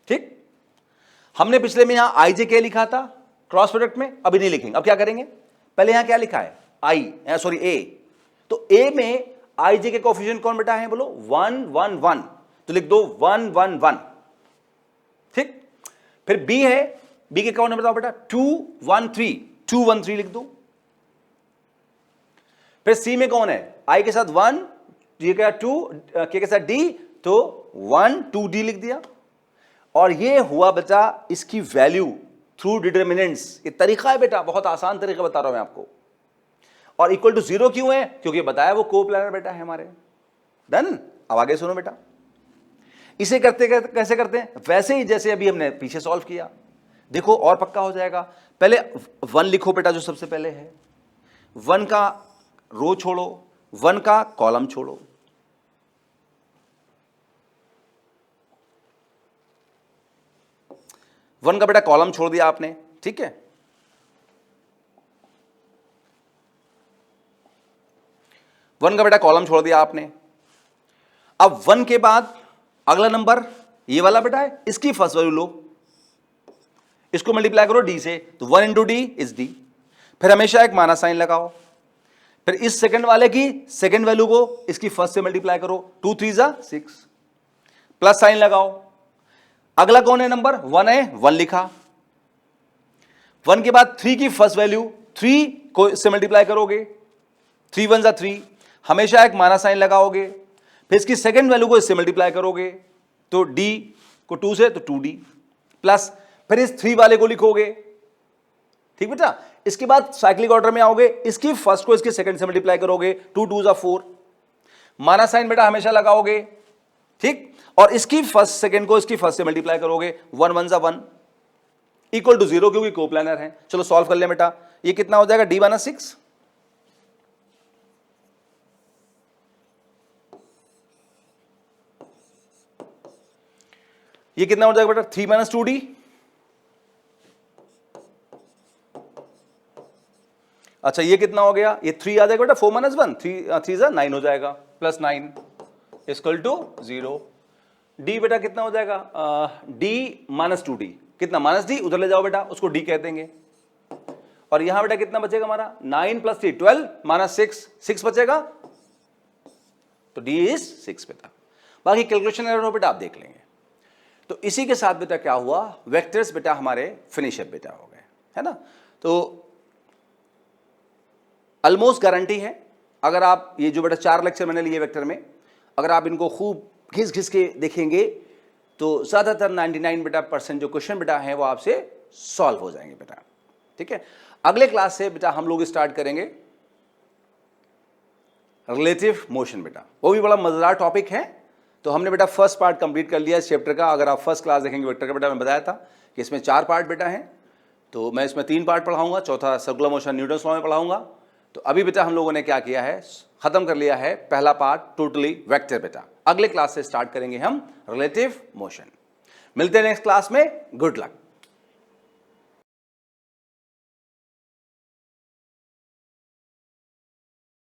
ठीक। हमने पिछले में यहां आई जे के लिखा था क्रॉस प्रोडक्ट में, अभी नहीं लिखेंगे। अब क्या करेंगे, पहले यहां क्या लिखा है ए, तो ए में आई जे के कोएफिशिएंट कौन बेटा है, बोलो 1 1 1, तो लिख दो 1 1 1, ठीक। फिर बी है, बी के कौन है बताओ बेटा 2 1 3, 2 1 3 लिख दो। फिर सी में कौन है, आई के साथ 1 ये क्या 2 के साथ d, तो 1 2d लिख दिया। और ये हुआ बेटा इसकी वैल्यू थ्रू डिटर्मिनेंट्स। ये तरीका है बेटा, बहुत आसान तरीका बता रहा हूं मैं आपको। और इक्वल टू 0 क्यों है? क्योंकि बताया वो कोप्लानर बेटा है हमारे। डन। अब आगे सुनो बेटा, इसे करते कैसे करते हैं? वैसे ही जैसे अभी हमने पीछे सॉल्व किया। देखो और पक्का हो जाएगा। पहले 1 लिखो बेटा, जो सबसे पहले है। 1 का रो छोड़ो, 1 का कॉलम छोड़ो। वन का बेटा कॉलम छोड़ दिया आपने, ठीक है। वन का बेटा कॉलम छोड़ दिया आपने। अब 1 के बाद अगला नंबर ये वाला बेटा है, इसकी फर्स्ट वैल्यू लो, इसको मल्टीप्लाई करो d से, तो 1 इंटू डी इज d। फिर हमेशा एक माइनस साइन लगाओ। फिर इस सेकंड वाले की सेकंड वैल्यू को इसकी फर्स्ट से मल्टीप्लाई करो, 2 3 जा 6, प्लस साइन लगाओ। अगला कौन है नंबर? 1 है, 1 लिखा। 1 के बाद 3 की फर्स्ट वैल्यू 3 को इससे मल्टीप्लाई करोगे, 3 1 जा 3, हमेशा एक माइनस साइन लगाओगे। फिर इसकी सेकंड वैल्यू को इससे मल्टीप्लाई करोगे, तो d को 2 से तो 2d, प्लस फिर इस 3 वाले को लिखोगे, ठीक बेटा। इसके बाद साइक्लिक ऑर्डर में आओगे, इसकी फर्स्ट को इसके सेकंड से मल्टीप्लाई करोगे, 2 2 जा 4, माइनस साइन बेटा हमेशा लगाओगे, ठीक। और इसकी फर्स्ट सेकंड को इसकी फर्स्ट से मल्टीप्लाई करोगे, 1 1 जा 1 इक्वल टू 0, क्योंकि कोप्लानर है। चलो सॉल्व कर ले बेटा। ये कितना हो जाएगा? d minus 6। ये कितना हो जाएगा बेटा? 3 माइनस 2d। अच्छा ये कितना हो गया? ये 3 आ जाएगा बेटा, 4 माइनस 1, 3 जा 9 हो जाएगा, प्लस 9 इक्वल टू 0। d बेटा कितना हो जाएगा? d माइनस 2d, कितना? माइनस d, उधर ले जाओ बेटा, उसको d कह देंगे। और यहां बेटा कितना बचेगा हमारा? 9 प्लस 3 12 माइनस 6 बचेगा, तो d इज 6 बेटा। बाकी कैलकुलेशन एरर हो बेटा आप देख लेंगे। तो इसी के साथ बेटा क्या हुआ? वेक्टर्स बेटा हमारे फिनिश अप बेटा हो गए, है ना। तो ऑलमोस्ट गारंटी है, अगर आप ये जो बेटा 4 लेक्चर मैंने लिए वेक्टर में, अगर आप इनको खूब घिस घिस के देखेंगे तो ज़्यादातर 99 बेटा % जो क्वेश्चन बेटा हैं वो आपसे सॉल्व हो जाएंगे बेटा, ठीक है। अगले क्लास से बेटा हम लोग स्टार्ट करेंगे रिलेटिव मोशन बेटा, वो भी बड़ा मजेदार टॉपिक है। तो हमने बेटा फर्स्ट पार्ट कंप्लीट कर लिया इस चैप्टर का। अगर आप फर्स्ट क्लास देखेंगे वेक्टर का बेटा, मैं बताया था कि इसमें 4 पार्ट बेटा हैं, तो मैं इसमें 3 पार्ट पढ़ाऊंगा, चौथा सर्कुलर मोशन न्यूटन्स लॉ में पढ़ाऊंगा। तो अभी बेटा हम लोगों ने क्या किया है? खत्म कर लिया है पहला पार्ट टोटली वेक्टर बेटा। अगले क्लास से स्टार्ट करेंगे हम रिलेटिव मोशन। मिलते हैं नेक्स्ट क्लास में। Good luck.